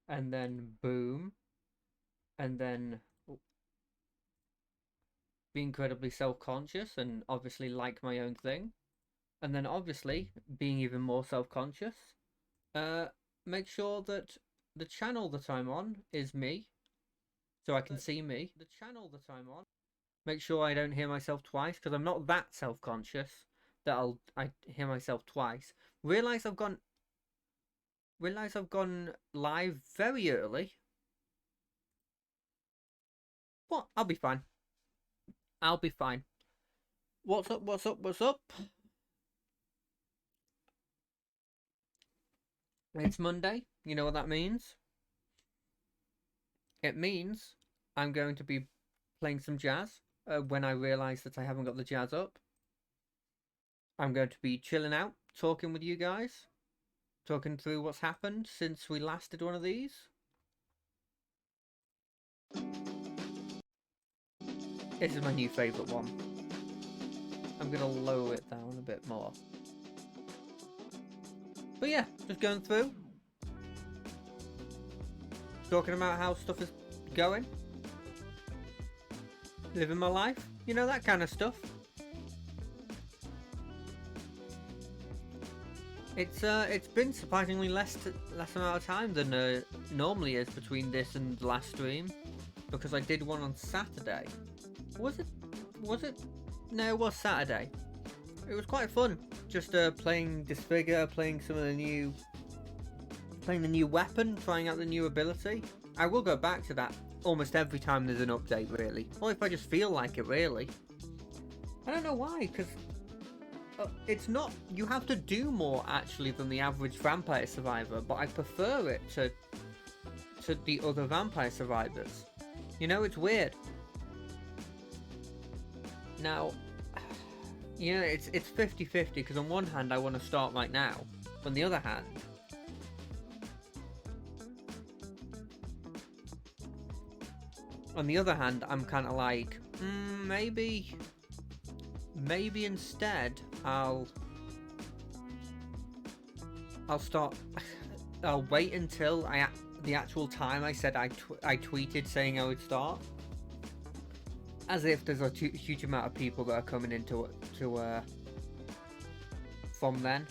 and then boom, and then be incredibly self-conscious and obviously like my own thing, and then obviously being even more self-conscious, uh, make sure that the channel that I'm on is me, so I can see me. The channel that I'm on. Make sure I don't hear myself twice, because I'm not that self-conscious that I hear myself twice. Realize I've gone live very early. What? I'll be fine. I'll be fine. What's up? What's up? What's up? It's Monday. You know what that means? It means I'm going to be playing some jazz when I realise that I haven't got the jazz up. I'm going to be chilling out, talking with you guys, talking through what's happened since we last did one of these. This is my new favourite one. I'm going to lower it down a bit more. But yeah, just going through. Talking about how stuff is going. Living my life. You know, that kind of stuff. It's been surprisingly less amount of time than normally is between this and the last stream. Because I did one on Saturday. Was it? No, it was Saturday. It was quite fun. Just playing Disfigure, playing the new weapon, trying out the new ability. I will go back to that almost every time there's an update, really. Or if I just feel like it, really. I don't know why, because it's not... You have to do more, actually, than the average Vampire Survivor, but I prefer it to the other Vampire Survivors. You know, it's weird. Now, you know, it's 50-50, because on one hand I want to start right now. On the other hand, I'm kind of like, maybe instead I'll wait until the actual time I said I tweeted saying I would start. As if there's a huge amount of people that are coming into from then.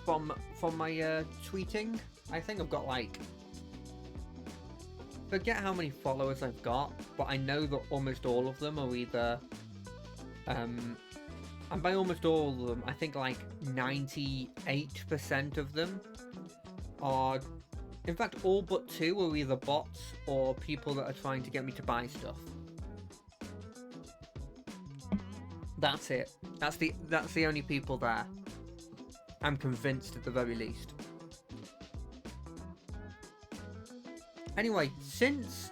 From my tweeting, I think I've got like, forget how many followers I've got, but I know that almost all of them are either and by almost all of them, I think like 98% of them are, in fact all but 2 are either bots or people that are trying to get me to buy stuff. That's it. That's the only people there. I'm convinced at the very least. Anyway, since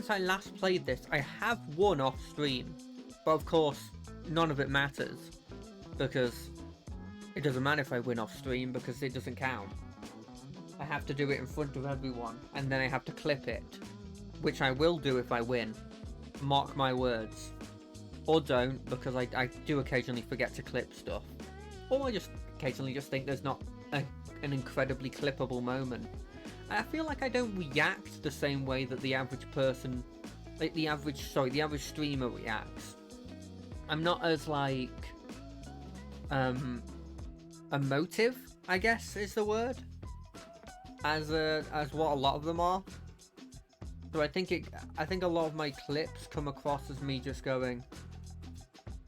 I last played this, I have won off stream, but of course none of it matters because it doesn't matter if I win off stream because it doesn't count. I have to do it in front of everyone, and then I have to clip it, which I will do if I win. Mark my words. Or don't, because I do occasionally forget to clip stuff. Or I just occasionally just think there's not an incredibly clippable moment. I feel like I don't react the same way that the average person, like the average streamer reacts. I'm not as like, emotive, I guess is the word, as what a lot of them are. So I think a lot of my clips come across as me just going,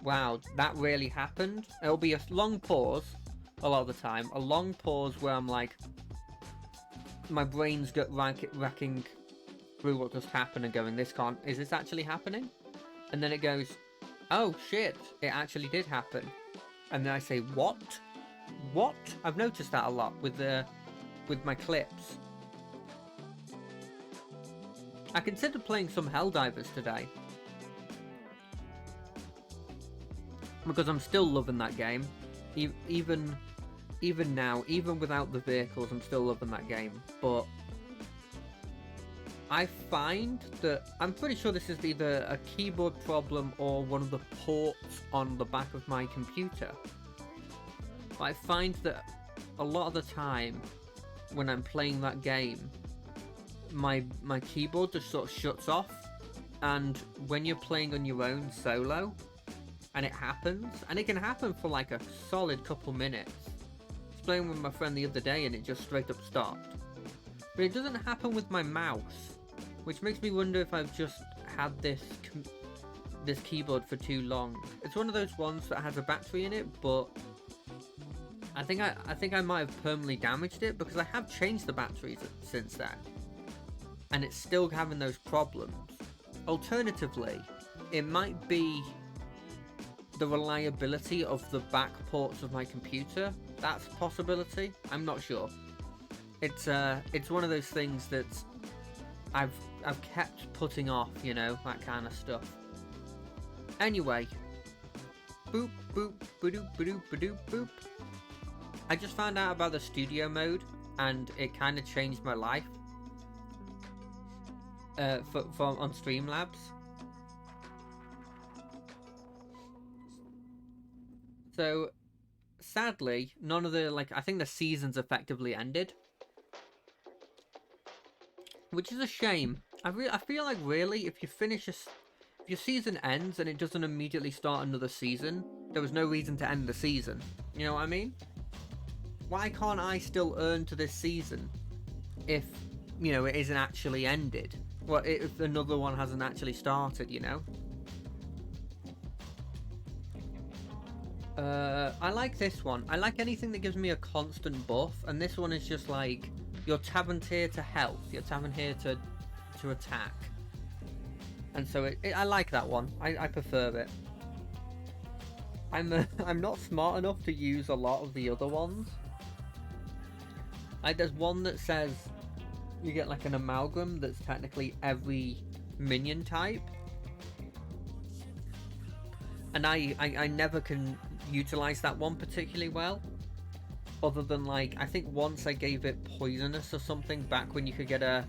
wow, that really happened. It'll be a long pause a lot of the time. A long pause where I'm like, my brain's racking through what just happened and going, is this actually happening? And then it goes, oh shit, it actually did happen. And then I say, what? What? I've noticed that a lot with my clips. I considered playing some Helldivers today, because I'm still loving that game. Even now, even without the vehicles, I'm still loving that game. But I find that, I'm pretty sure this is either a keyboard problem or one of the ports on the back of my computer. But I find that a lot of the time when I'm playing that game, my keyboard just sort of shuts off, and when you're playing on your own solo, and it happens, and it can happen for like a solid couple minutes. I was playing with my friend the other day, and it just straight up stopped. But it doesn't happen with my mouse, which makes me wonder if I've just had this keyboard for too long. It's one of those ones that has a battery in it, but I think I might have permanently damaged it, because I have changed the batteries since then, and it's still having those problems. Alternatively, it might be the reliability of the back ports of my computer. That's a possibility. I'm not sure. It's one of those things that I've kept putting off, you know, that kind of stuff. Anyway, boop boop badoop badoop badoop boop. I just found out about the studio mode, and it kind of changed my life. On Streamlabs. So, sadly, none of the, like, I think the seasons effectively ended, which is a shame. I feel like, really, if if your season ends and it doesn't immediately start another season, there was no reason to end the season. You know what I mean? Why can't I still earn to this season if, you know, it isn't actually ended? Well, if another one hasn't actually started, you know? I like this one. I like anything that gives me a constant buff, and this one is just like, your tavern tier to health, your tavern here to attack. And so I like that one. I prefer it. I'm not smart enough to use a lot of the other ones. Like, there's one that says you get like an amalgam that's technically every minion type, and I never can utilize that one particularly well, other than, like, I think once I gave it poisonous or something back when you could get a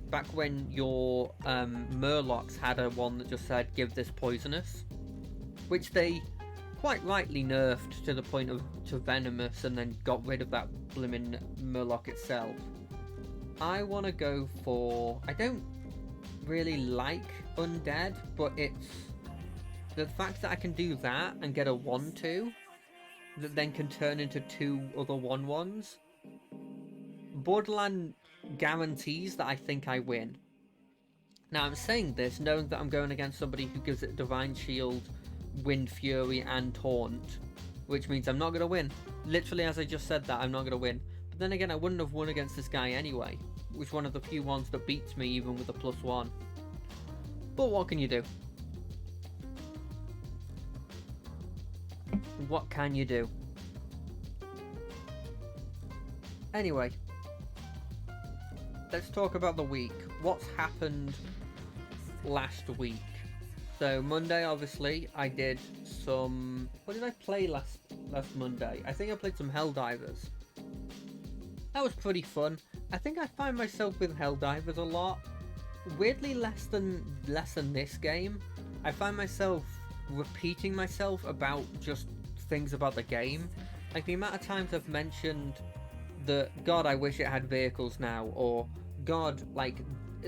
back when your Murlocs had a one that just said give this poisonous, which they quite rightly nerfed to the point of to venomous, and then got rid of that blimmin' Murloc itself. I want to go for, I don't really like undead, but it's the fact that I can do that and get a 1/2 that then can turn into 2 other 1/1s. Borderland guarantees that I think I win. Now, I'm saying this knowing that I'm going against somebody who gives it Divine Shield, Wind Fury, and Taunt, which means I'm not going to win. Literally, as I just said that, I'm not going to win. But then again, I wouldn't have won against this guy anyway, which is one of the few ones that beats me even with a +1. But what can you do? What can you do? Anyway, let's talk about the week. What's happened last week? So Monday, obviously, I did some... What did I play last Monday? I think I played some Helldivers. That was pretty fun. I think I find myself with Helldivers a lot. Weirdly, less than this game. I find myself repeating myself about just things about the game. Like, the amount of times I've mentioned that, God, I wish it had vehicles now, or God, like,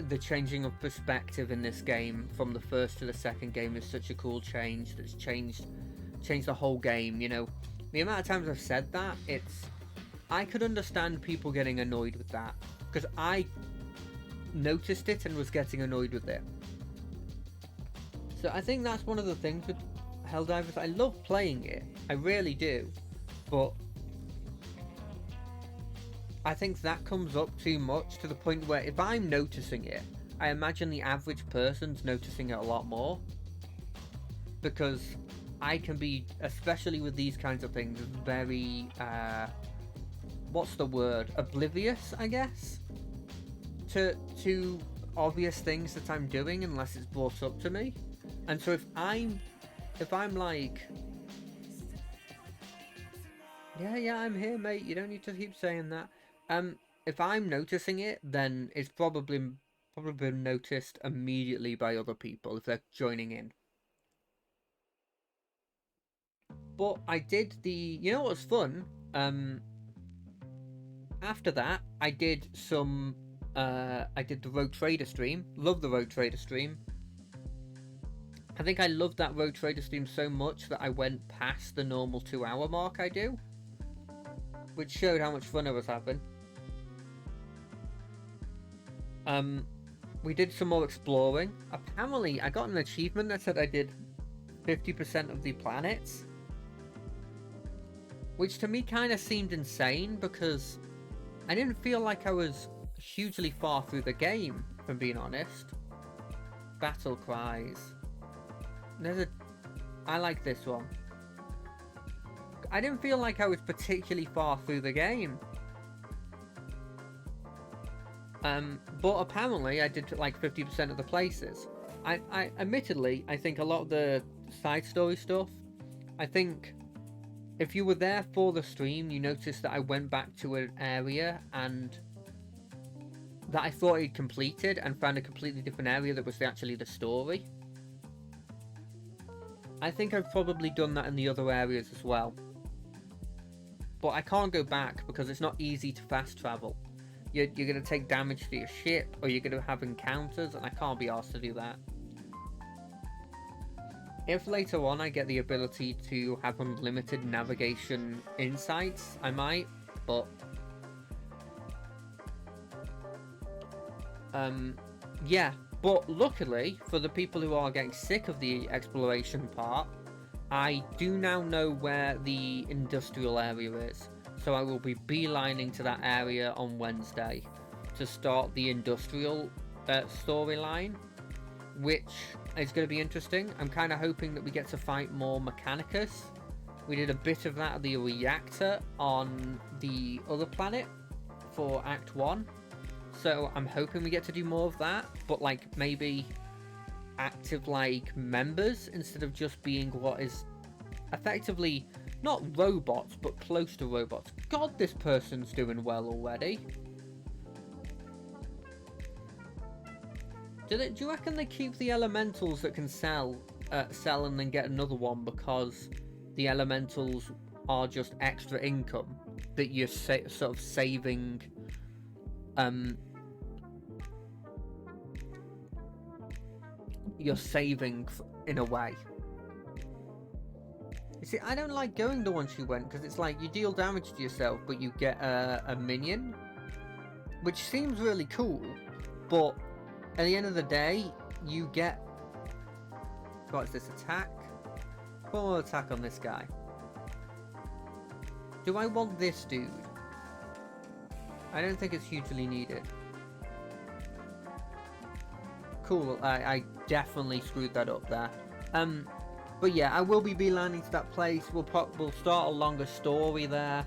the changing of perspective in this game from the first to the second game is such a cool change that's changed the whole game, you know. The amount of times I've said that, I could understand people getting annoyed with that, because I noticed it and was getting annoyed with it. So I think that's one of the things with Helldivers. I love playing it, I really do, but I think that comes up too much to the point where if I'm noticing it, I imagine the average person's noticing it a lot more. Because I can be, especially with these kinds of things, very, what's the word? Oblivious, I guess? To obvious things that I'm doing unless it's brought up to me. And so if I'm like, yeah, I'm here, mate, you don't need to keep saying that. If I'm noticing it, then it's probably been noticed immediately by other people if they're joining in. But I did you know what was fun? After that, I did some, I did the Rogue Trader stream. Love the Rogue Trader stream. I think I loved that Rogue Trader stream so much that I went past the normal 2-hour mark I do, which showed how much fun I was having. We did some more exploring. Apparently, I got an achievement that said I did 50% of the planets, which to me kind of seemed insane because I didn't feel like I was hugely far through the game, if I'm being honest. Battle cries. I like this one. I didn't feel like I was particularly far through the game. But apparently I did like 50% of the places. I admittedly, I think a lot of the side story stuff, I think if you were there for the stream, you noticed that I went back to an area and that I thought I'd completed and found a completely different area that was actually the story. I think I've probably done that in the other areas as well. But I can't go back because it's not easy to fast travel. You're going to take damage to your ship, or you're going to have encounters, and I can't be asked to do that. If later on I get the ability to have unlimited navigation insights, I might, but... yeah, but luckily, for the people who are getting sick of the exploration part, I do now know where the industrial area is. So I will be beelining to that area on Wednesday to start the industrial storyline, which is going to be interesting. I'm kind of hoping that we get to fight more Mechanicus. We did a bit of that at the reactor on the other planet for Act 1. So I'm hoping we get to do more of that, but like maybe active like members instead of just being what is effectively not robots, but close to robots. God, this person's doing well already. Do you reckon they keep the elementals that can sell and then get another one because the elementals are just extra income that you're sort of saving? You're saving in a way. You see, I don't like going the one she went because it's like you deal damage to yourself, but you get a minion, which seems really cool. But at the end of the day, you get what's this attack? One more attack on this guy. Do I want this dude? I don't think it's hugely needed. Cool. I definitely screwed that up there. But yeah, I will be beelining to that place. We'll start a longer story there.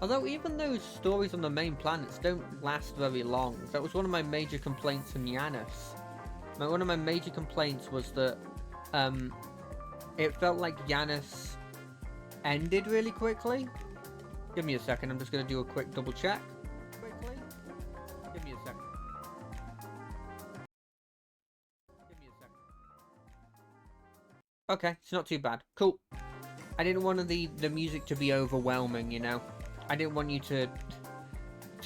Although even those stories on the main planets don't last very long. That was one of my major complaints on Yanis. One of my major complaints was that it felt like Yanis ended really quickly. Give me a second, I'm just going to do a quick double check. Quickly. Give me a second. Okay, it's not too bad. Cool. I didn't want the music to be overwhelming, you know. I didn't want you to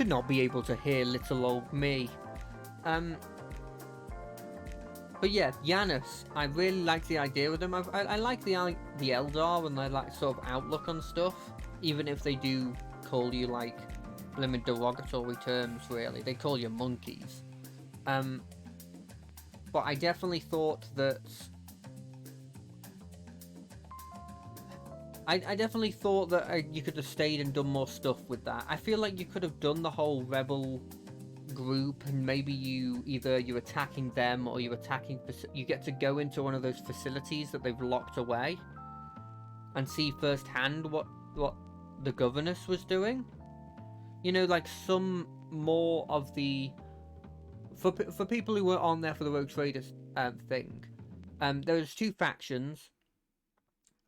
not be able to hear little old me. But yeah, Yanis, I really like the idea of them. I like the Eldar and their like sort of outlook on stuff, even if they do call you like blimmin' derogatory terms. Really, they call you monkeys. But I definitely thought that. I definitely thought that you could have stayed and done more stuff with that. I feel like you could have done the whole rebel group, and maybe you're attacking them or you're attacking. You get to go into one of those facilities that they've locked away, and see firsthand what the governess was doing. You know, like some more of the for people who were on there for the Rogue Traders thing. There's two factions.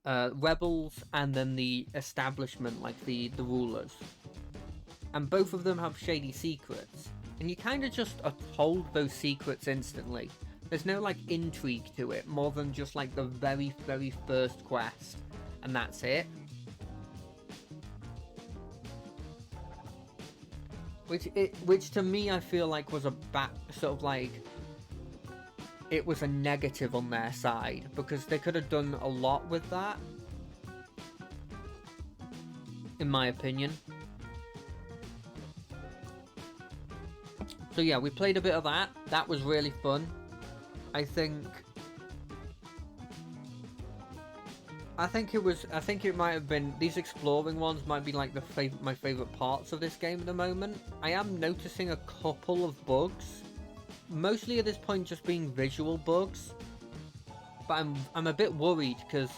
Rebels and then the establishment, like the rulers, and both of them have shady secrets, and you kind of just are told those secrets instantly. There's no like intrigue to it more than just like the very first quest, and that's it. which to me I feel like was a sort of like, it was a negative on their side, because they could have done a lot with that, in my opinion. So yeah, we played a bit of that. That was really fun. I think it might have been, these exploring ones might be like my favorite parts of this game at the moment. I am noticing a couple of bugs, mostly at this point just being visual bugs. But I'm a bit worried, because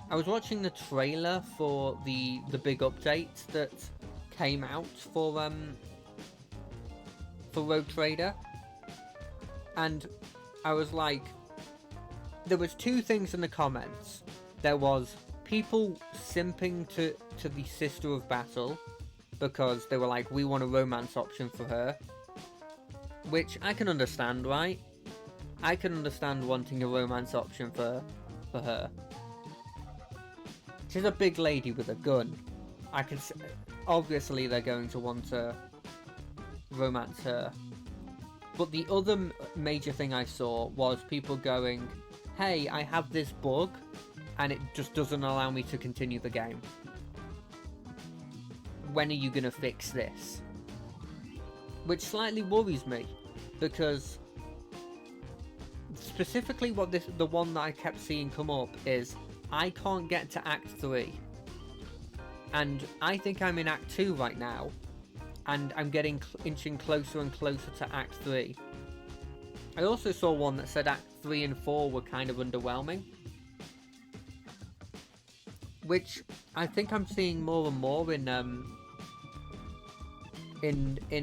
I was watching the trailer for the big update that came out for Rogue Trader, and I was like, there was two things in the comments. There was people simping to the Sister of Battle, because they were like, we want a romance option for her, which I can understand, right? I can understand wanting a romance option for her. She's a big lady with a gun. Obviously they're going to want to romance her. But the other major thing I saw was people going, hey, I have this bug and it just doesn't allow me to continue the game. When are you gonna fix this? Which slightly worries me, because specifically the one that I kept seeing come up is, I can't get to Act 3. And I think I'm in Act 2 right now, and I'm inching closer and closer to Act 3. I also saw one that said Act 3 and 4 were kind of underwhelming, which I think I'm seeing more and more in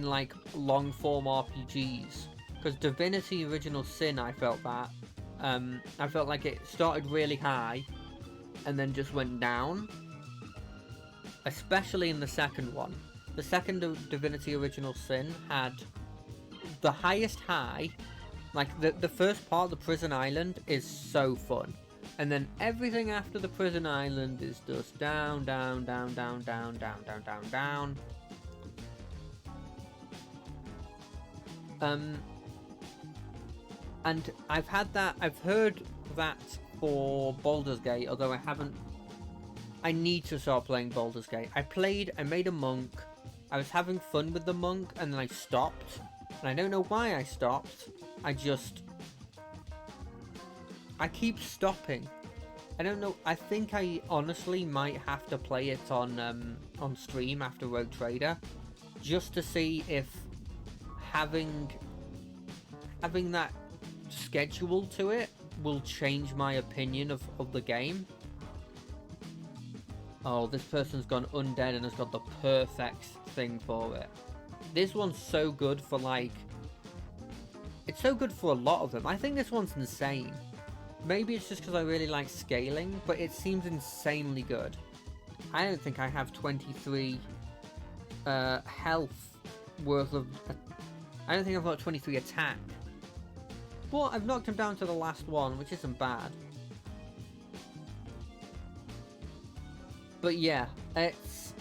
like long form RPGs. Because Divinity Original Sin, I felt that. I felt like it started really high and then just went down. Especially in the second one. The second Divinity Original Sin had the highest high. Like, the first part, the Prison Island, is so fun. And then everything after the Prison Island is just down, down, down, down, down, down, down, down, down. And I've heard that for Baldur's Gate, although I need to start playing Baldur's Gate. I made a monk, I was having fun with the monk, and then I stopped. And I don't know why I stopped, I keep stopping. I don't know, I think I honestly might have to play it on stream after Rogue Trader, just to see if having that schedule to it will change my opinion of the game. Oh, this person's gone undead and has got the perfect thing for it. This one's so good for, like, it's so good for a lot of them. I think this one's insane. Maybe it's just because I really like scaling, but it seems insanely good. I don't think I have 23 health worth of... I don't think I've got 23 attack. But I've knocked him down to the last one, which isn't bad. But yeah, it's...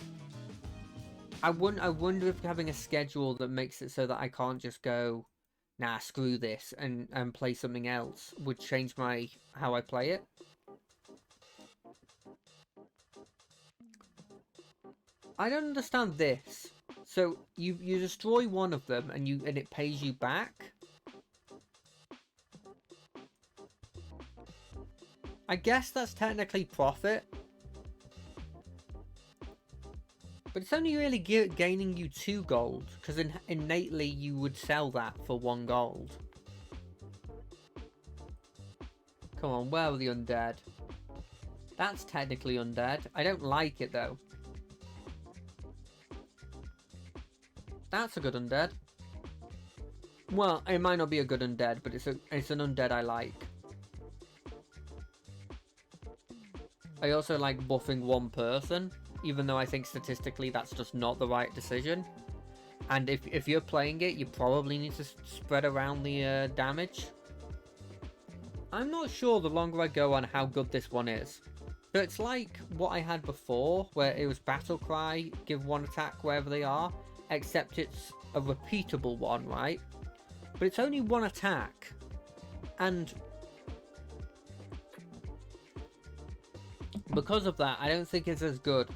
I wonder if having a schedule that makes it so that I can't just go, nah, screw this, and play something else would change how I play it. I don't understand this. So you destroy one of them and it pays you back. I guess that's technically profit. But it's only really gaining you 2 gold, because innately you would sell that for 1 gold. Come on, where are the undead? That's technically undead. I don't like it though. That's a good undead. Well, it might not be a good undead, but it's an undead I like. I also like buffing 1 person, even though I think statistically that's just not the right decision. And if you're playing it, you probably need to spread around the damage. I'm not sure the longer I go on how good this one is. So it's like what I had before, where it was Battle Cry, give 1 attack wherever they are, except it's a repeatable one, right? But it's only one attack. And because of that, I don't think it's as good.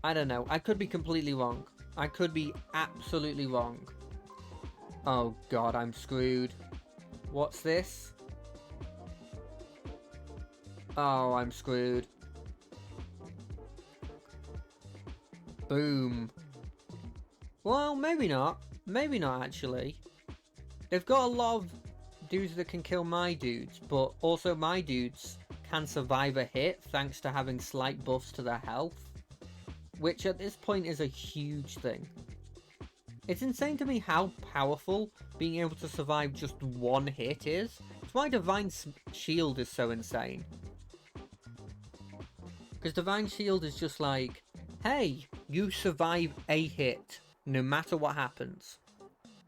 I don't know. I could be completely wrong. I could be absolutely wrong. Oh god, I'm screwed. What's this? Oh, I'm screwed. Boom. Well, maybe not. Maybe not, actually. They've got a lot of dudes that can kill my dudes, but also my dudes can survive a hit thanks to having slight buffs to their health, which at this point is a huge thing. It's insane to me how powerful being able to survive just one hit is. It's why Divine Shield is so insane. Because Divine Shield is just like, hey, you survive a hit, no matter what happens.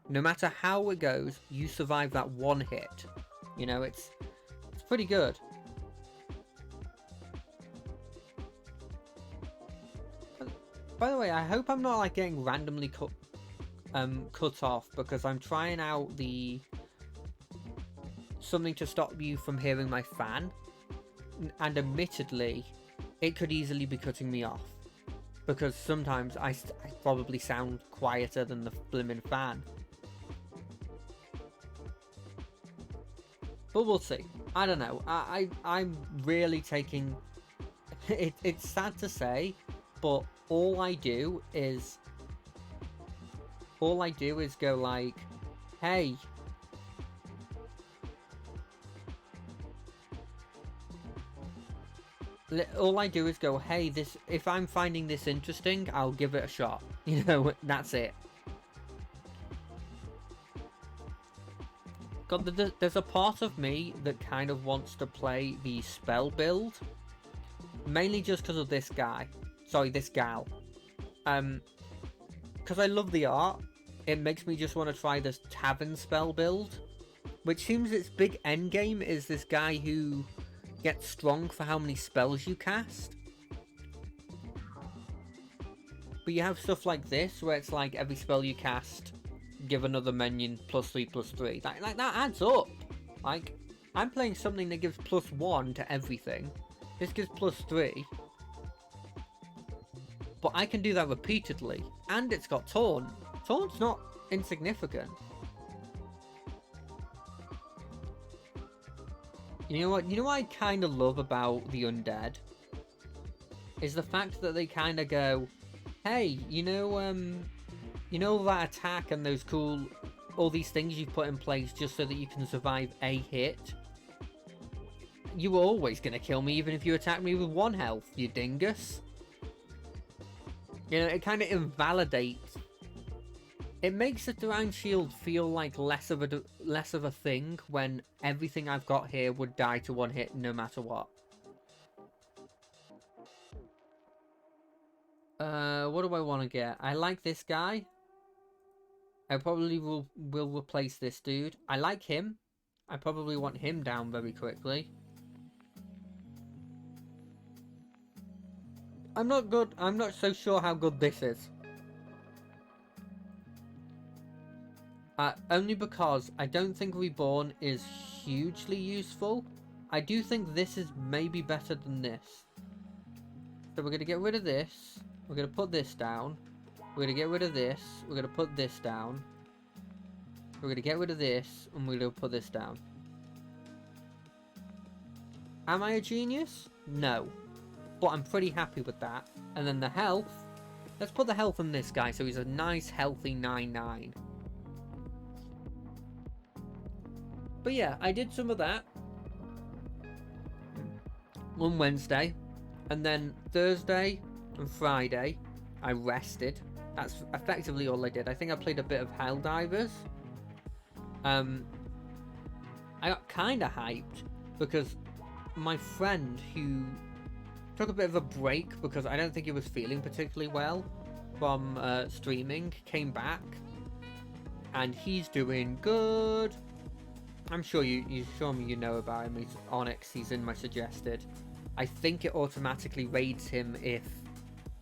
No matter how it goes, you survive that one hit. You know, it's pretty good. By the way, I hope I'm not like getting randomly cut off because I'm trying out the something to stop you from hearing my fan, and admittedly, it could easily be cutting me off because sometimes I probably sound quieter than the blimmin' fan. But we'll see. I don't know. I'm really taking... It's sad to say, but all I do is go like, hey, all I do is go, hey, this, if I'm finding this interesting, I'll give it a shot. You know, that's it. God, there's a part of me that kind of wants to play the spell build, mainly just because of this guy. Sorry, this gal. Because I love the art, it makes me just want to try this tavern spell build, which seems its big endgame is this guy who gets strong for how many spells you cast. But you have stuff like this, where it's like every spell you cast, give another minion +3/+3. Like that adds up. Like, I'm playing something that gives +1 to everything. This gives +3. But I can do that repeatedly. And it's got Taunt. Taunt's not insignificant. You know what? You know what I kind of love about the undead? Is the fact that they kind of go, hey, you know that attack and those cool, all these things you put in place just so that you can survive a hit? You were always going to kill me even if you attacked me with 1 health, you dingus. You know, it kind of invalidates. It makes the Divine Shield feel like less of a thing when everything I've got here would die to 1 hit no matter what. What do I want to get? I like this guy. I probably will replace this dude. I like him. I probably want him down very quickly. I'm not so sure how good this is. Only because I don't think Reborn is hugely useful. I do think this is maybe better than this. So we're going to get rid of this. We're going to put this down. We're going to get rid of this. We're going to put this down. We're going to get rid of this. And we're going to put this down. Am I a genius? No. But I'm pretty happy with that. And then the health. Let's put the health on this guy so he's a nice healthy 9/9. But yeah, I did some of that on Wednesday, and then Thursday and Friday I rested. That's effectively all I did. I think I played a bit of Helldivers. I got kind of hyped because my friend who took a bit of a break because I don't think he was feeling particularly well from streaming came back, and he's doing good. I'm sure you know about him. He's Onyx. He's in my suggested. I think it automatically raids him if,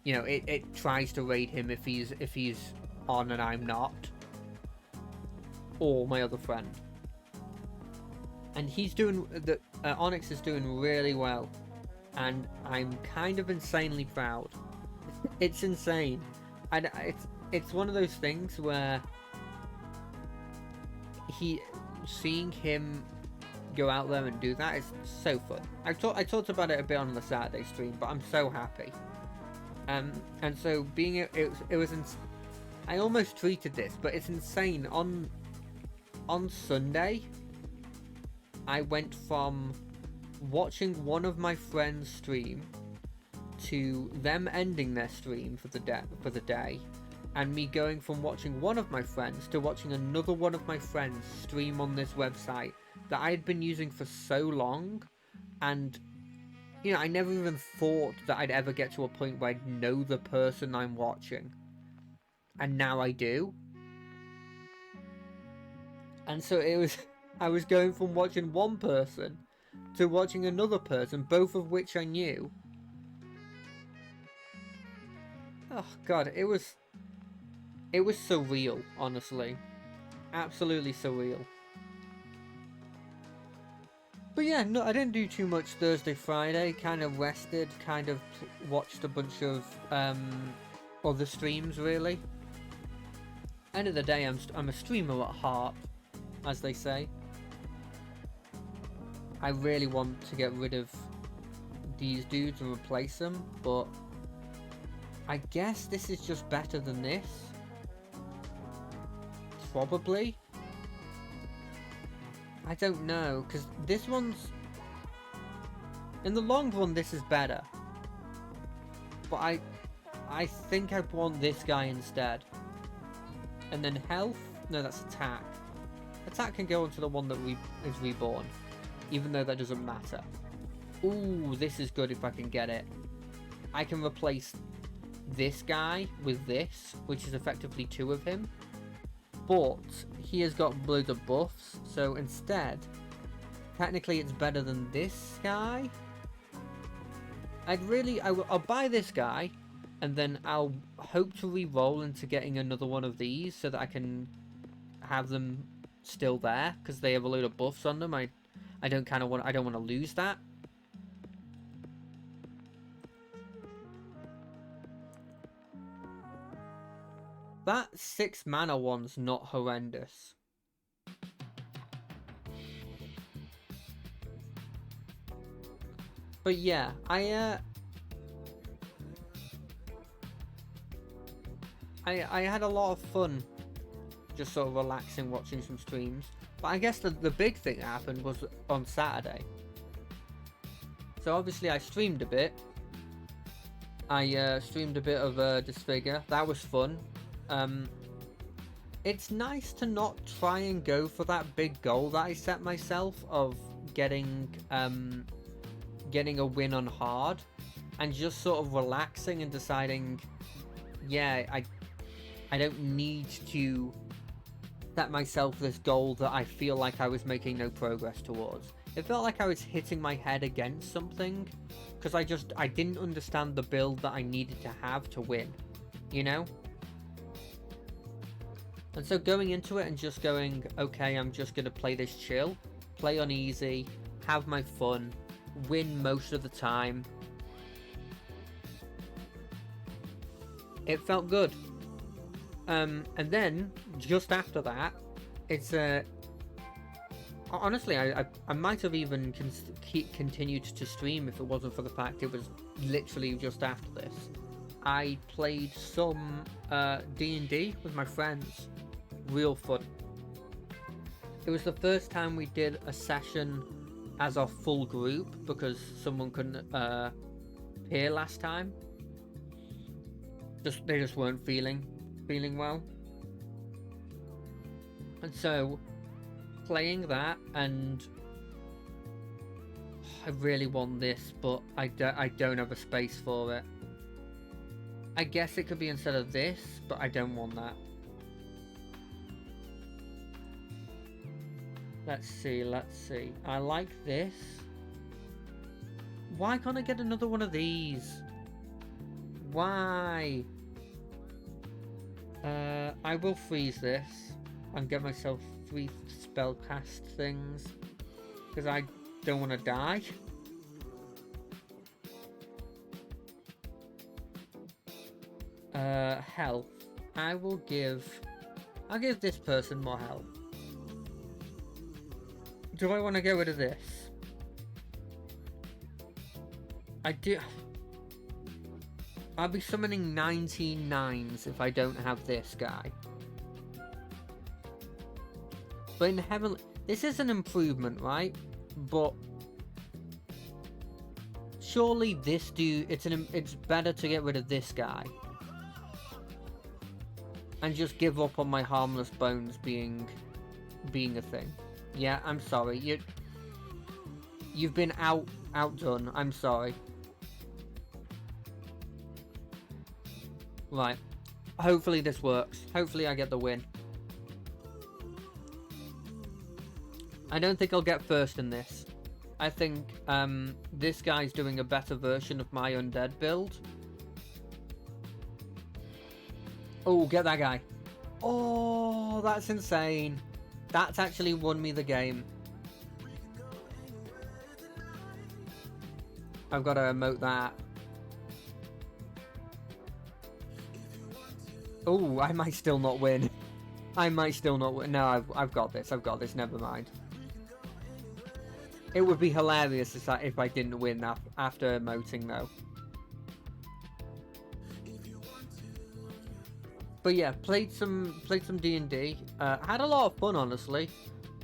you know, it tries to raid him if he's on and I'm not. Or my other friend. And he's doing... Onyx is doing really well. And I'm kind of insanely proud. It's insane. And it's one of those things where... Seeing him go out there and do that is so fun. I talked about it a bit on the Saturday stream, but I'm so happy. And so being it was I almost tweeted this, but it's insane. On Sunday, I went from watching one of my friends stream to them ending their stream for the day, and me going from watching one of my friends to watching another one of my friends stream on this website that I had been using for so long. And you know, I never even thought that I'd ever get to a point where I'd know the person I'm watching. And now I do. And so I was going from watching one person to watching another person, both of which I knew. Oh god, it was surreal, honestly. Absolutely surreal. But yeah, no, I didn't do too much Thursday, Friday. Kind of rested, kind of watched a bunch of other streams, really. End of the day, I'm a streamer at heart, as they say. I really want to get rid of these dudes and replace them, but I guess this is just better than this. Probably. I don't know, because this one's... In the long run, this is better. But I think I want this guy instead. And then health? No, that's attack. Attack can go onto the one that is reborn. Even though that doesn't matter. Ooh, this is good if I can get it. I can replace this guy with this, which is effectively two of him. But he has got loads of buffs, so instead, technically it's better than this guy. I'll buy this guy, and then I'll hope to re-roll into getting another one of these so that I can have them still there, because they have a load of buffs on them. I don't want to lose that. That 6 mana one's not horrendous. But yeah, I had a lot of fun just sort of relaxing watching some streams. But I guess the big thing that happened was on Saturday. So obviously I streamed a bit. I streamed a bit of Disfigure. That was fun. It's nice to not try and go for that big goal that I set myself of getting a win on hard, and just sort of relaxing and deciding, yeah, I don't need to set myself this goal that I feel like I was making no progress towards. It felt like I was hitting my head against something, because I didn't understand the build that I needed to have to win, you know? And so going into it and just going, okay, I'm just going to play this chill, play on easy, have my fun, win most of the time. It felt good. And then, just after that, it's honestly, I might have even continued to stream if it wasn't for the fact it was literally just after this. I played some D&D with my friends. Real fun. It was the first time we did a session as a full group because someone couldn't appear last time. They just weren't feeling well. And so playing that, and I really want this, but I don't have a space for it. I guess it could be instead of this, but I don't want that. Let's see. I like this. Why can't I get another one of these? Why? I will freeze this and get myself 3 spellcast things because I don't want to die. Health. I'll give this person more health. Do I want to get rid of this? I do. I'll be summoning 19 9s if I don't have this guy. But in Heavenly... This is an improvement, right? But... Surely this dude... It's better to get rid of this guy. And just give up on my harmless bones being a thing. Yeah, I'm sorry. You've been outdone. I'm sorry. Right. Hopefully this works. Hopefully I get the win. I don't think I'll get first in this. I think this guy's doing a better version of my undead build. Oh, get that guy. Oh, that's insane. That's actually won me the game. I've got to emote that. Oh, I might still not win. I might still not win. No, I've got this. I've got this. Never mind. It would be hilarious if I didn't win after emoting, though. But yeah, played some D&D. Had a lot of fun, honestly.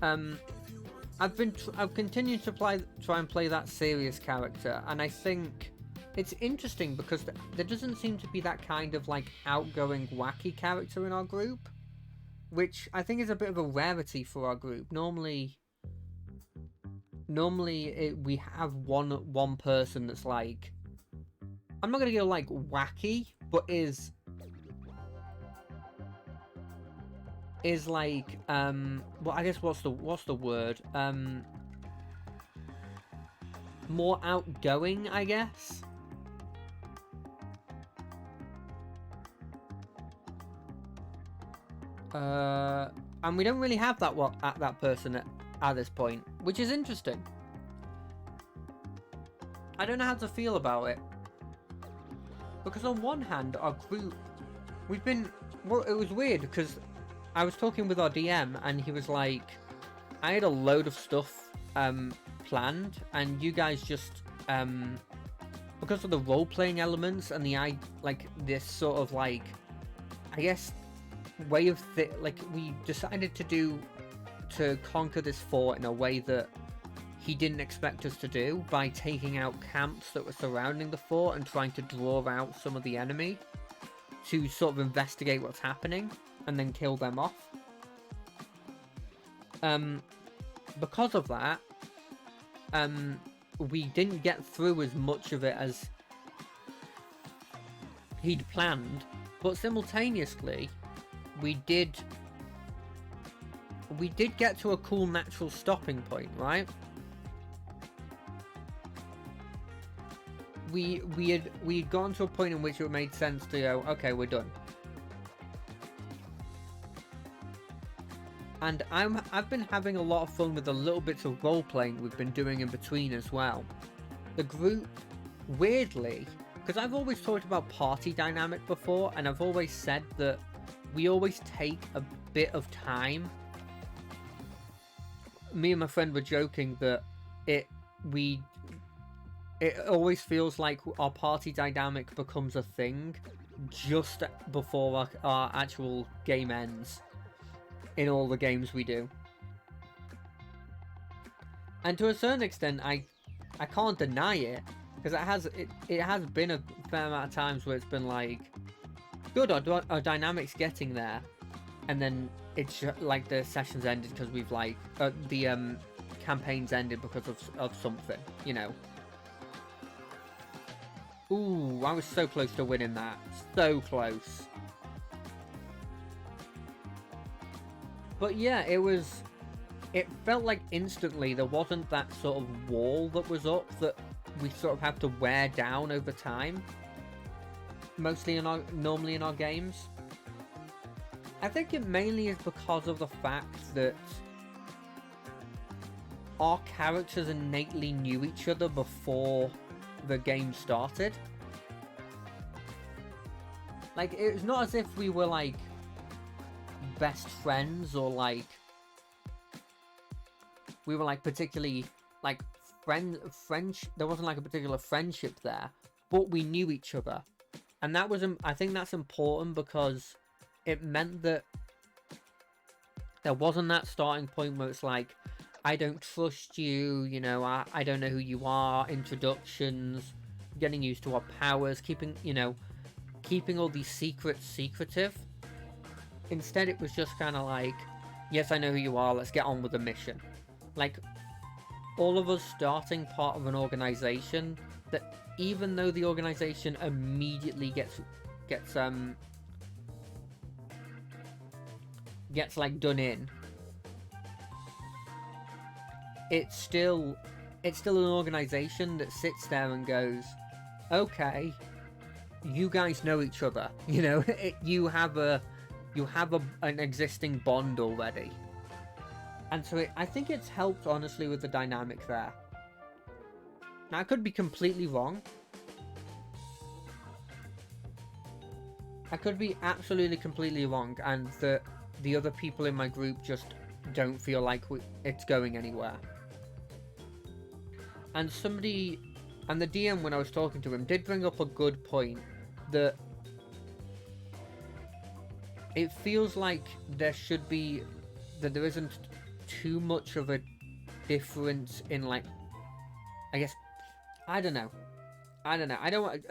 I've continued to try and play that serious character, and I think it's interesting because there doesn't seem to be that kind of like outgoing, wacky character in our group, which I think is a bit of a rarity for our group. Normally we have one person that's like, I'm not gonna go like wacky, but is like well, I guess what's the word, more outgoing, I guess. And we don't really have that person at this point, which is interesting. I don't know how to feel about it, because on one hand our group, it was weird because I was talking with our DM and he was like, I had a load of stuff planned, and you guys just because of the role-playing elements and this sort of like, I guess, way of we decided to conquer this fort in a way that he didn't expect us to do, by taking out camps that were surrounding the fort and trying to draw out some of the enemy to sort of investigate what's happening and then kill them off. Because of that, we didn't get through as much of it as he'd planned, but simultaneously we did get to a cool natural stopping point, right? We'd gone to a point in which it made sense to go, okay, we're done. And I've been having a lot of fun with the little bits of role-playing we've been doing in between as well. The group, weirdly, because I've always talked about party dynamic before, and I've always said that we always take a bit of time. Me and my friend were joking that it always feels like our party dynamic becomes a thing just before our actual game ends in all the games we do. And to a certain extent, I can't deny it, because it has been a fair amount of times where it's been like, good, our dynamic's getting there, and then it's like the session's ended because we've like the campaign's ended because of something, you know. Ooh, I was so close to winning that. So close. But yeah, it felt like instantly there wasn't that sort of wall that was up that we sort of have to wear down over time. Normally in our games. I think it mainly is because of the fact that our characters innately knew each other before the game started. Like, it was not as if we were, like, best friends or, like, we were, like, particularly, like, there wasn't, like, a particular friendship there, but we knew each other. And that was, I think that's important because it meant that there wasn't that starting point where it's like, I don't trust you, you know, I don't know who you are, introductions, getting used to our powers, keeping all these secrets secretive. Instead, it was just kind of like, yes, I know who you are, let's get on with the mission. Like, all of us starting part of an organization that, even though the organization immediately gets like done in, it's still an organization that sits there and goes, okay, you guys know each other, you know, you have an existing bond already. And so I think it's helped, honestly, with the dynamic there. Now, I could be completely wrong. I could be absolutely completely wrong, and the other people in my group just don't feel like it's going anywhere. And the DM, when I was talking to him, did bring up a good point, that it feels like there isn't too much of a difference in, like, I guess, I don't know. I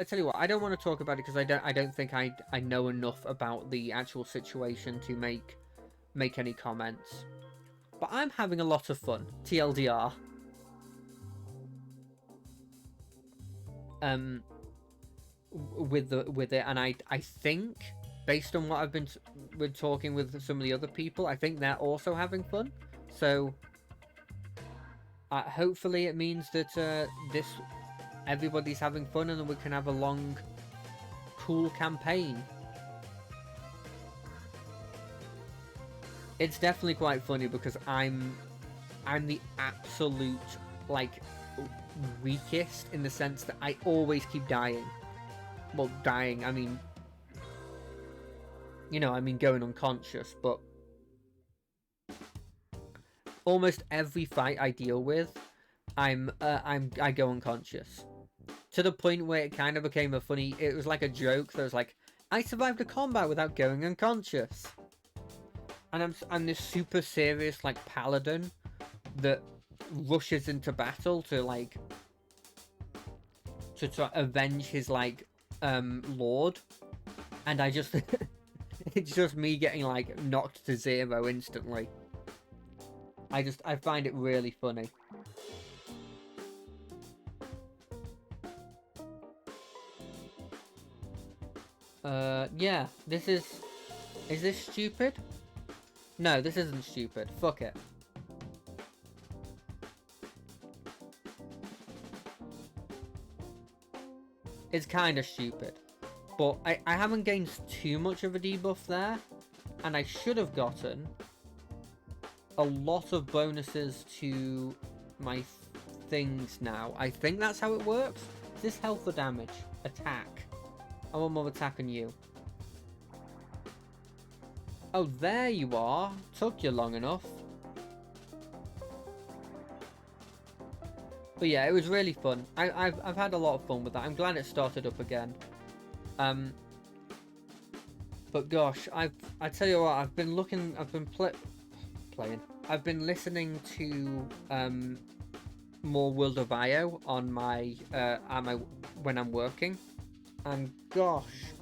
tell you what, I don't want to talk about it because I don't think I know enough about the actual situation to make any comments. But I'm having a lot of fun, TLDR. With it, and I think, based on what I've been talking with some of the other people, I think they're also having fun. So hopefully it means that everybody's having fun, and then we can have a long, cool campaign. It's definitely quite funny because I'm the absolute, like, weakest, in the sense that I always keep dying. Well, dying, I mean, you know, I mean going unconscious, but almost every fight I deal with, I go unconscious. To the point where it kind of became it was like a joke. So it was like, I survived a combat without going unconscious. And I'm this super serious, like, paladin that rushes into battle to, like, to avenge his, like, lord. And I just, it's just me getting, like, knocked to 0 instantly. I find it really funny. Yeah, is this stupid? No, this isn't stupid. Fuck it. It's kind of stupid. But I haven't gained too much of a debuff there. And I should have gotten a lot of bonuses to my things now. I think that's how it works. Is this health or damage? Attack. I want more attack on you. Oh, there you are. Took you long enough. But yeah, it was really fun. I've had a lot of fun with that. I'm glad it started up again. But gosh, I tell you what, I've been playing. I've been listening to more World of IO on my when I'm working, and gosh,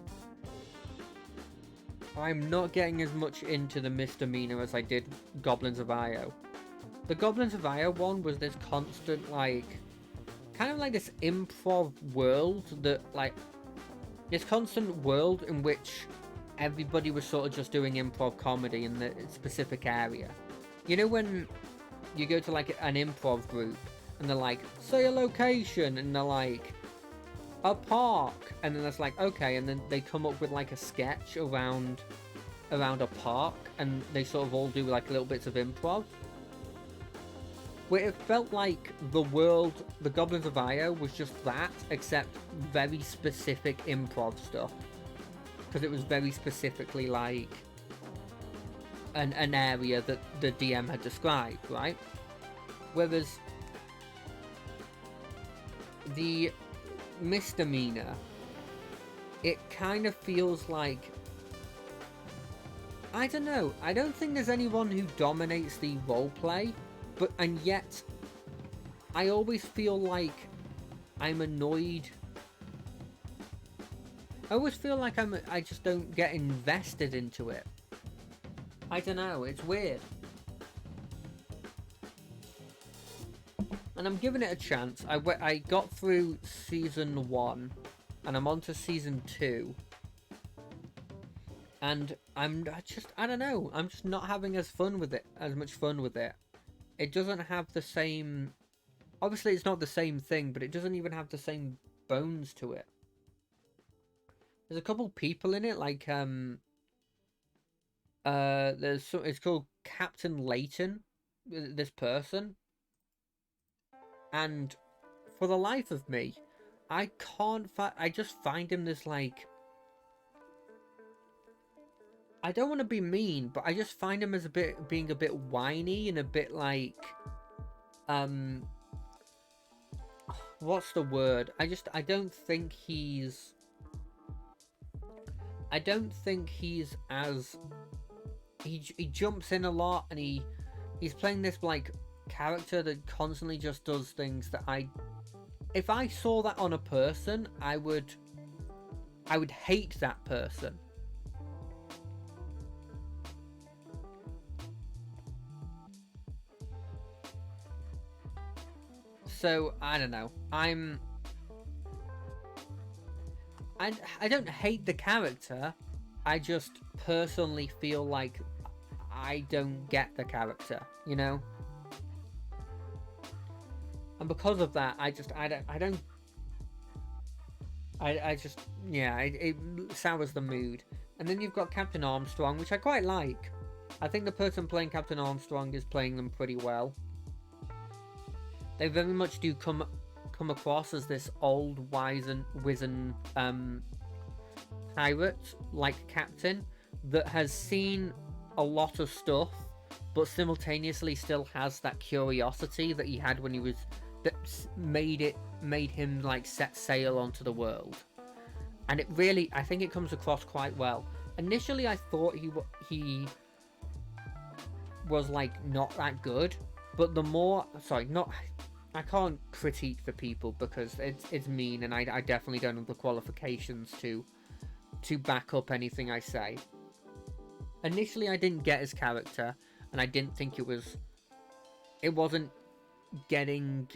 I'm not getting as much into the misdemeanor as I did Goblins of IO. The Goblins of IO one was this constant, like, kind of like this improv world that, like, this constant world in which everybody was sort of just doing improv comedy in the specific area. You know when you go to, like, an improv group and they're like, say a location, and they're like, a park, and then it's like, okay, and then they come up with, like, a sketch around around a park, and they sort of all do like little bits of improv. Where it felt like the Goblins of Io was just that, except very specific improv stuff. Because it was very specifically like an area that the DM had described, right? Whereas the misdemeanor, it kind of feels like, I don't know, I don't think there's anyone who dominates the roleplay, and yet I always feel like I'm annoyed. I always feel like I just don't get invested into it. I don't know, it's weird. And I'm giving it a chance. I got through season 1, and I'm on to season 2. And I don't know, I'm just not having as much fun with it. It doesn't have the same... Obviously, it's not the same thing, but it doesn't even have the same bones to it. There's a couple people in it, like, it's called Captain Layton, this person. And for the life of me, I just find him this, like... I don't want to be mean, but I just find him as being a bit whiny and a bit like... What's the word? I don't think he's as... He jumps in a lot, and he's playing this, like, character that constantly just does things that if I saw that on a person, I would hate that person. So I don't know. I don't hate the character. I just personally feel like I don't get the character, you know? And because of that, it sours the mood. And then you've got Captain Armstrong, which I quite like. I think the person playing Captain Armstrong is playing them pretty well. They very much do come across as this old, wizened pirate, like Captain, that has seen a lot of stuff, but simultaneously still has that curiosity that he had when he was... that made him, like, set sail onto the world. And it really... I think it comes across quite well. Initially, I thought he was, like, not that good, but the more... Sorry, not... I can't critique the people because it's mean, and I definitely don't have the qualifications to back up anything I say. Initially, I didn't get his character, and I didn't think it wasn't getting...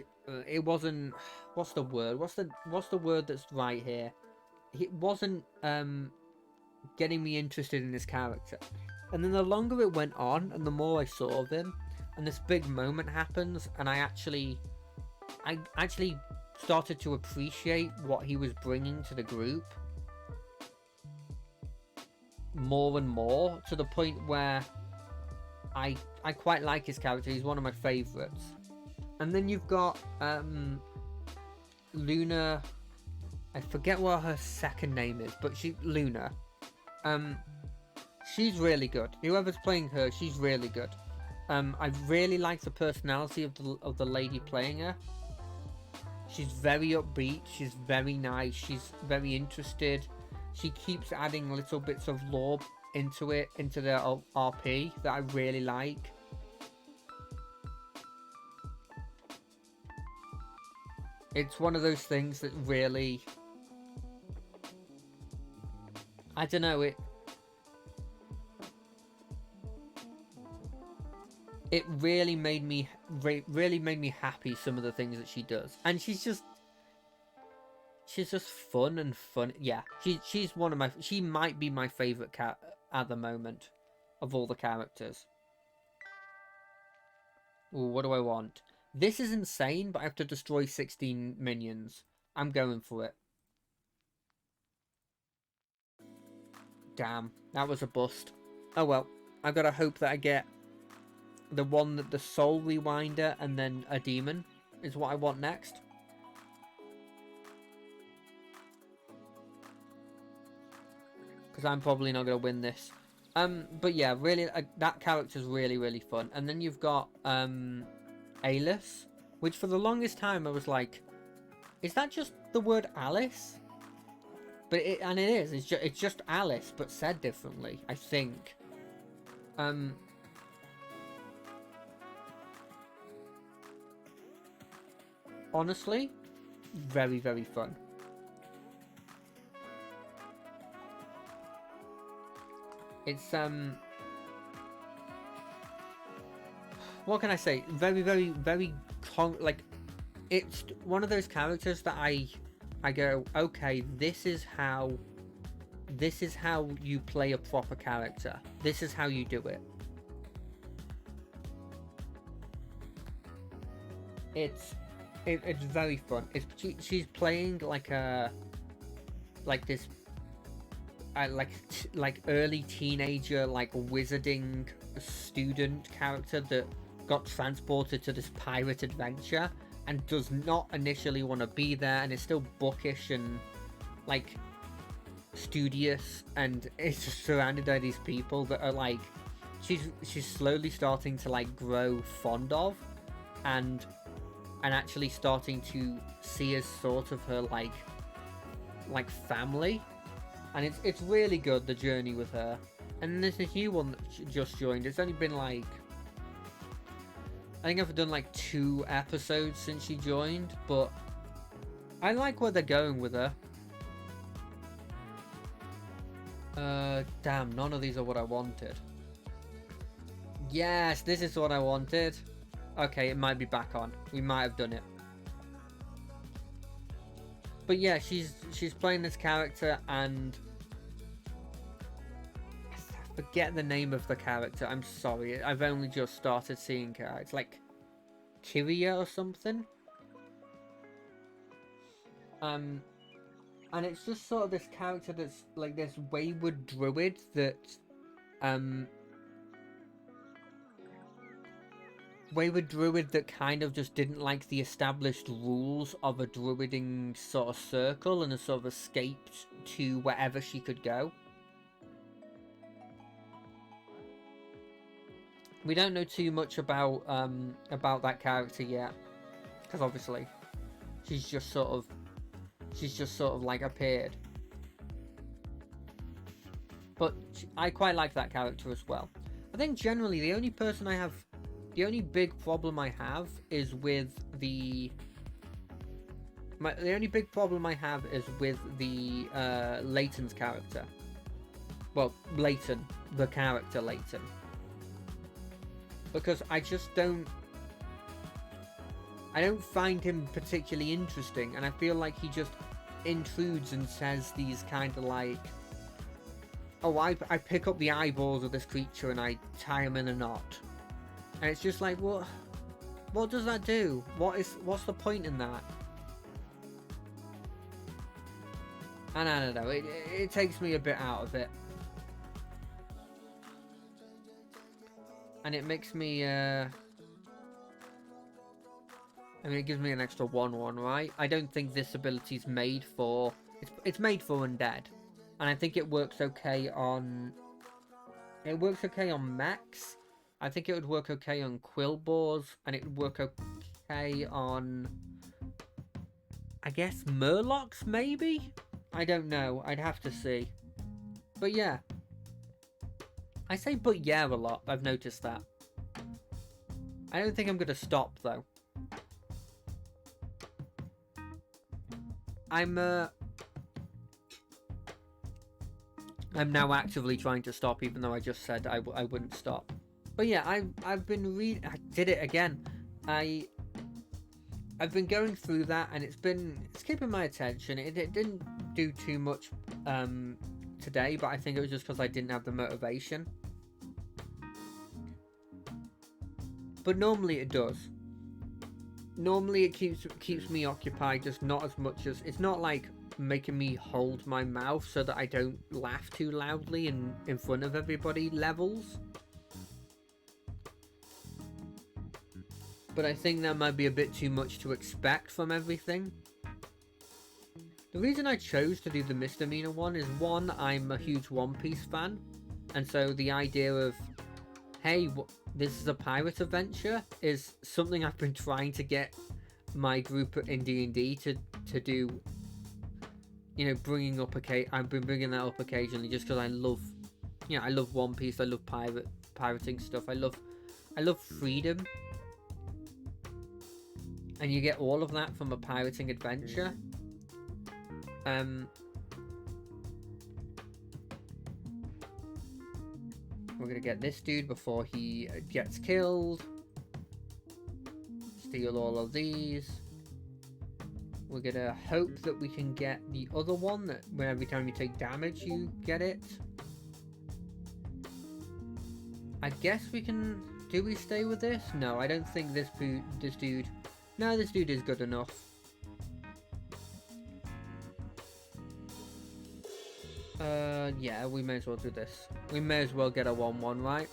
it wasn't... What's the word? What's the word that's right here? It wasn't getting me interested in his character. And then the longer it went on, and the more I saw of him, and this big moment happens, and I actually started to appreciate what he was bringing to the group more and more, to the point where I quite like his character. He's one of my favourites. And then you've got Luna. I forget what her second name is, but Luna. She's really good. Whoever's playing her, she's really good. I really like the personality of the lady playing her. She's very upbeat. She's very nice. She's very interested. She keeps adding little bits of lore into the RP that I really like. It's one of those things that really... I don't know, it really made me happy, some of the things that she does. And she's just fun and fun. Yeah, she might be my favourite cat at the moment of all the characters. Ooh, what do I want? This is insane, but I have to destroy 16 minions. I'm going for it. Damn, that was a bust. Oh well, I gotta hope that I get the one that the Soul Rewinder and then a demon is what I want next. Because I'm probably not gonna win this. But yeah, really, that character's really, really fun. And then you've got Alice, which for the longest time I was like, is that just the word Alice? But it is. It's just Alice, but said differently, I think. Honestly, very, very fun. It's what can I say? Very, very, very like, it's one of those characters that I go, okay, this is how you play a proper character. This is how you do it. It's very fun. She's playing like this like early teenager, like wizarding student character that got transported to this pirate adventure and does not initially want to be there, and is still bookish and like studious, and is just surrounded by these people that are like she's slowly starting to like grow fond of, and actually starting to see as sort of her like family. And it's really good, the journey with her. And there's a new one that just joined. It's only been like, I think I've done like 2 episodes since she joined, but I like where they're going with her. Damn, none of these are what I wanted. Yes, this is what I wanted. Okay, it might be back on. We might have done it. But yeah, she's playing this character, and I forget the name of the character. I'm sorry, I've only just started seeing her. It's like Kyria or something. And it's just sort of this character that's like this wayward druid that kind of just didn't like the established rules of a druiding sort of circle, and has sort of escaped to wherever she could go. We don't know too much about that character yet, because obviously she's just sort of like appeared. But I quite like that character as well. I think generally the only big problem I have is with the Leighton's character. Well, Leighton, the character Leighton. Because I don't find him particularly interesting, and I feel like he just intrudes and says these kind of like, oh, I pick up the eyeballs of this creature and I tie him in a knot. And it's just like, what does that do? What's the point in that? And I don't know, it takes me a bit out of it. And it makes me, I mean, it gives me an extra 1/1, right? I don't think this ability's made for, it's made for undead. And I think it works okay on, mechs. I think it would work okay on Quillboars, and it would work okay on, I guess, Murlocs, maybe? I don't know. I'd have to see. But yeah. I say but yeah a lot. I've noticed that. I don't think I'm going to stop, though. I'm now actively trying to stop, even though I just said I wouldn't stop. But yeah, I've been I did it again. I've been going through that, and it's keeping my attention. It didn't do too much today, but I think it was just because I didn't have the motivation. But normally it does. Normally it keeps me occupied, just not as much as, it's not like making me hold my mouth so that I don't laugh too loudly in front of everybody levels. But I think that might be a bit too much to expect from everything. The reason I chose to do the misdemeanor one is, one, I'm a huge One Piece fan, and so the idea of, hey, this is a pirate adventure, is something I've been trying to get my group in D&D to do. You know, I've been bringing that up occasionally just because I love, you know, I love One Piece, I love pirating stuff, I love freedom. And you get all of that from a pirating adventure. We're gonna get this dude before he gets killed. Steal all of these. We're gonna hope that we can get the other one, that when every time you take damage you get it. I guess we can... Do we stay with this? No, I don't think this dude... No, this dude is good enough. Yeah, we may as well do this. We may as well get a 1-1, right?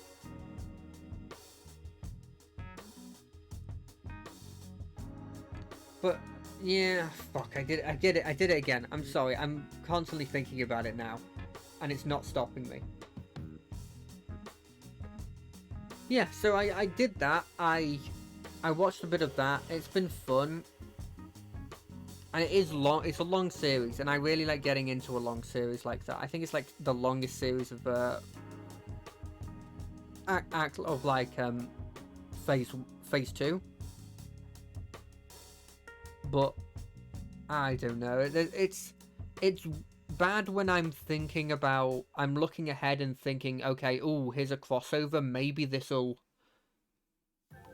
But, yeah, fuck, I did it again. I'm sorry, I'm constantly thinking about it now. And it's not stopping me. Yeah, so I did that. I watched a bit of that. It's been fun. And it is long. It's a long series, and I really like getting into a long series like that. I think it's like the longest series of act of like phase 2. But I don't know. It's bad when I'm thinking about... I'm looking ahead and thinking, okay, oh, here's a crossover. Maybe this'll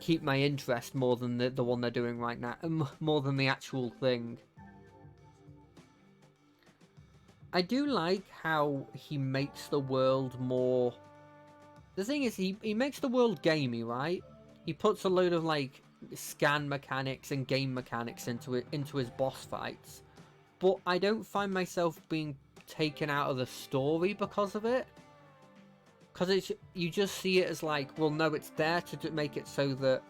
keep my interest more than the one they're doing right now, more than the actual thing. I do like how he makes the world more... The thing is, he makes the world gamey, right? He puts a load of like scan mechanics and game mechanics into his boss fights, but I don't find myself being taken out of the story because of it. Because you just see it as like, well, no, it's there to make it so that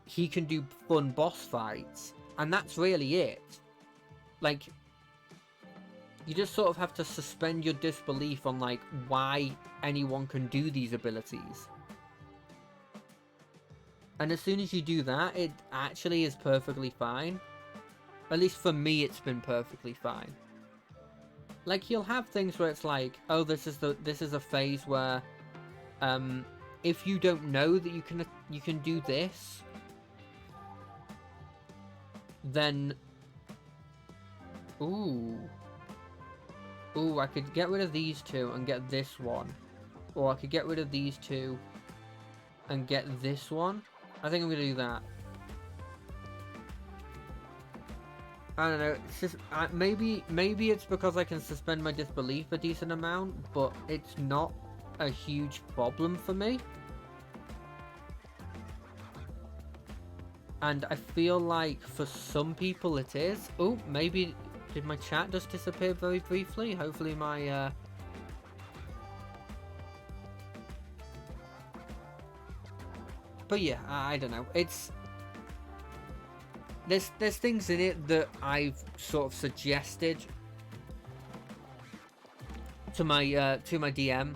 he can do fun boss fights, and that's really it. Like, you just sort of have to suspend your disbelief on like why anyone can do these abilities. And as soon as you do that, it actually is perfectly fine. At least for me, it's been perfectly fine. Like, you'll have things where it's like, oh, this is a phase where, if you don't know that you can do this, then, ooh, I could get rid of these two and get this one, or I could get rid of these two and get this one. I think I'm gonna do that. I don't know, it's just, maybe it's because I can suspend my disbelief a decent amount, but it's not a huge problem for me. And I feel like for some people it is. Oh, maybe, did my chat just disappear very briefly? Hopefully my, But yeah, I don't know, it's... There's things in it that I've sort of suggested to my DM.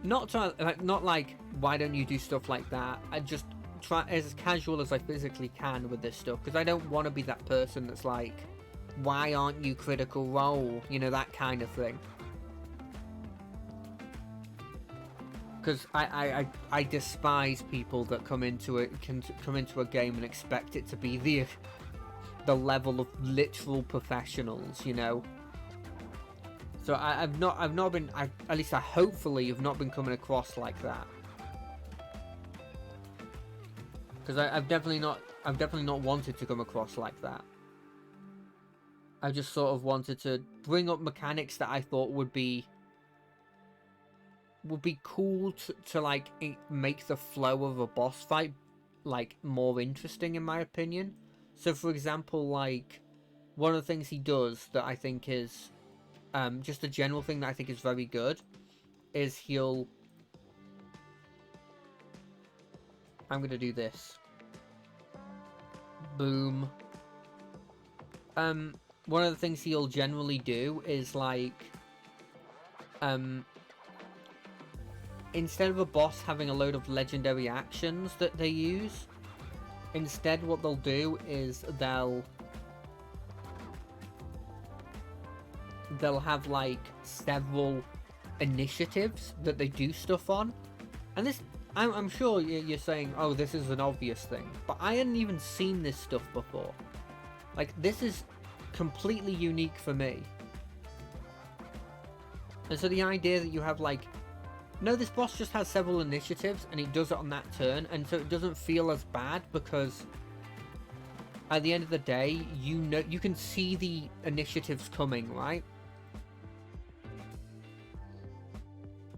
Not like why don't you do stuff like that. I just try as casual as I physically can with this stuff, because I don't want to be that person that's like, why aren't you Critical Role? You know, that kind of thing. Because I despise people that come into a game and expect it to be the level of literal professionals, you know. So I've not been, at least I hopefully have not been coming across like that. Because I've definitely not wanted to come across like that. I just sort of wanted to bring up mechanics that I thought would be cool to like make the flow of a boss fight like more interesting, in my opinion. So for example, like one of the things he does that I think is just a general thing that I think is very good is I'm gonna do this. Boom. One of the things he'll generally do is like instead of a boss having a load of legendary actions that they use, instead what they'll do is they'll have like several initiatives that they do stuff on. And this, I'm sure you're saying, oh, this is an obvious thing, but I hadn't even seen this stuff before. Like, this is completely unique for me. And so the idea that you have like, no, this boss just has several initiatives and he does it on that turn, and so it doesn't feel as bad because at the end of the day, you know, you can see the initiatives coming, right?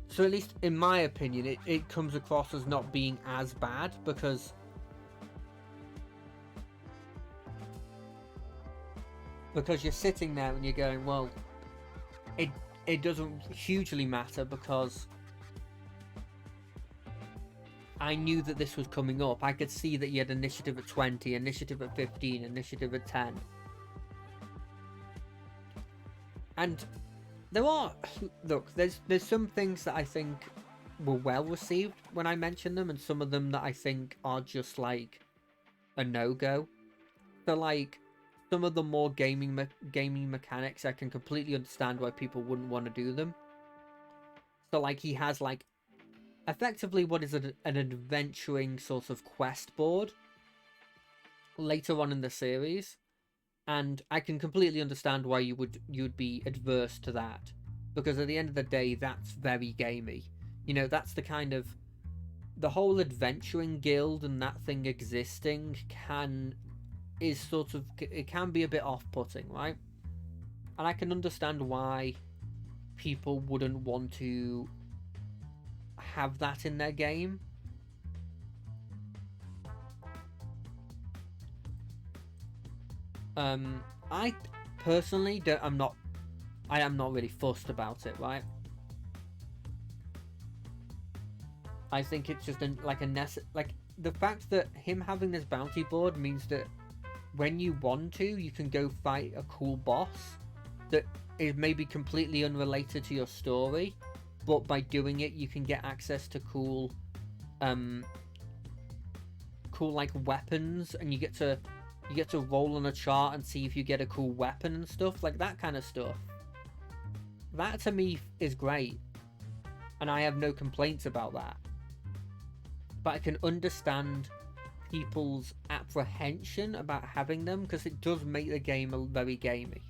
So at least in my opinion, it comes across as not being as bad because you're sitting there and you're going, well, it doesn't hugely matter because I knew that this was coming up. I could see that you had initiative at 20, initiative at 15, initiative at 10. And there are, look, there's some things that I think were well received when I mentioned them, and some of them that I think are just like a no-go. So like some of the more gaming mechanics, I can completely understand why people wouldn't want to do them. So like he has like effectively what is an adventuring sort of quest board later on in the series, and I can completely understand why you'd be adverse to that, because at the end of the day, that's very gamey. You know, that's the kind of the whole adventuring guild and that thing existing is sort of, it can be a bit off-putting, right? And I can understand why people wouldn't want to have that in their game. I personally I am not really fussed about it, right? I think it's just like the fact that him having this bounty board means that when you want to, you can go fight a cool boss that is maybe completely unrelated to your story, but by doing it, you can get access to cool like weapons, and you get to roll on a chart and see if you get a cool weapon and stuff, like that kind of stuff. That to me is great, and I have no complaints about that. But I can understand people's apprehension about having them, because it does make the game very gamey.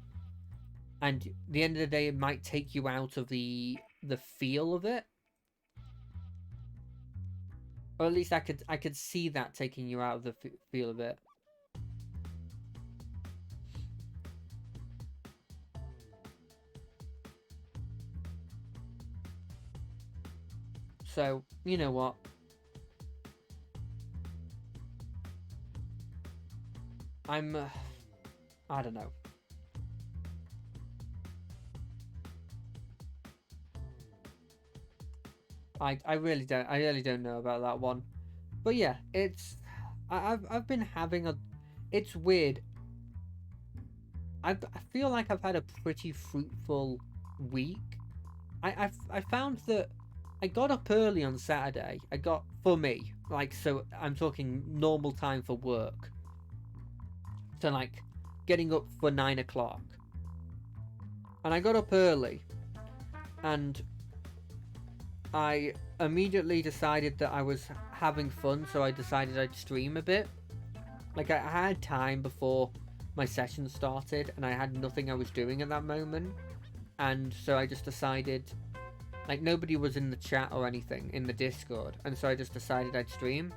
And at the end of the day, it might take you out of the feel of it. Or at least I could see that taking you out of the feel of it. So, you know what? I don't know. I really don't know about that one. But yeah, I've been having it's weird. I feel like I've had a pretty fruitful week. I found that I got up early on Saturday. For me, like, so I'm talking normal time for work. So like getting up for 9 o'clock. And I got up early, and I immediately decided that I was having fun, so I decided I'd stream a bit. Like, I had time before my session started, and I had nothing I was doing at that moment. And so I just decided, like, nobody was in the chat or anything in the Discord, and so I just decided I'd stream.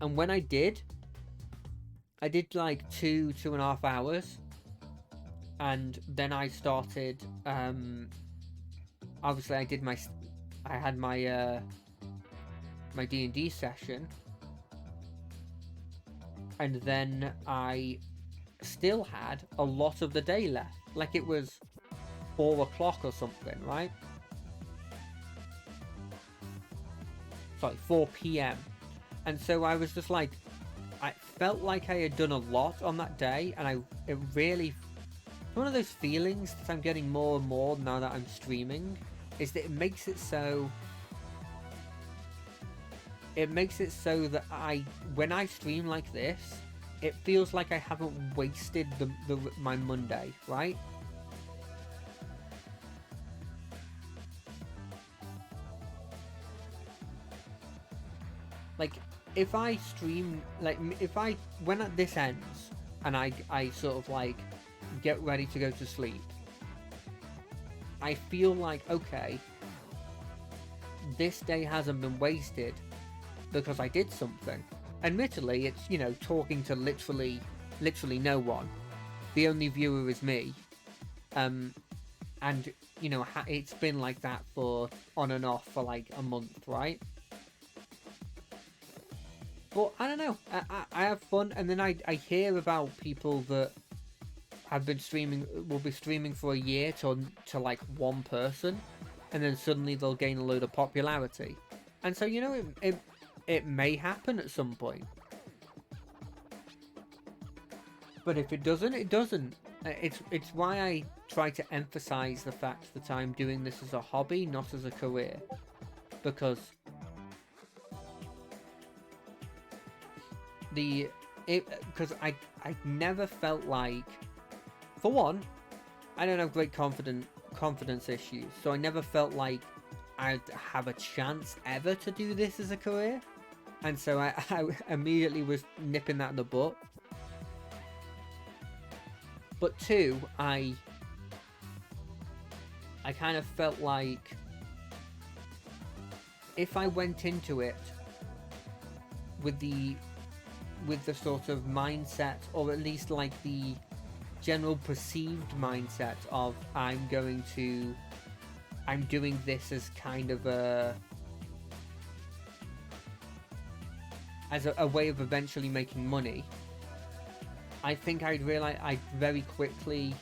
And when I did like 2.5 hours, and then I started, obviously I had my my D&D session, and then I still had a lot of the day left. Like it was 4 o'clock or something, right? Sorry, 4 p.m. And so I was just like, I felt like I had done a lot on that day, and it really, one of those feelings that I'm getting more and more now that I'm streaming, is that it makes it so that when I stream like this, it feels like I haven't wasted my Monday, right? Like, if I stream, like, when this ends, and I sort of, like, get ready to go to sleep, I feel like, okay, this day hasn't been wasted, because I did something. Admittedly, it's, you know, talking to literally no one. The only viewer is me. And, you know, it's been like that for, on and off for, like, a month, right? But I don't know, I have fun, and then I hear about people that have been streaming, will be streaming for a year to like one person, and then suddenly they'll gain a load of popularity. And so, you know, it may happen at some point. But if it doesn't, it doesn't. It's why I try to emphasize the fact that I'm doing this as a hobby, not as a career. Because I never felt like, for one, I don't have great confidence issues, so I never felt like I'd have a chance ever to do this as a career, and so I immediately was nipping that in the butt. But two, I kind of felt like if I went into it with the sort of mindset, or at least like the general perceived mindset of I'm doing this as kind of a way of eventually making money, I think I'd very quickly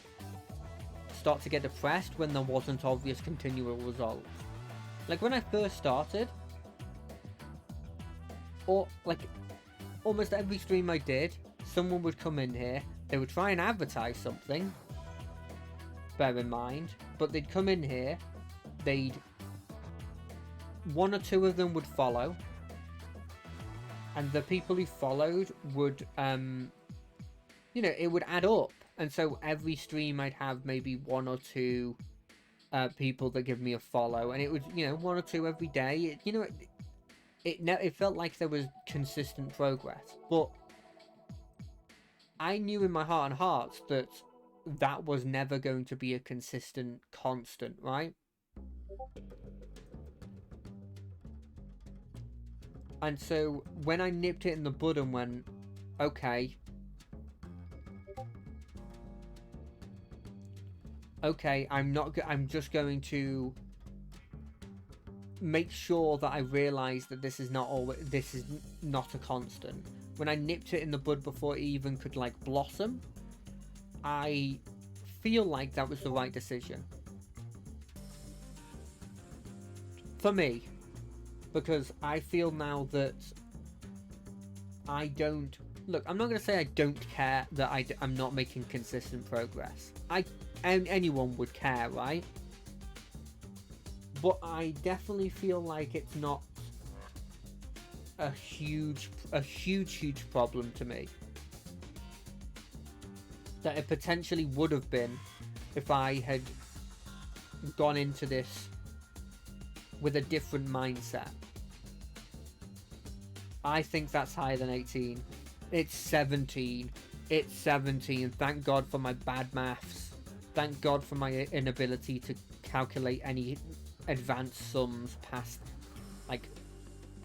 start to get depressed when there wasn't obvious continual results. Like when I first started, or like almost every stream I did, someone would come in here, they would try and advertise something, bear in mind, but they'd come in here, one or two of them would follow, and the people who followed would, you know, it would add up, and so every stream I'd have maybe one or two people that give me a follow, and it would, you know, one or two every day, you know, it felt like there was consistent progress, but I knew in my heart and hearts that that was never going to be a consistent constant, right? And so when I nipped it in the bud and went, okay, I'm just going to make sure that I realize that this is not a constant. When I nipped it in the bud before it even could like blossom, I feel like that was the right decision for me, because I feel now that I don't look. I'm not going to say I don't care that I'm not making consistent progress. Anyone would care, right? But I definitely feel like it's not a huge problem to me. That it potentially would have been if I had gone into this with a different mindset. I think that's higher than 18. It's 17. It's 17. Thank God for my bad maths. Thank God for my inability to calculate any advanced sums past like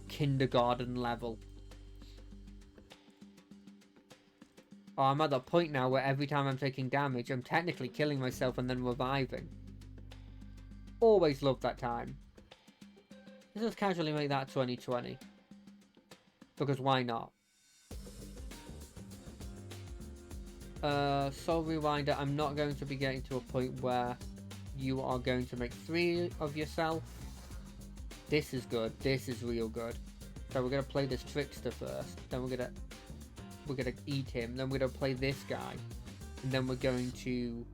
kindergarten level. Oh, I'm at the point now where every time I'm taking damage, I'm technically killing myself and then reviving. Always loved that time. Let's just casually make that 2020. Because why not? Soul Rewinder, I'm not going to be getting to a point where you are going to make 3 of yourself. This is good. This is real good. So we're gonna play this Trickster first. Then we're gonna eat him. Then we're gonna play this guy, and then we're going to.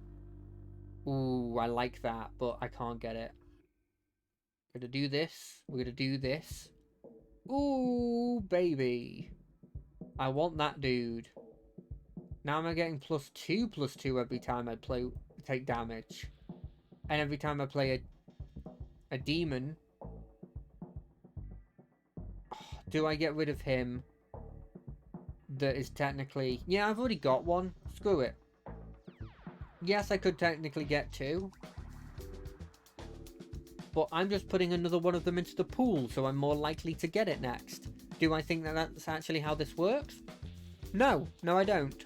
Ooh, I like that, but I can't get it. We're gonna do this. We're gonna do this. Ooh, baby. I want that dude. Now I'm getting +2/+2 every time I take damage. And every time I play a demon. Do I get rid of him? That is technically... Yeah, I've already got one. Screw it. Yes, I could technically get 2. But I'm just putting another one of them into the pool, so I'm more likely to get it next. Do I think that that's actually how this works? No. No, I don't.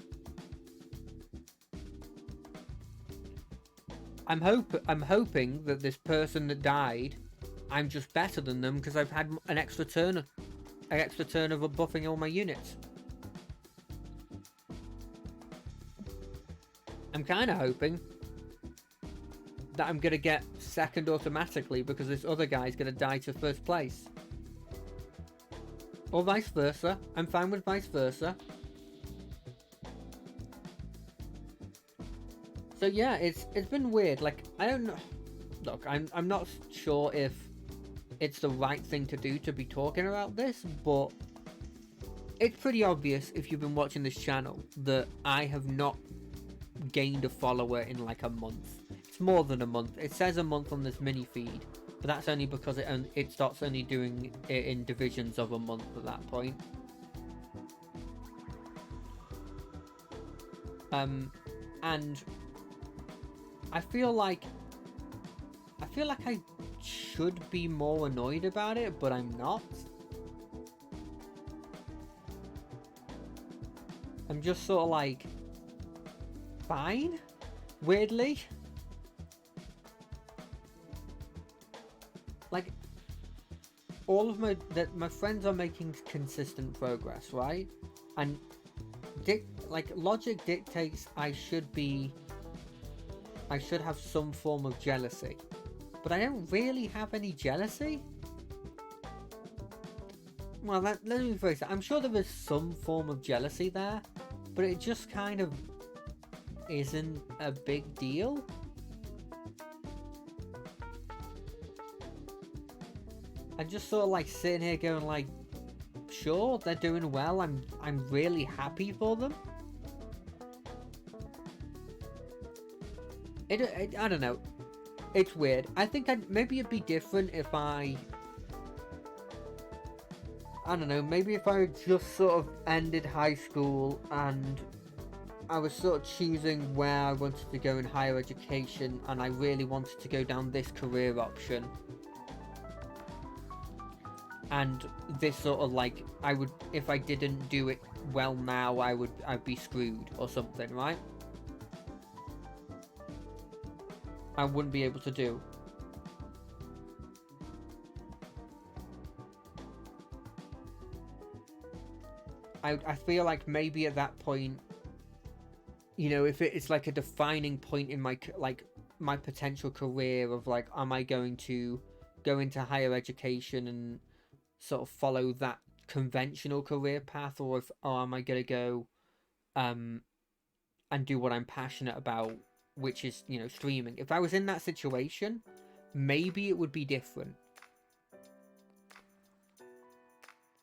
I'm hoping that this person that died, I'm just better than them because I've had an extra turn of buffing all my units. I'm kind of hoping that I'm gonna get second automatically because this other guy's gonna die to first place. Or vice versa. I'm fine with vice versa. So yeah, it's been weird. Like, I don't know. Look, I'm not sure if it's the right thing to do to be talking about this, but it's pretty obvious if you've been watching this channel that I have not gained a follower in like a month. It's more than a month. It says a month on this mini feed, but that's only because it starts only doing it in divisions of a month at that point. And I feel like I should be more annoyed about it, but I'm not. I'm just sort of like fine, weirdly. Like, all of my friends are making consistent progress, right? And logic dictates I should have some form of jealousy, but I don't really have any jealousy. Well, let me rephrase that. I'm sure there is some form of jealousy there, but it just kind of isn't a big deal. I'm just sort of like sitting here going like, sure, they're doing well. I'm really happy for them. I don't know. It's weird. I think maybe it'd be different if I don't know, maybe if I just sort of ended high school and I was sort of choosing where I wanted to go in higher education and I really wanted to go down this career option. And this sort of like, if I didn't do it well now, I'd be screwed or something, right? I wouldn't be able to do. I feel like maybe at that point, you know, if it's like a defining point in my potential career of like, am I going to go into higher education and sort of follow that conventional career path, or am I going to go and do what I'm passionate about, which is, you know, streaming. If I was in that situation, maybe it would be different.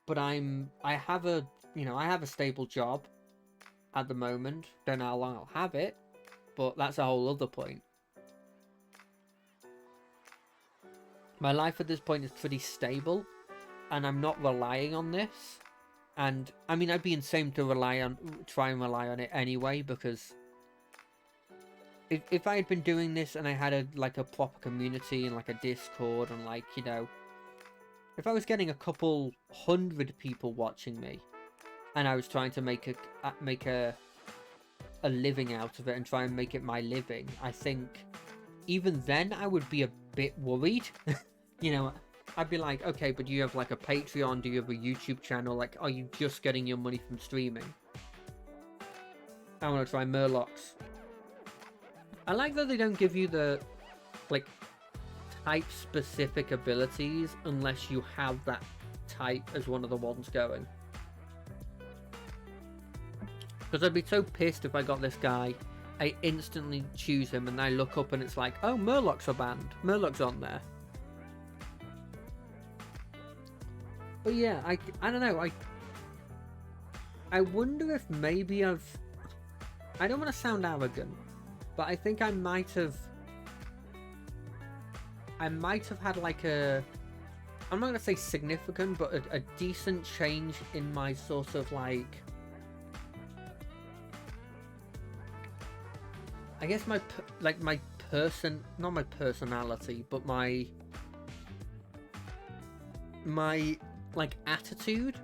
But I have a stable job at the moment. Don't know how long I'll have it, but that's a whole other point. My life at this point is pretty stable, and I'm not relying on this. And I mean, I'd be insane to try and rely on it anyway, because if I had been doing this and I had a proper community and like a Discord and like, you know, if I was getting a couple hundred people watching me and I was trying to make a living out of it and try and make it my living, I think even then I would be a bit worried. You know, I'd be like, okay, but do you have like a Patreon? Do you have a YouTube channel? Like, are you just getting your money from streaming? I want to try Murlocs. I like that they don't give you the, like, type-specific abilities unless you have that type as one of the ones going. Because I'd be so pissed if I got this guy, I instantly choose him, and I look up and it's like, oh, Murlocs are banned. Murlocs on there. But yeah, I don't know, I wonder if maybe I don't want to sound arrogant, but I think I might have had like a, I'm not going to say significant, but a decent change in my sort of like, I guess my not my personality, but my like attitude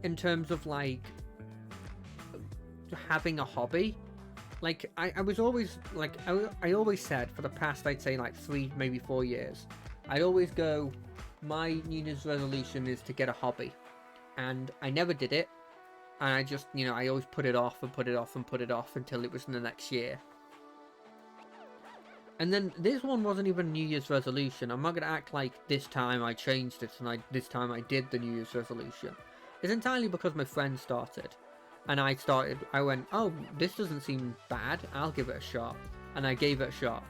in terms of like having a hobby. Like I was always like, I always said for the past, I'd say like 3 maybe 4 years, I'd always go, my New Year's resolution is to get a hobby, and I never did it, and I just, you know, I always put it off and put it off and put it off until it was in the next year. And then this one wasn't even a New Year's resolution. I'm not going to act like this time I changed it and this time I did the New Year's resolution. It's entirely because my friend started. And I went, oh, this doesn't seem bad. I'll give it a shot. And I gave it a shot.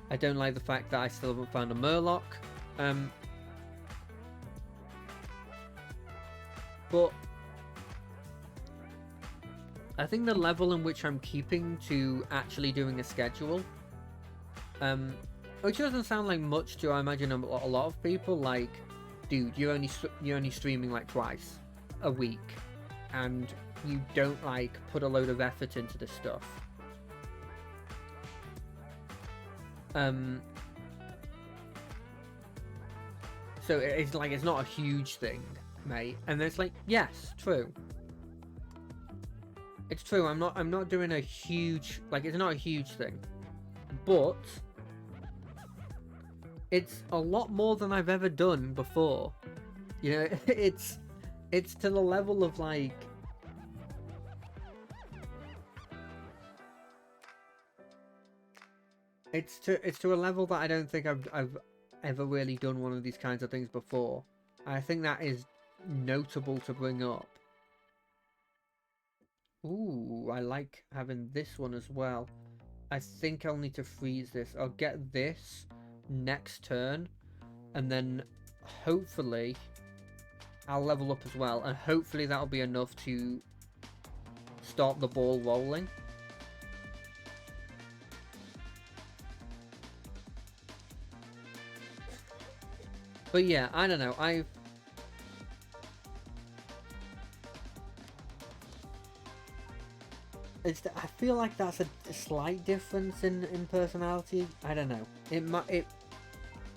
I don't like the fact that I still haven't found a Murloc. But I think the level in which I'm keeping to actually doing a schedule, which doesn't sound like much to, I imagine, a lot of people, like, dude, you're only streaming like twice a week, and you don't like put a load of effort into this stuff. So it's like, it's not a huge thing, mate. And it's like, yes, true. It's true, I'm not doing a huge, like, it's not a huge thing, but it's a lot more than I've ever done before. You know, it's to the level of like, it's to a level that I don't think I've ever really done one of these kinds of things before. I think that is notable to bring up. Ooh, I like having this one as well. I think I'll need to freeze this. I'll get this next turn, and then hopefully I'll level up as well, and hopefully that'll be enough to start the ball rolling. But yeah, I don't know. I feel like that's a slight difference in personality. I don't know.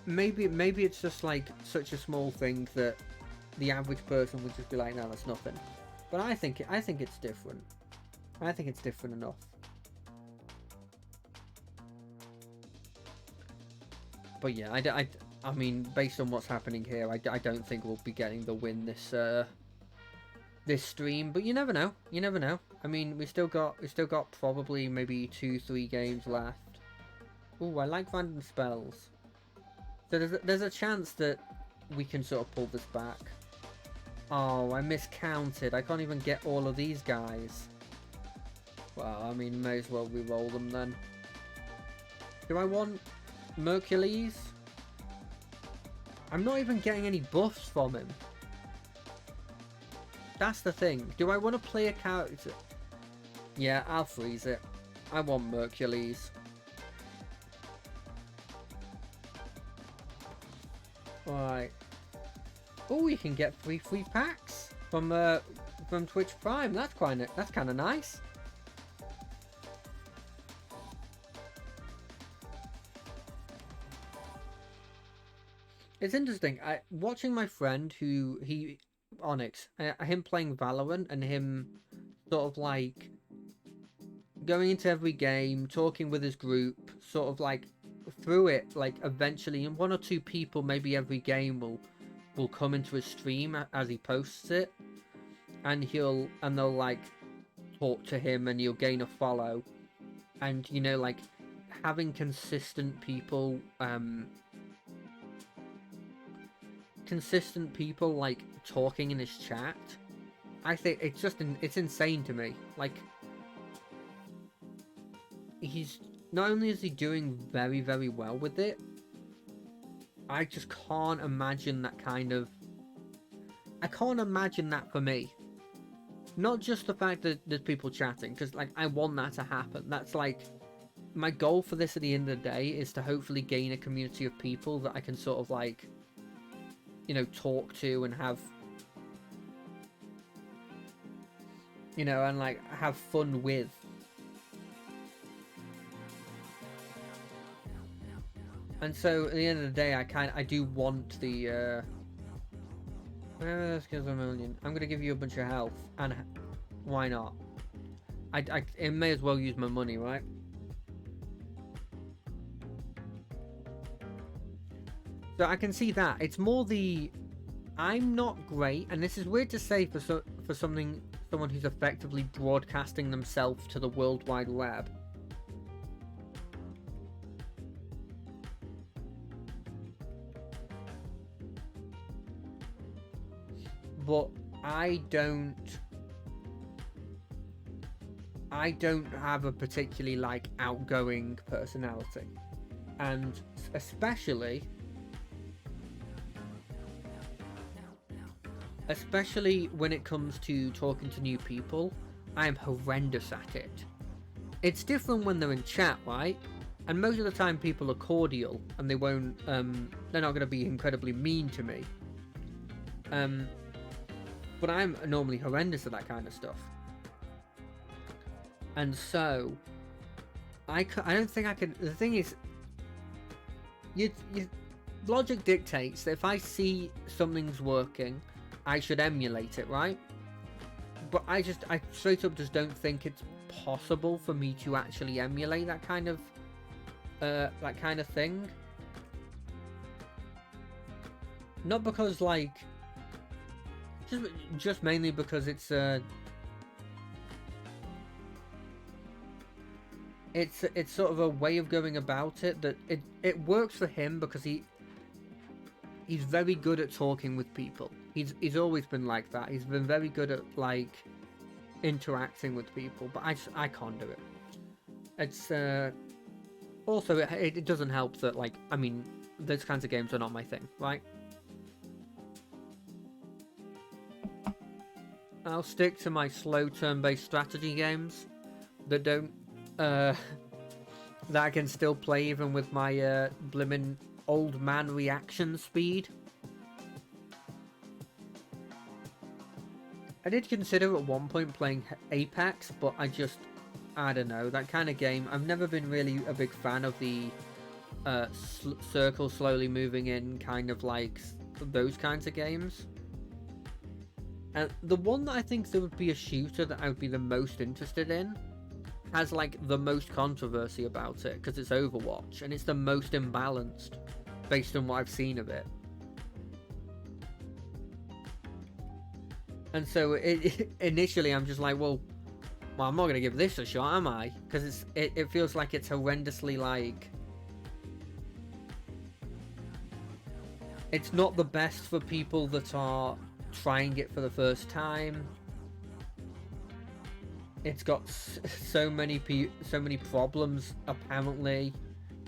Maybe it's just like such a small thing that the average person would just be like, no, that's nothing. But I think it's different. I think it's different enough. But yeah, I mean, based on what's happening here, I don't think we'll be getting the win this stream, but you never know. You never know. I mean, we still got probably maybe 2-3 games left. Ooh, I like random spells. So there's a chance that we can sort of pull this back. Oh, I miscounted. I can't even get all of these guys. Well, I mean, may as well re-roll them then. Do I want Mercules? I'm not even getting any buffs from him. That's the thing. Do I want to play a character? Yeah, I'll freeze it. I want Mercules. Alright. Oh, you can get free packs from Twitch Prime. That's kind of nice. It's interesting. Watching my friend Onyx, him playing Valorant and him sort of like going into every game, talking with his group, sort of like through it, like eventually, and 1 or 2 people maybe every game will will come into his stream as he posts it, and they'll like talk to him, and you'll gain a follow, and you know, like having consistent people like talking in his chat, I think it's insane to me. Like, he's not only is he doing very, very well with it, I just can't imagine that I can't imagine that for me. Not just the fact that there's people chatting, because like I want that to happen. That's like my goal for this at the end of the day, is to hopefully gain a community of people that I can sort of like, you know, talk to and have, you know, and like have fun with. And so at the end of the day, I do want the this gives a million. I'm gonna give you a bunch of health, and why not? It may as well use my money, right? So I can see that it's more the I'm not great, and this is weird to say for someone who's effectively broadcasting themselves to the World Wide Web. But I don't have a particularly like outgoing personality, and especially when it comes to talking to new people, I am horrendous at it. It's different when they're in chat, right? And most of the time people are cordial, and they won't they're not going to be incredibly mean to me. But I'm normally horrendous at that kind of stuff. And so, I don't think I can... The thing is, logic dictates that if I see something's working, I should emulate it, right? But I straight up just don't think it's possible for me to actually emulate that kind of thing. Not because, like... Just mainly because it's sort of a way of going about it that it works for him, because he's very good at talking with people. He's always been like that. He's been very good at like interacting with people, but I can't do it. It's also it doesn't help that, like, I mean, those kinds of games are not my thing, right? I'll stick to my slow turn-based strategy games that don't that I can still play even with my blimmin' old man reaction speed. I did consider at one point playing Apex, but I don't know, that kind of game. I've never been really a big fan of the circle slowly moving in, kind of like those kinds of games. And the one that I think there would be a shooter that I would be the most interested in has like the most controversy about it, because it's Overwatch, and it's the most imbalanced based on what I've seen of it. And so initially I'm just like, well, I'm not going to give this a shot, am I? Because it feels like it's horrendously like... It's not the best for people that are trying it for the first time. It's got so many problems apparently.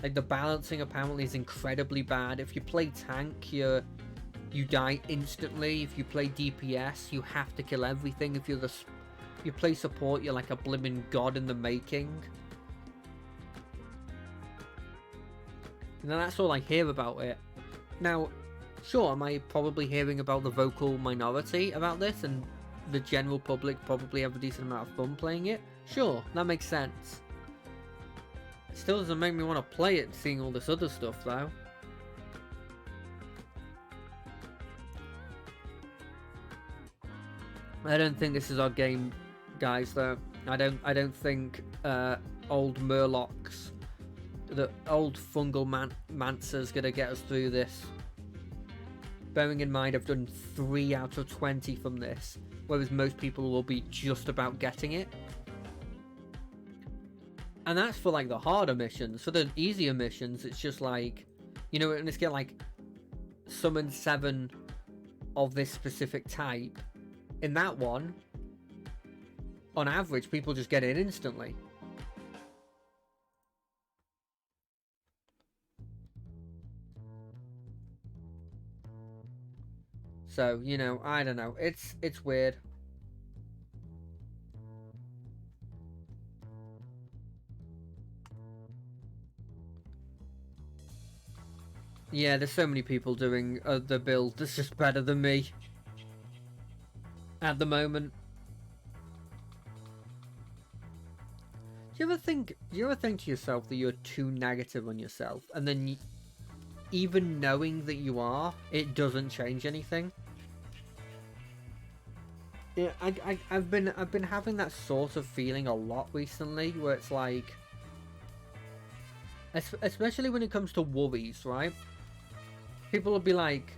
Like the balancing apparently is incredibly bad. If you play tank, you die instantly. If you play DPS, you have to kill everything. If you play support, you're like a blimmin' god in the making. And that's all I hear about it. Now, sure, am I probably hearing about the vocal minority about this, and the general public probably have a decent amount of fun playing it? Sure, that makes sense. It still doesn't make me want to play it, seeing all this other stuff, though. I don't think this is our game, guys, though. I don't think old Murlocs, the old fungal Mancer's gonna get us through this. Bearing in mind I've done 3 out of 20 from this, whereas most people will be just about getting it. And that's for like the harder missions. For the easier missions, it's just like, you know, let's get like summon 7 of this specific type. In that one, on average, people just get it instantly. So, you know, I don't know. It's weird. Yeah, there's so many people doing the build that's just better than me at the moment. Do you ever think to yourself that you're too negative on yourself, and then even knowing that you are, it doesn't change anything? Yeah, I've been having that sort of feeling a lot recently, where it's like, especially when it comes to worries, right? People will be like,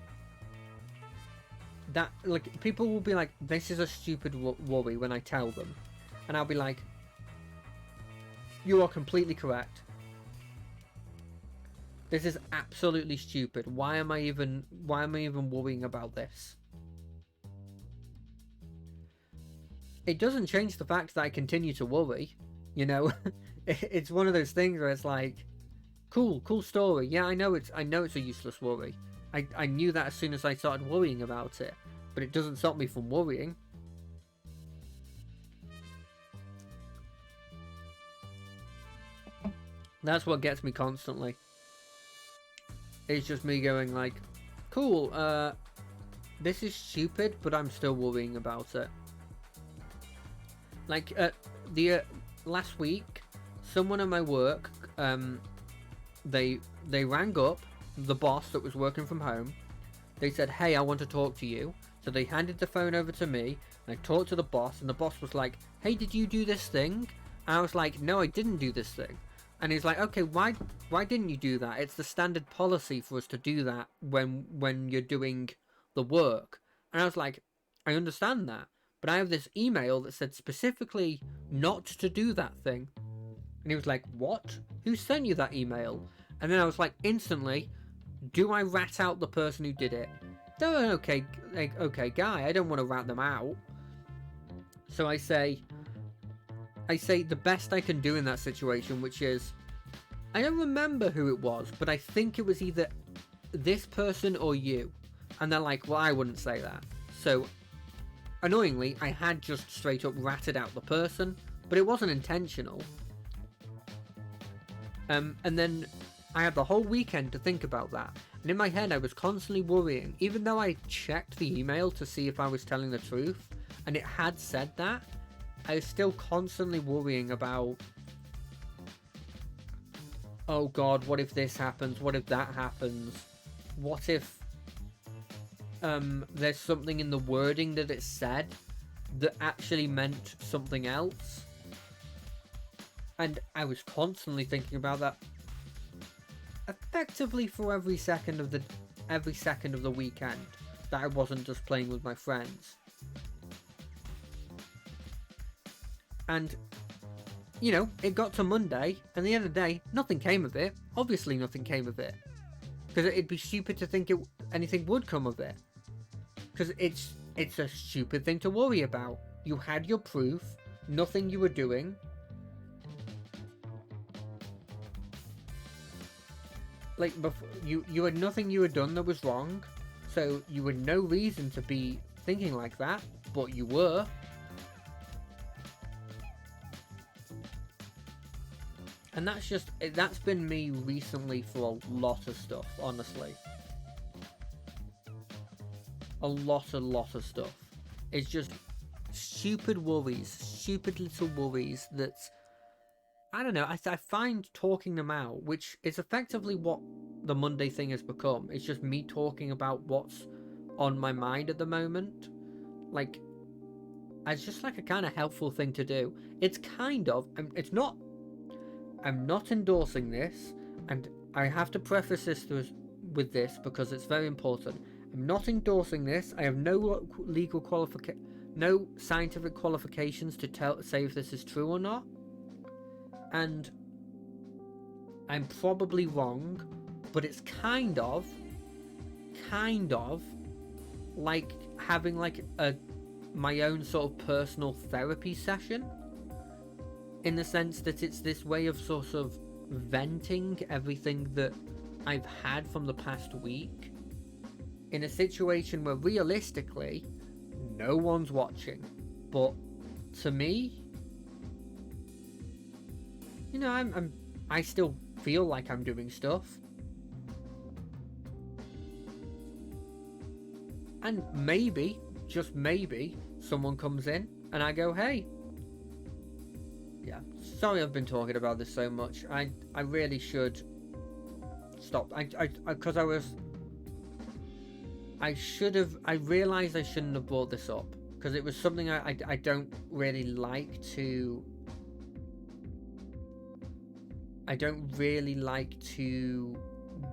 people will be like, this is a stupid worry when I tell them, and I'll be like, you are completely correct. This is absolutely stupid. Why am I even worrying about this? It doesn't change the fact that I continue to worry. You know, it's one of those things where it's like, cool story. Yeah, I know it's a useless worry. I knew that as soon as I started worrying about it, but it doesn't stop me from worrying. That's what gets me constantly. It's just me going like, cool, this is stupid, but I'm still worrying about it. Like, last week, someone at my work, they rang up the boss that was working from home. They said, hey, I want to talk to you. So they handed the phone over to me, and I talked to the boss, and the boss was like, hey, did you do this thing? And I was like, no, I didn't do this thing. And he's like, okay, why didn't you do that? It's the standard policy for us to do that when you're doing the work. And I was like, I understand that, but I have this email that said specifically not to do that thing. And he was like, what? Who sent you that email? And then I was like, instantly, do I rat out the person who did it? No, okay, guy, I don't want to rat them out. So I say the best I can do in that situation, which is, I don't remember who it was, but I think it was either this person or you. And they're like, well, I wouldn't say that. So, annoyingly, I had just straight up ratted out the person, but it wasn't intentional. And then I had the whole weekend to think about that. And in my head, I was constantly worrying, even though I checked the email to see if I was telling the truth, and it had said that, I was still constantly worrying about, oh god, what if this happens? What if that happens? What if there's something in the wording that it said that actually meant something else? And I was constantly thinking about that effectively for every second of the weekend that I wasn't just playing with my friends. And, you know, it got to Monday, and at the end of the day, nothing came of it. Obviously nothing came of it. Because it'd be stupid to think anything would come of it. Because it's a stupid thing to worry about. You had your proof, nothing you were doing. Like, before, you had nothing you had done that was wrong, so you had no reason to be thinking like that, but you were. And that's been me recently for a lot of stuff, honestly. A lot of stuff. It's just stupid worries, stupid little worries that, I don't know, I find talking them out, which is effectively what the Monday thing has become. It's just me talking about what's on my mind at the moment. Like, it's just like a kind of helpful thing to do. It's kind of, I'm not endorsing this, and I have to preface this with this because it's very important. I'm not endorsing this. I have no legal no scientific qualifications to say if this is true or not. And I'm probably wrong, but it's kind of like having like my own sort of personal therapy session, in the sense that it's this way of sort of venting everything that I've had from the past week in a situation where realistically no one's watching, but to me, you know, I still feel like I'm doing stuff. And maybe, just maybe, someone comes in and I go, hey. Yeah, sorry I've been talking about this so much. I really should stop. Because I realized I shouldn't have brought this up, because it was something I don't really like to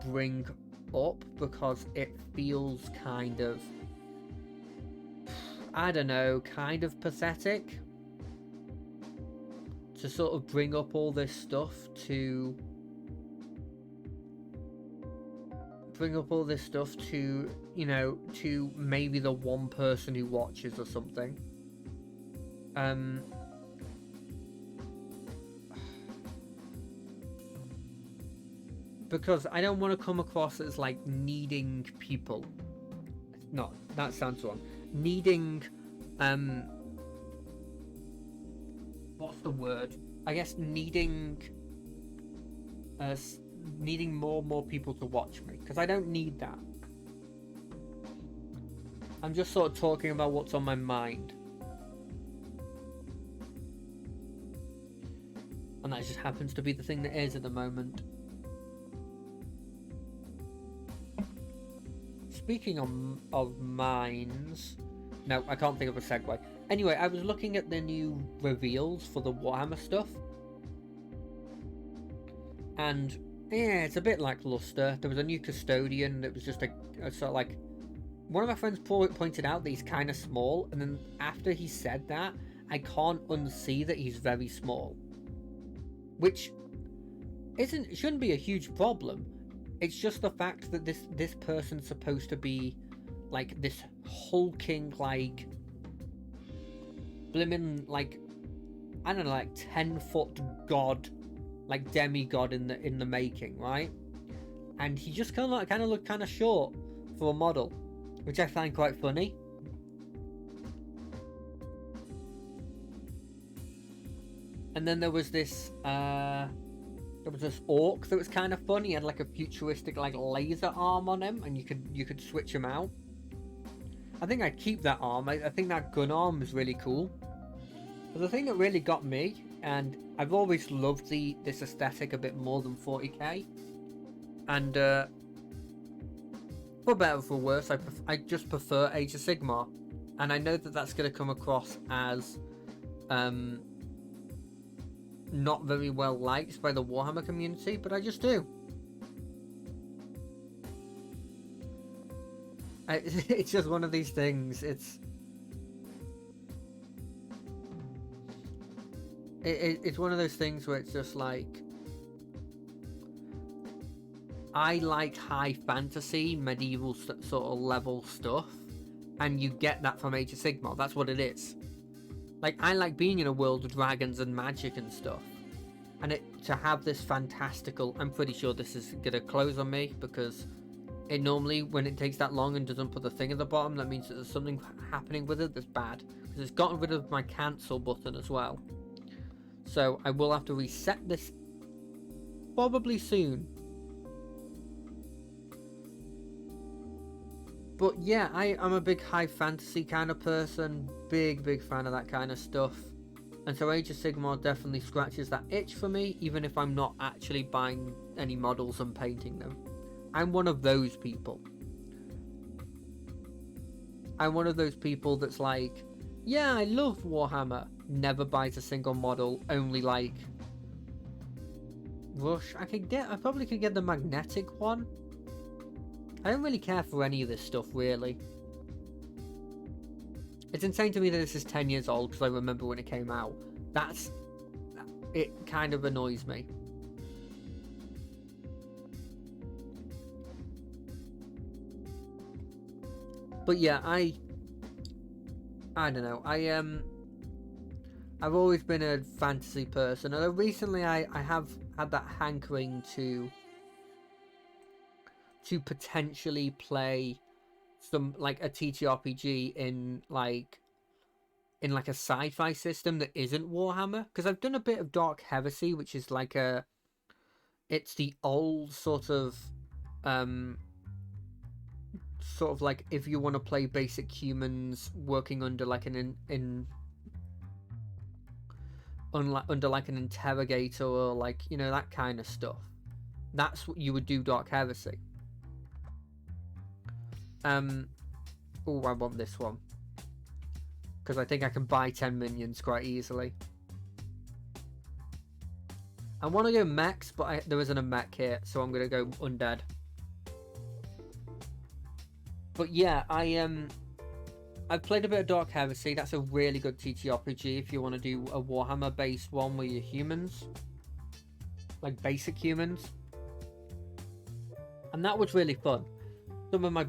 bring up, because it feels kind of, I don't know, kind of pathetic to sort of bring up all this stuff to you know, to maybe the one person who watches or something. Because I don't want to come across as like needing people. No, that sounds wrong. Needing, what's the word? I guess needing more and more people to watch me, because I don't need that. I'm just sort of talking about what's on my mind. And that just happens to be the thing that is at the moment. Speaking of minds... No, I can't think of a segue. Anyway, I was looking at the new reveals for the Warhammer stuff. And, yeah, it's a bit lackluster. There was a new custodian that was just a sort of like... One of my friends pointed out that he's kind of small, and then after he said that, I can't unsee that he's very small. Which shouldn't be a huge problem. It's just the fact that this person's supposed to be like this hulking, like blimmin', like, I don't know, like 10-foot god, like demigod in the making, right? And he just kind of looked kind of short for a model, which I find quite funny. And then there was this orc that was kind of funny. He had like a futuristic like laser arm on him, and you could switch him out. I think I'd keep that arm. I think that gun arm is really cool. But the thing that really got me, and I've always loved this aesthetic a bit more than 40k, and for better or for worse, I just prefer Age of Sigmar, and I know that that's going to come across as not very well liked by the Warhammer community, but I just do. It's just one of these things. It's one of those things where it's just like, I like high fantasy, medieval sort of level stuff, and you get that from Age of Sigmar. That's what it is. Like, I like being in a world of dragons and magic and stuff, and to have this fantastical... I'm pretty sure this is gonna close on me, because it normally, when it takes that long and doesn't put the thing at the bottom, that means that there's something happening with it that's bad, because it's gotten rid of my cancel button as well. So I will have to reset this probably soon. But yeah, I'm a big high fantasy kind of person, big fan of that kind of stuff. And so Age of Sigmar definitely scratches that itch for me, even if I'm not actually buying any models and painting them. I'm one of those people. I'm one of those people that's like, yeah, I love Warhammer, never buys a single model, only like Rush. I probably could get the magnetic one. I don't really care for any of this stuff, really. It's insane to me that this is 10 years old, because I remember when it came out. It kind of annoys me. But yeah, I don't know. I've always been a fantasy person, although recently I have had that hankering to potentially play some, like, a TTRPG in like a sci-fi system that isn't Warhammer, because I've done a bit of Dark Heresy, which is like it's the old sort of like, if you want to play basic humans working under like under like an interrogator, or like, you know, that kind of stuff. That's what you would do Dark Heresy. Oh, I want this one, because I think I can buy 10 minions quite easily. I want to go mechs, but there isn't a mech here, so I'm going to go undead. But yeah, I've played a bit of Dark Heresy. That's a really good TTRPG if you want to do a Warhammer-based one where you're humans. Like, basic humans. And that was really fun. Some of my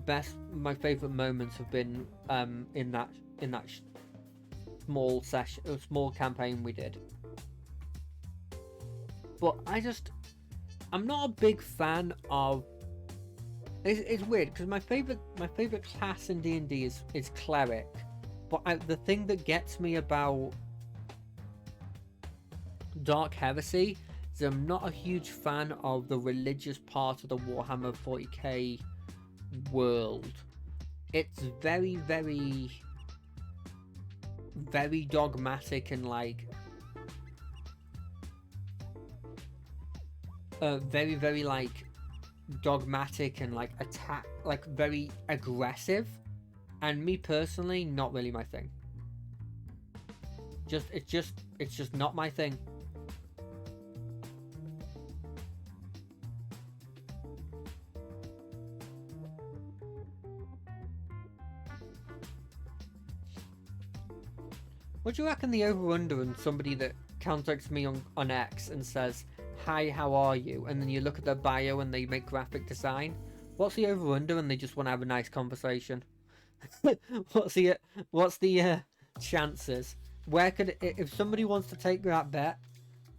favourite moments have been in that small campaign we did. But I'm not a big fan of. It's weird, because my favorite class in D&D is cleric, but the thing that gets me about Dark Heresy is I'm not a huge fan of the religious part of the Warhammer 40k world. It's very, very, very dogmatic and like very, very like dogmatic and like attack, like very aggressive, and me personally, not really my thing. It's just not my thing. What do you reckon the over-under on somebody that contacts me on X and says, "Hi, how are you?" and then you look at their bio and they make graphic design? What's the over-under and they just want to have a nice conversation? What's the chances? If somebody wants to take that bet,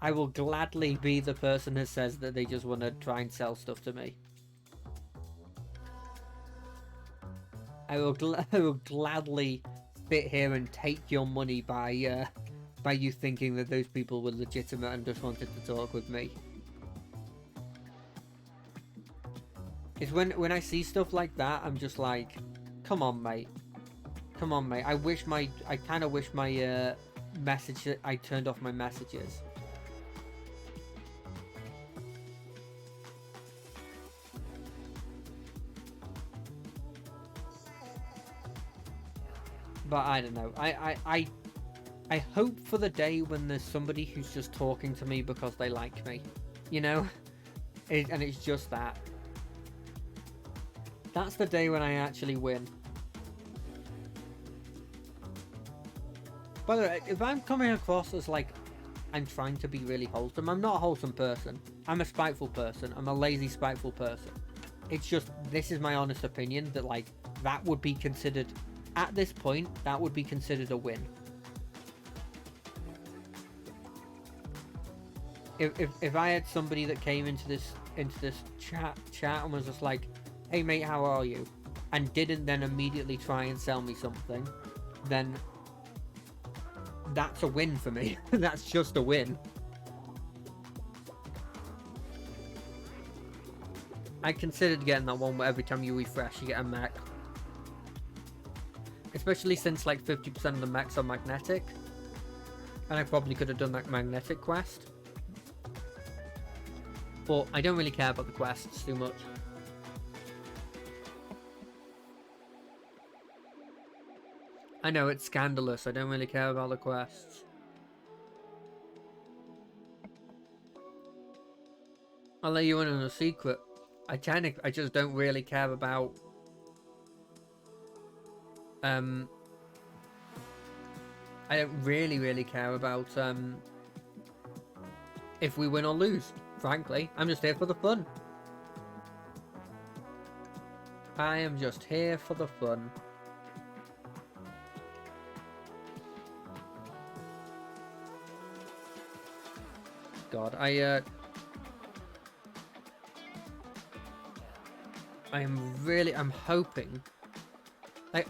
I will gladly be the person who says that they just want to try and sell stuff to me. I will gladly sit here and take your money by you thinking that those people were legitimate and just wanted to talk with me. It's when I see stuff like that, I'm just like, come on, mate. Come on, mate. I kind of wish my message, I turned off my messages. But I don't know. I hope for the day when there's somebody who's just talking to me because they like me, you know? And it's just that. That's the day when I actually win. By the way, if I'm coming across as like I'm trying to be really wholesome, I'm not a wholesome person. I'm a spiteful person. I'm a lazy, spiteful person. It's just, this is my honest opinion, that like, that would be considered, at this point, that would be considered a win. If I had somebody that came into this chat and was just like, "Hey mate, how are you?" and didn't then immediately try and sell me something, then that's a win for me. That's just a win. I considered getting that one where every time you refresh you get a mech. Especially since like 50% of the mechs are magnetic. And I probably could have done that magnetic quest. But I don't really care about the quests too much. I know, it's scandalous. I don't really care about the quests. I'll let you in on a secret. I just don't really care about I don't really care about if we win or lose. Frankly, I'm just here for the fun. I am just here for the fun. God, I'm hoping, like,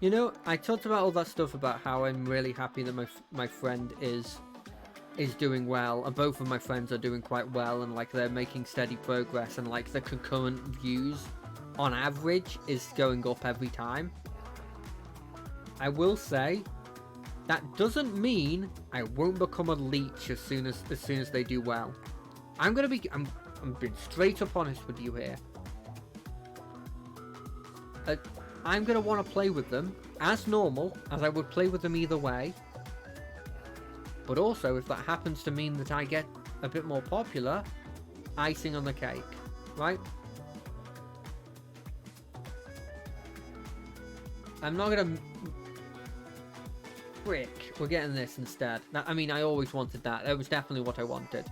you know, I talked about all that stuff about how I'm really happy that my friend is doing well, and both of my friends are doing quite well, and like they're making steady progress, and like the concurrent views on average is going up every time. I will say that doesn't mean I won't become a leech as soon as they do well. I'm being straight up honest with you here. I'm gonna want to play with them as normal as I would play with them either way. But also, if that happens to mean that I get a bit more popular, icing on the cake, right? I'm not gonna... Frick, we're getting this instead. I mean, I always wanted that. That was definitely what I wanted.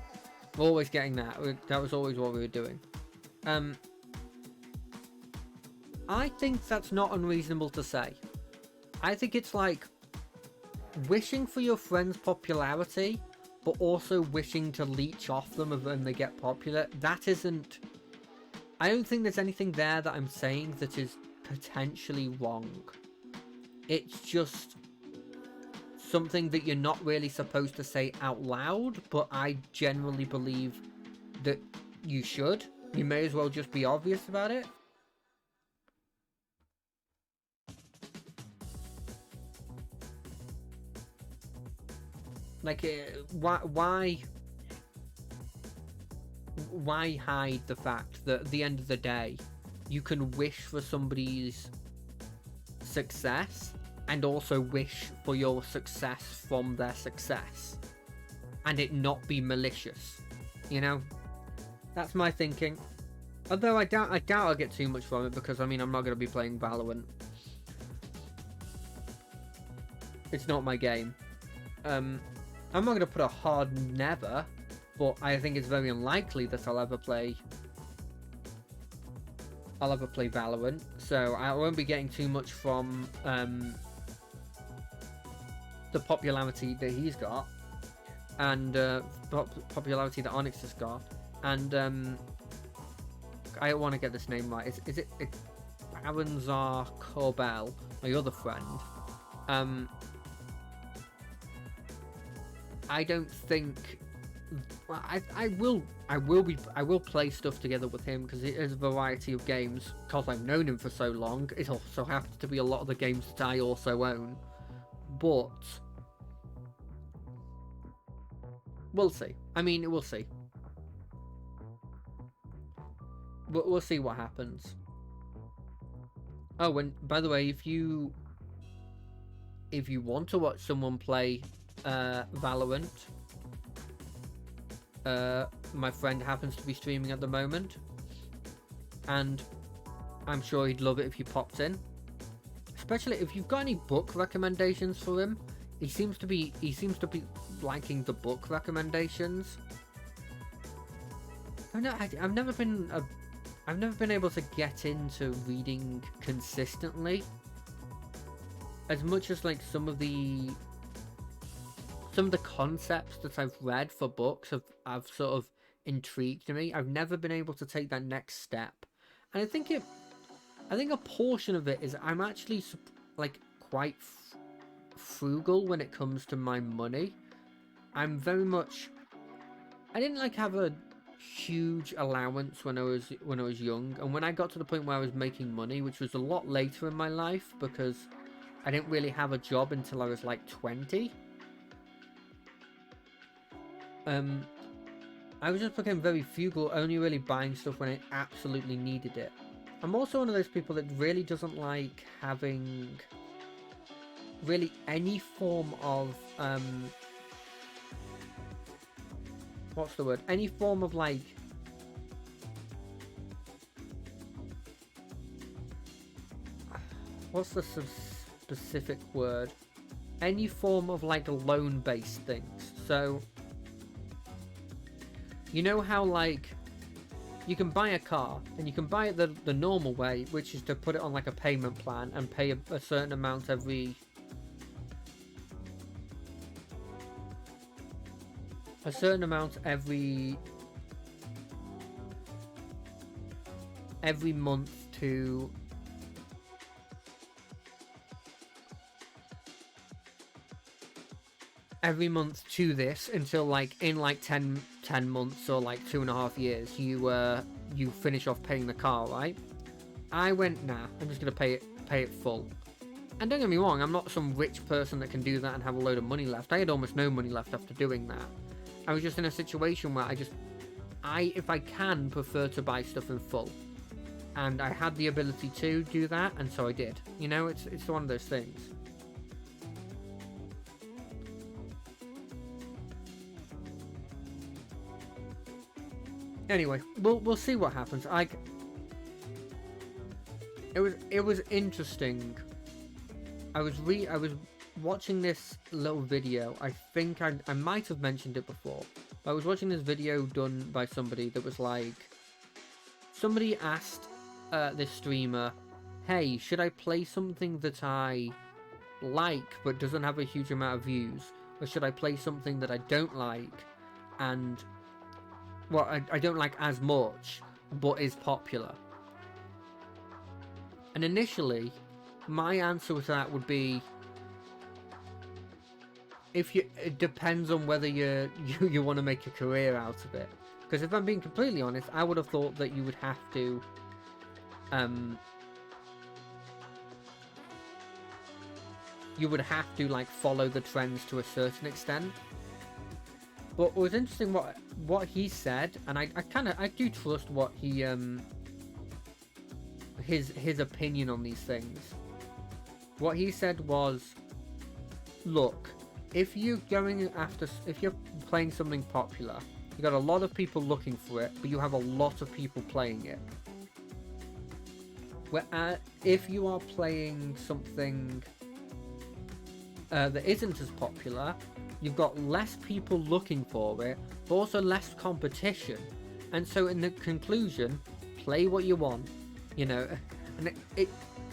We're always getting that. That was always what we were doing. I think that's not unreasonable to say. I think it's like wishing for your friend's popularity, but also wishing to leech off them when they get popular. That isn't... I don't think there's anything there that I'm saying that is potentially wrong. It's just something that you're not really supposed to say out loud, but I generally believe that you should. You may as well just be obvious about it. Like, why hide the fact that at the end of the day, you can wish for somebody's success and also wish for your success from their success, and it not be malicious, you know? That's my thinking. Although I doubt I'll get too much from it, because I mean, I'm not going to be playing Valorant. It's not my game. I'm not going to put a hard never, but I think it's very unlikely that I'll ever play Valorant, so I won't be getting too much from the popularity that he's got, and popularity that Onyx has got, and I don't want to get this name right. Is it Aranzar Corbell, my other friend? I don't think I will play stuff together with him, because it is a variety of games. Because I've known him for so long, it also happens to be a lot of the games that I also own. But we'll see. I mean, we'll see. We'll see what happens. Oh, and by the way, if you want to watch someone play Valorant, my friend happens to be streaming at the moment, and I'm sure he'd love it if you popped in. Especially if you've got any book recommendations for him. He seems to be liking the book recommendations. I've never been able to get into reading consistently, as much as like some of the concepts that I've read for books have sort of intrigued me. I've never been able to take that next step, and I think a portion of it is I'm actually like quite frugal when it comes to my money. I'm very much... I didn't like have a huge allowance when I was young, and when I got to the point where I was making money, which was a lot later in my life, because I didn't really have a job until I was like 20. I was just became very frugal, only really buying stuff when I absolutely needed it. I'm also one of those people that really doesn't like having really any form of what's the word? Any form of like what's the specific word? Any form of like loan-based things. So you know how like you can buy a car and you can buy it the normal way, which is to put it on like a payment plan and pay a certain amount every month to this until like in like 10 months or like 2.5 years you finish off paying the car, right? I went, nah, I'm just gonna pay it full. And don't get me wrong, I'm not some rich person that can do that and have a load of money left. I had almost no money left after doing that. I was just in a situation where I, if I can, prefer to buy stuff in full. And I had the ability to do that, and so I did. You know, it's one of those things. Anyway, we'll see what happens. It was interesting. I was watching this little video. I think I might have mentioned it before. But I was watching this video done by somebody that was like, somebody asked this streamer, hey, should I play something that I like but doesn't have a huge amount of views, or should I play something that I don't like and, well, I don't like as much but is popular? And initially my answer to that would be, it depends on whether you want to make a career out of it. Because if I'm being completely honest, I would have thought that you would have to like follow the trends to a certain extent. But it was interesting what he said, and I do trust what he his opinion on these things. What he said was, look, if you're playing something popular, you got a lot of people looking for it, but you have a lot of people playing it. Where if you are playing something that isn't as popular, you've got less people looking for it, but also less competition. And so in the conclusion, play what you want, you know. And it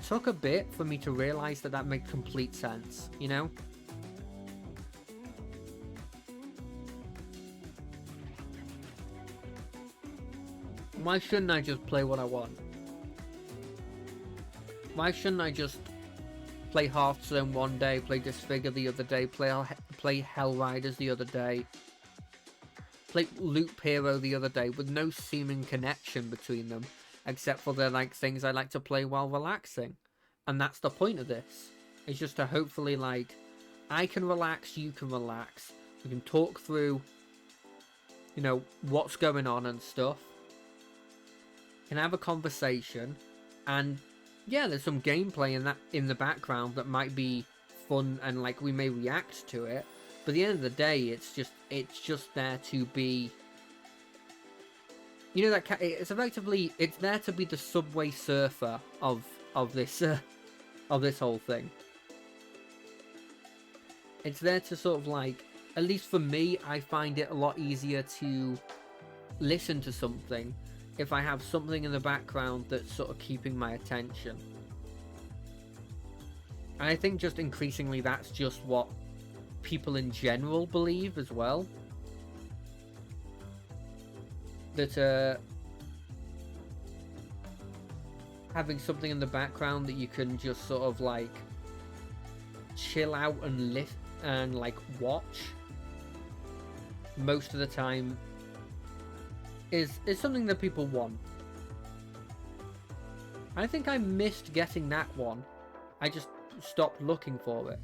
took a bit for me to realize that made complete sense, you know. Why shouldn't I just play what I want? Why shouldn't I just play Hearthstone one day, play Disfigure the other day, play Hellriders the other day, play Loop Hero the other day, with no seeming connection between them, except for they're like things I like to play while relaxing. And that's the point of this. It's just to hopefully, like, I can relax, you can relax, we can talk through, you know, what's going on and stuff, can have a conversation, and yeah, there's some gameplay in the background that might be fun, and like we may react to it, but at the end of the day, it's just there to be, you know, that it's effectively, it's there to be the Subway Surfer of this whole thing. It's there to sort of like, at least for me, I find it a lot easier to listen to something if I have something in the background that's sort of keeping my attention. And I think just increasingly that's just what people in general believe as well. That having something in the background that you can just sort of like chill out and listen and like watch most of the time is something that people want. I think I missed getting that one. I just stopped looking for it.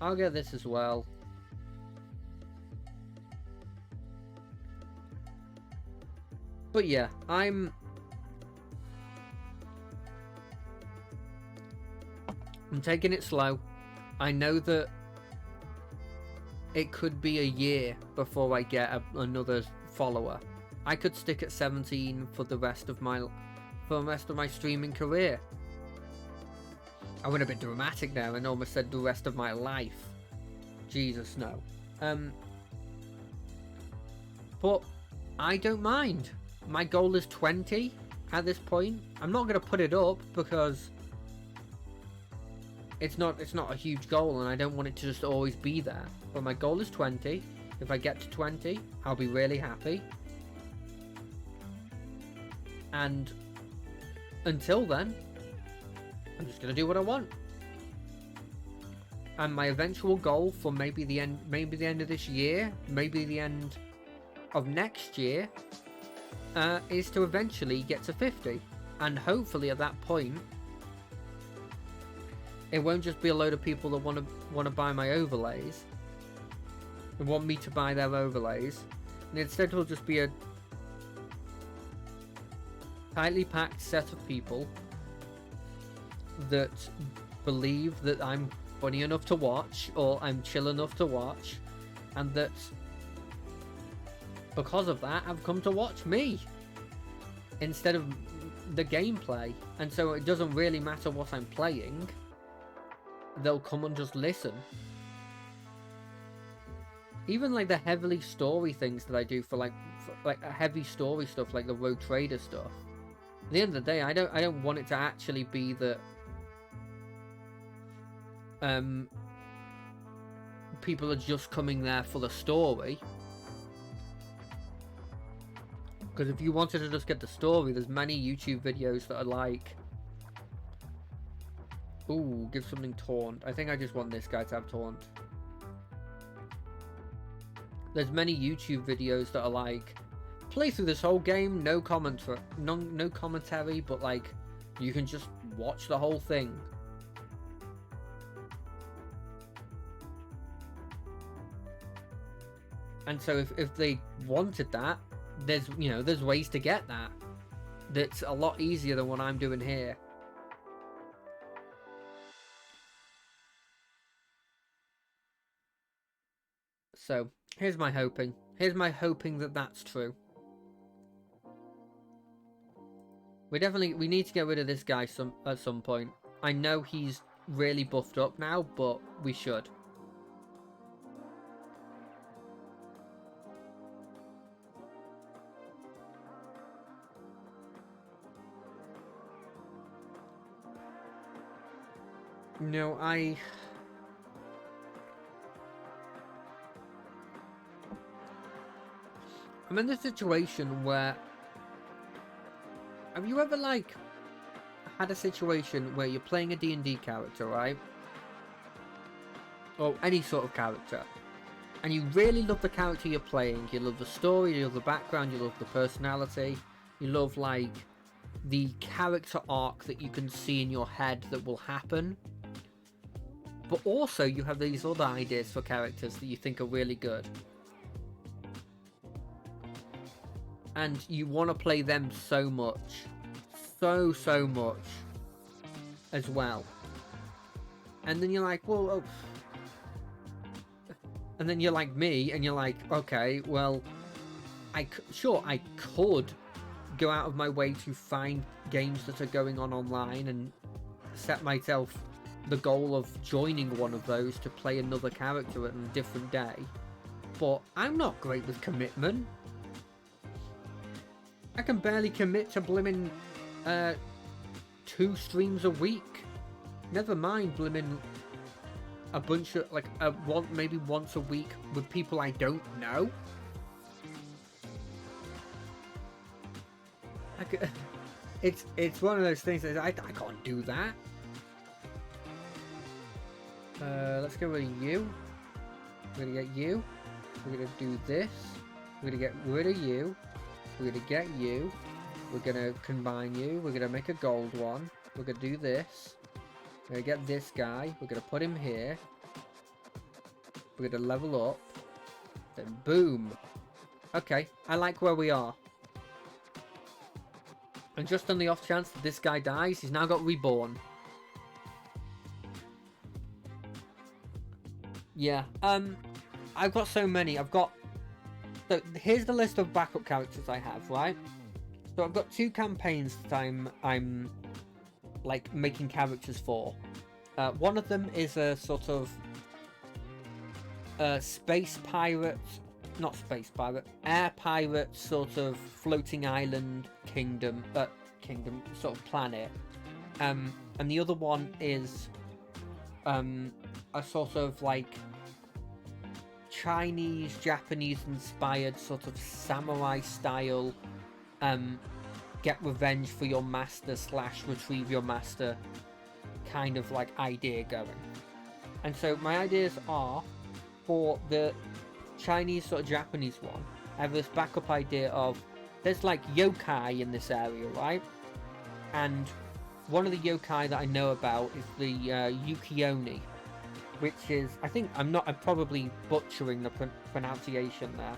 I'll get this as well. But yeah, I'm taking it slow. I know that it could be a year before I get another follower. I could stick at 17 for the rest of my streaming career. I went a bit dramatic there and almost said the rest of my life. Jesus, no. But I don't mind. My goal is 20 at this point. I'm not going to put it up because it's not a huge goal and I don't want it to just always be there. But my goal is 20. If I get to 20, I'll be really happy. And until then, I'm just going to do what I want. And my eventual goal for maybe the end of this year, maybe the end of next year, is to eventually get to 50. And hopefully at that point, it won't just be a load of people that want to buy my overlays and want me to buy their overlays. And instead it'll just be a tightly packed set of people that believe that I'm funny enough to watch, or I'm chill enough to watch, and that because of that have come to watch me instead of the gameplay. And so it doesn't really matter what I'm playing, they'll come and just listen. Even like the heavily story things that I do for like heavy story stuff, like the Rogue Trader stuff. At the end of the day, I don't want it to actually be that people are just coming there for the story. Because if you wanted to just get the story, there's many YouTube videos that are like, ooh, give something taunt. I think I just want this guy to have taunt. There's many YouTube videos that are like, play through this whole game, no commentary, but like, you can just watch the whole thing. And so if they wanted that, there's ways to get that. That's a lot easier than what I'm doing here. So here's my hoping. Here's my hoping that that's true. We need to get rid of this guy at some point. I know he's really buffed up now, but we should. No, I'm in the situation where... Have you ever, like, had a situation where you're playing a D&D character, right? Or any sort of character. And you really love the character you're playing. You love the story, you love the background, you love the personality. You love, like, the character arc that you can see in your head that will happen. But also, you have these other ideas for characters that you think are really good. And you want to play them so much. So much. As well. And then you're like, well... Oh. And then you're like me, and you're like, okay, well... I could go out of my way to find games that are going on online and set myself the goal of joining one of those to play another character on a different day. But I'm not great with commitment. I can barely commit to blimmin' 2 streams a week. Never mind blimmin' a bunch of, like, maybe once a week with people I don't know. It's one of those things that I can't do that. Let's get rid of you. We're gonna get you. We're gonna do this. We're gonna get rid of you. We're gonna get you. We're gonna combine you. We're gonna make a gold one. We're gonna do this. We're gonna get this guy. We're gonna put him here. We're gonna level up. Then boom. Okay, I like where we are. And just on the off chance that this guy dies, he's now got reborn. Yeah, I've got so many. So here's the list of backup characters I have, right? So I've got 2 campaigns that I'm like making characters for. One of them is a sort of space pirate, not space pirate, air pirate sort of floating island kingdom, sort of planet. And the other one is a sort of like Chinese, Japanese inspired sort of samurai style get revenge for your master / retrieve your master kind of like idea going. And so my ideas are, for the Chinese sort of Japanese one, I have this backup idea of there's like yokai in this area, right? And one of the yokai that I know about is the Yukioni, which is, I'm probably butchering the pronunciation there.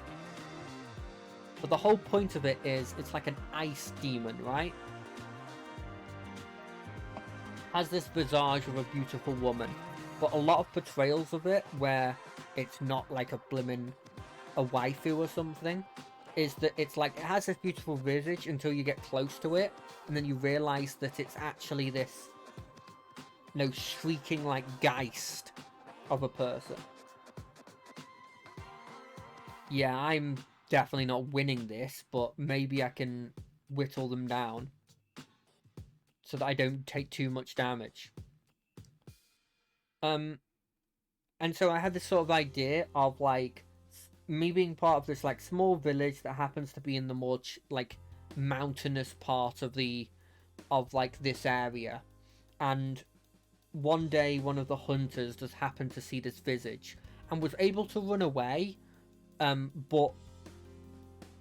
But the whole point of it is, it's like an ice demon, right? Has this visage of a beautiful woman, but a lot of portrayals of it where it's not like a waifu or something, is that it's like, it has this beautiful visage until you get close to it, and then you realize that it's actually this, shrieking like geist of a person. Yeah, I'm definitely not winning this, but maybe I can whittle them down so that I don't take too much damage. And so I had this sort of idea of like me being part of this like small village that happens to be in the more like mountainous part of this area, and one day one of the hunters just happened to see this visage and was able to run away, but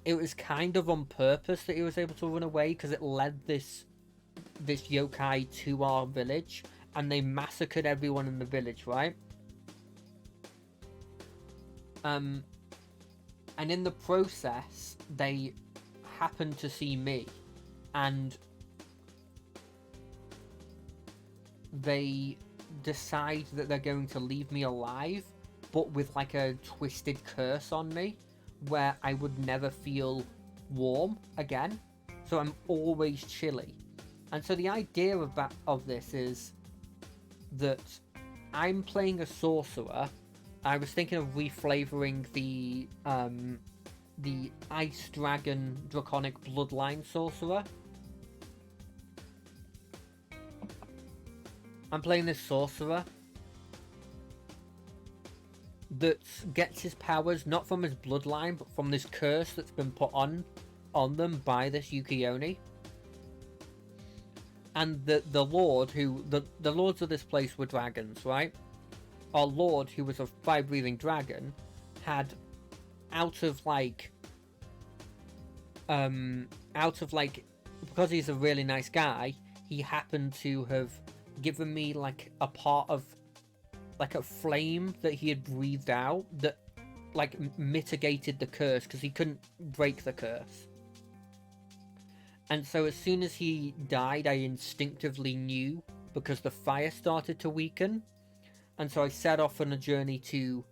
it was kind of on purpose that he was able to run away, because it led this yokai to our village, and they massacred everyone in the village, right? And in the process, they happened to see me, and they decide that they're going to leave me alive, but with like a twisted curse on me, where I would never feel warm again. So I'm always chilly. And so the idea of this is that I'm playing a sorcerer. I was thinking of reflavoring the Ice Dragon Draconic Bloodline sorcerer. I'm playing this sorcerer that gets his powers not from his bloodline, but from this curse that's been put on them by this Yukioni. And the lord the lords of this place were dragons, right? Our lord, who was a fire-breathing dragon, had out of because he's a really nice guy, he happened to have given me like a part of like a flame that he had breathed out that like mitigated the curse, because he couldn't break the curse. And so as soon as he died, I instinctively knew, because the fire started to weaken. And so I set off on a journey to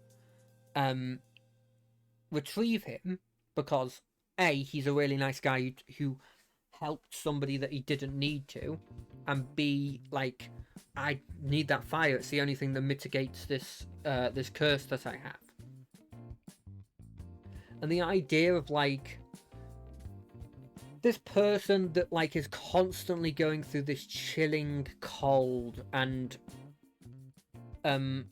retrieve him, because A, he's a really nice guy who helped somebody that he didn't need to, and B, like, I need that fire. It's the only thing that mitigates this this curse that I have. And the idea of like this person that like is constantly going through this chilling cold, and the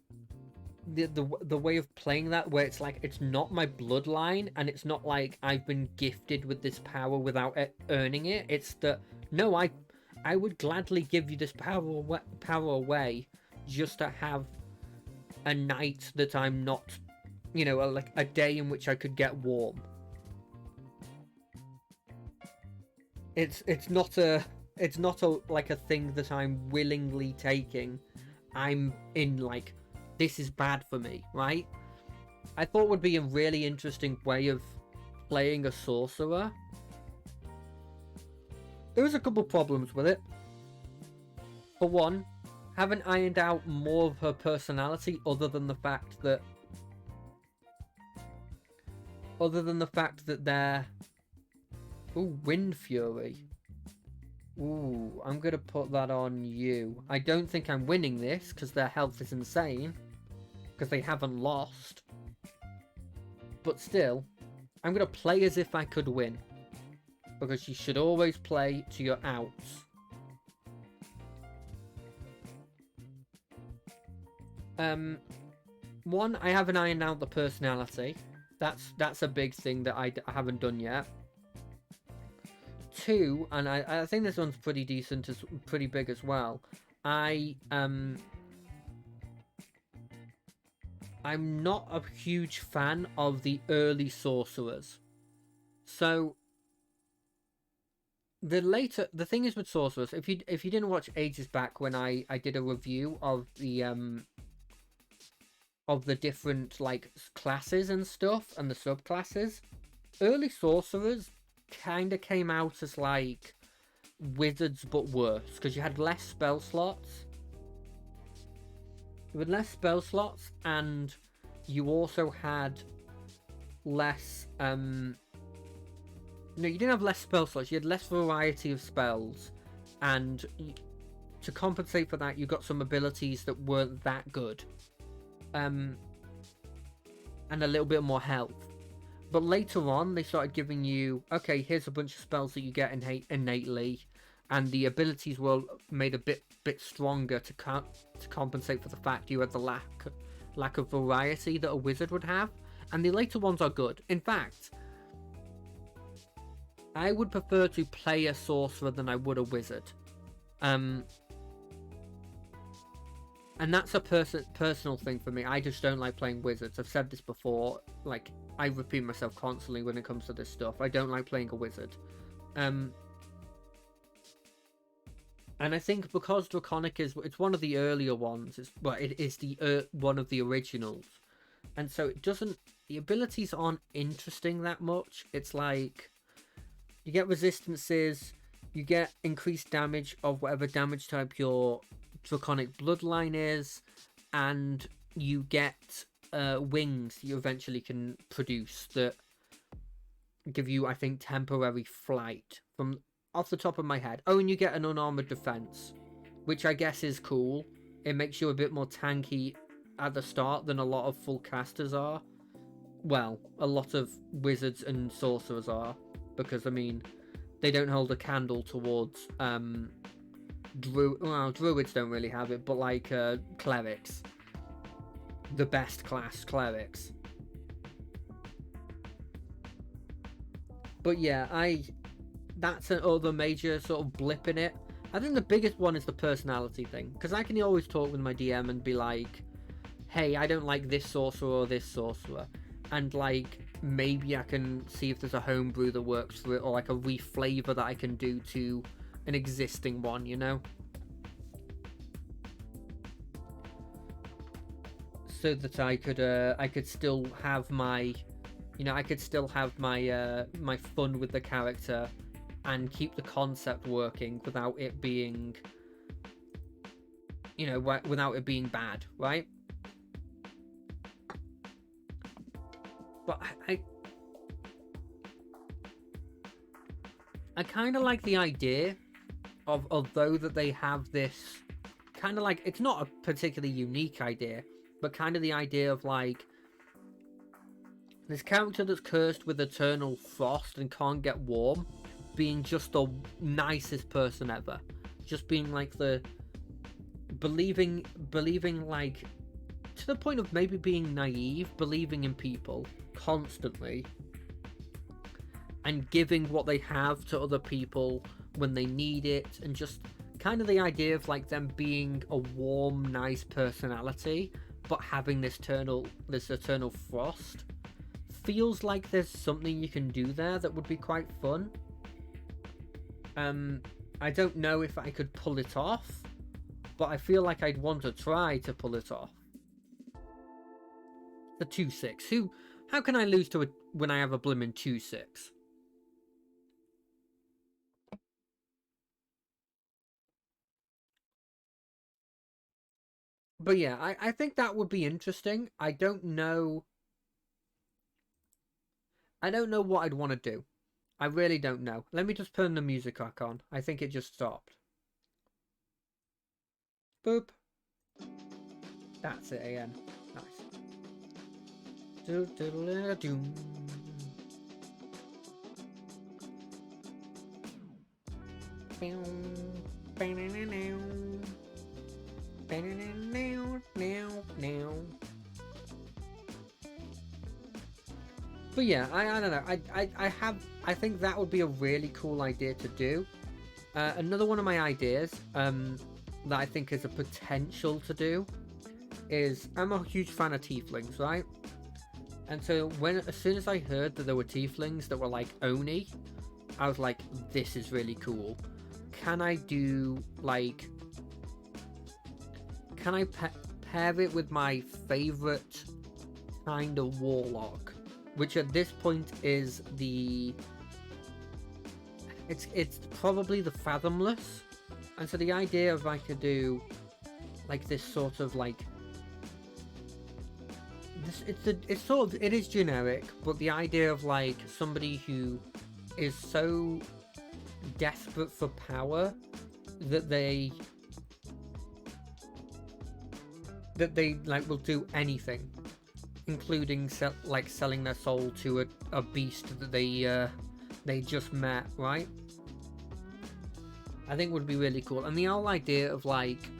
way of playing that, where it's like it's not my bloodline, and it's not like I've been gifted with this power without earning it. It's that, no, I would gladly give you this power away just to have a night that I'm not, like a day in which I could get warm. It's not a like a thing that I'm willingly taking. I'm in like, this is bad for me, right? I thought would be a really interesting way of playing a sorcerer. There was a couple problems with it. For one, haven't ironed out more of her personality, other than the fact that they're... Ooh, Wind Fury. Ooh, I'm gonna put that on you. I don't think I'm winning this because their health is insane. Because they haven't lost. But still, I'm gonna play as if I could win. Because you should always play to your outs. One, I haven't ironed out the personality. That's a big thing that I haven't done yet. Two, and I think this one's pretty decent, pretty big as well. I'm not a huge fan of the early sorcerers. So the thing is with sorcerers, if you didn't watch ages back when I did a review of the different like classes and stuff and the subclasses, early sorcerers kind of came out as like wizards but worse because you had less spell slots. You had less spell slots and you also had less no, you didn't have less spell slots, you had less variety of spells, and to compensate for that you got some abilities that weren't that good, and a little bit more health. But later on they started giving you, okay, here's a bunch of spells that you get innately, and the abilities were made a bit stronger to compensate for the fact you had the lack of variety that a wizard would have, and the later ones are good. In fact, I would prefer to play a sorcerer than I would a wizard. And that's a personal thing for me. I just don't like playing wizards. I've said this before. Like, I repeat myself constantly when it comes to this stuff. I don't like playing a wizard. And I think because Draconic it's one of the earlier ones. It is the one of the originals. And so it doesn't... The abilities aren't interesting that much. It's like... You get resistances, you get increased damage of whatever damage type your Draconic bloodline is, and you get wings you eventually can produce that give you, I think, temporary flight from off the top of my head. Oh, and you get an unarmored defense, which I guess is cool. It makes you a bit more tanky at the start than a lot of full casters are. Well, a lot of wizards and sorcerers are. Because, I mean, they don't hold a candle towards druids don't really have it, but like clerics. The best class clerics. But yeah, that's another major sort of blip in it. I think the biggest one is the personality thing. Because I can always talk with my DM and be like, hey, I don't like this sorcerer or this sorcerer. And like... maybe I can see if there's a homebrew that works for it, or like a reflavor that I can do to an existing one, you know? So that I could still have my, I could still have my my fun with the character and keep the concept working without it being, without it being bad, right? But I kind of like the idea of, although that they have this kind of like, it's not a particularly unique idea, but kind of the idea of like this character that's cursed with eternal frost and can't get warm being just the nicest person ever, just being like the believing like to the point of maybe being naive, believing in people constantly and giving what they have to other people when they need it, and just kind of the idea of like them being a warm, nice personality but having this eternal frost feels like there's something you can do there that would be quite fun. I don't know if I could pull it off, but I feel like I'd want to try to pull it off. The 2/6. How can I lose to it when I have a blimmin' 2/6? But yeah, I think that would be interesting. I don't know what I'd want to do. I really don't know. Let me just turn the music back on. I think it just stopped. Boop. That's it again. Nice. Do-do-do-do-do. But yeah, I don't know. I think that would be a really cool idea to do. Another one of my ideas that I think is a potential to do is I'm a huge fan of tieflings, right? And so as soon as I heard that there were tieflings that were like Oni, I was like, this is really cool. Can I do like? Can I pair it with my favorite kind of warlock, which at this point is the it's probably the Fathomless. And so the idea of I could do like this sort of like this, it is generic, but the idea of like somebody who is so desperate for power that they like will do anything, including selling their soul to a beast that they just met, right? I think would be really cool. And the whole idea of like,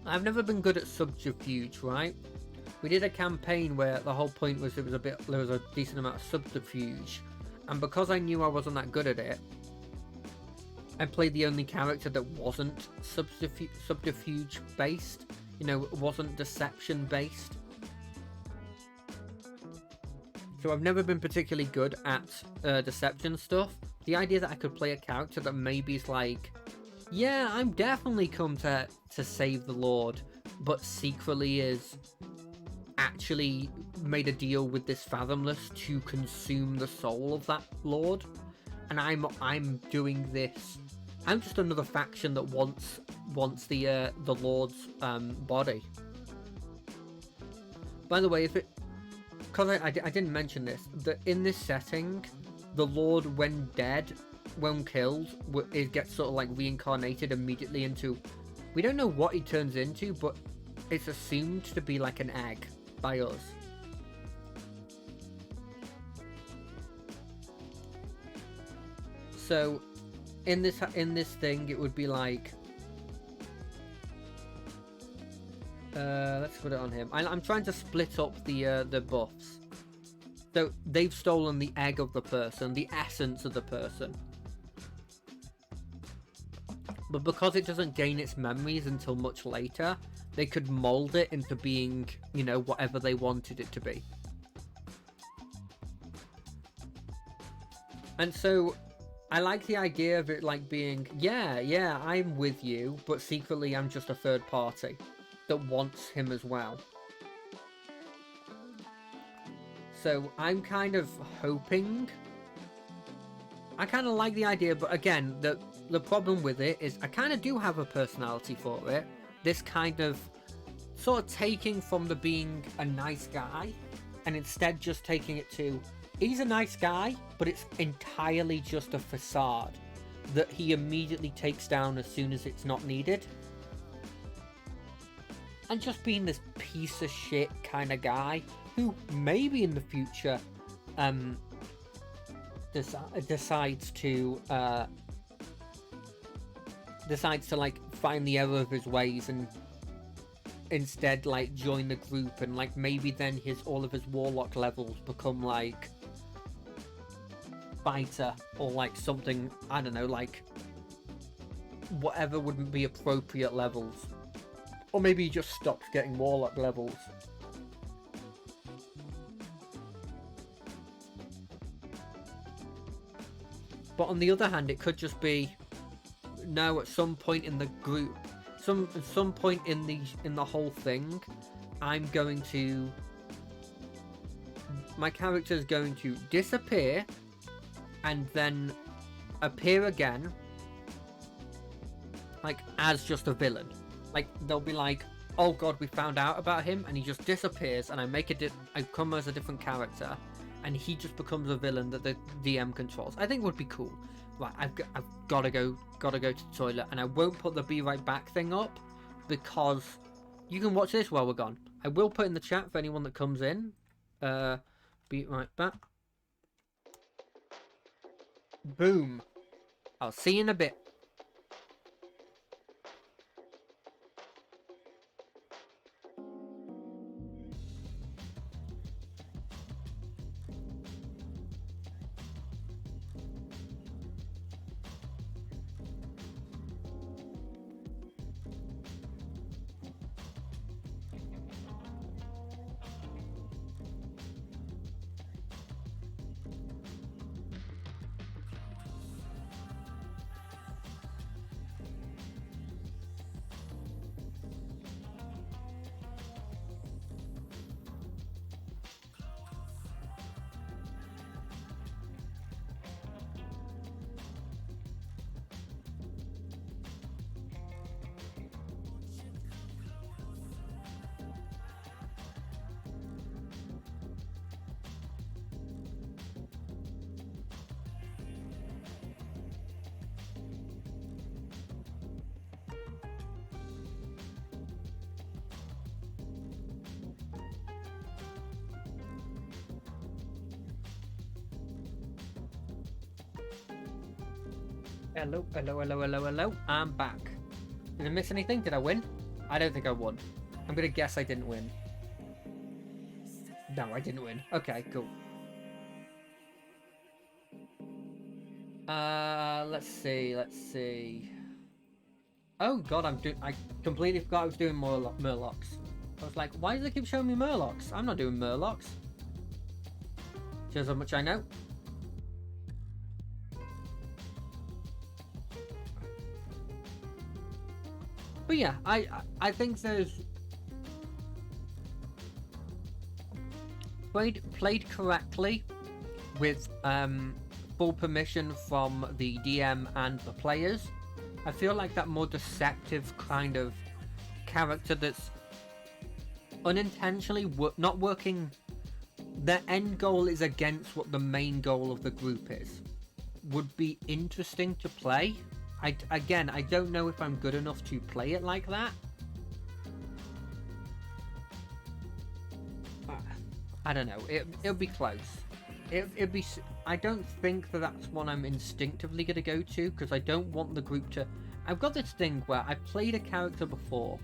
I've never been good at subterfuge, right? We did a campaign where the whole point was there was a decent amount of subterfuge, and because I knew I wasn't that good at it, I played the only character that wasn't subterfuge based, you know, wasn't deception based. So I've never been particularly good at deception stuff. The idea that I could play a character that maybe is like, yeah, I'm definitely come to save the Lord, but secretly is actually made a deal with this Fathomless to consume the soul of that Lord, and I'm doing this. I'm just another faction that wants the Lord's body. By the way, because I didn't mention this, that in this setting, the Lord, when dead, when killed, it gets sort of like reincarnated immediately into, we don't know what he turns into, but it's assumed to be like an egg by us. So in this thing, it would be like, let's put it on him. I'm trying to split up the buffs. So they've stolen the egg of the person, the essence of the person. But because it doesn't gain its memories until much later, they could mold it into being, you know, whatever they wanted it to be. And so I like the idea of it like being, yeah, I'm with you, but secretly I'm just a third party that wants him as well. So I'm kind of hoping, I kind of like the idea, but again, the problem with it is I kind of do have a personality for it. This kind of sort of taking from the being a nice guy and instead just taking it to, he's a nice guy, but it's entirely just a facade that he immediately takes down as soon as it's not needed. And just being this piece of shit kind of guy who maybe in the future decides to like find the error of his ways and instead like join the group, and like maybe then all of his warlock levels become like fighter or like something, I don't know, like whatever would be appropriate levels. Or maybe he just stops getting warlock levels. But on the other hand, it could just be, no, at some point in the group, some point in the whole thing, my character is going to disappear and then appear again, like as just a villain. Like they'll be like, oh god, we found out about him, and he just disappears, and I come as a different character, and he just becomes a villain that the DM controls. I think would be cool. Right, I've gotta go to the toilet, and I won't put the be right back thing up because you can watch this while we're gone. I will put in the chat for anyone that comes in. Be right back. Boom. I'll see you in a bit. Hello, hello, hello, hello, hello. I'm back. Did I miss anything? Did I win? I don't think I won. I'm gonna guess I didn't win. No, I didn't win. Okay, cool. Let's see. Oh god, I completely forgot I was doing Murlocs. I was like, why do they keep showing me Murlocs? I'm not doing Murlocs. Shows how much I know. But yeah, I think there's played correctly with full permission from the DM and the players. I feel like that more deceptive kind of character that's unintentionally not working. Their end goal is against what the main goal of the group is. Would be interesting to play. Again, I don't know if I'm good enough to play it like that. I don't know. It'll be close. It'll be. I don't think that's one I'm instinctively gonna go to because I don't want the group to. I've got this thing where I played a character before.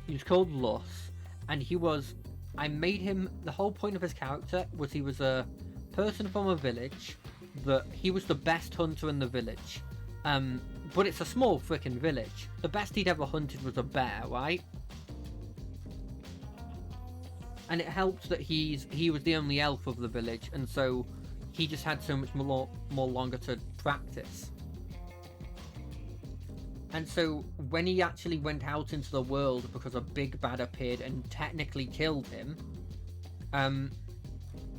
He was called Lus, and he was. I made him. The whole point of his character was he was a person from a village. That he was the best hunter in the village. But it's a small freaking village. The best he'd ever hunted was a bear, right? And it helped that he was the only elf of the village, and so he just had so much more longer to practice. And so when he actually went out into the world because a big bad appeared and technically killed him,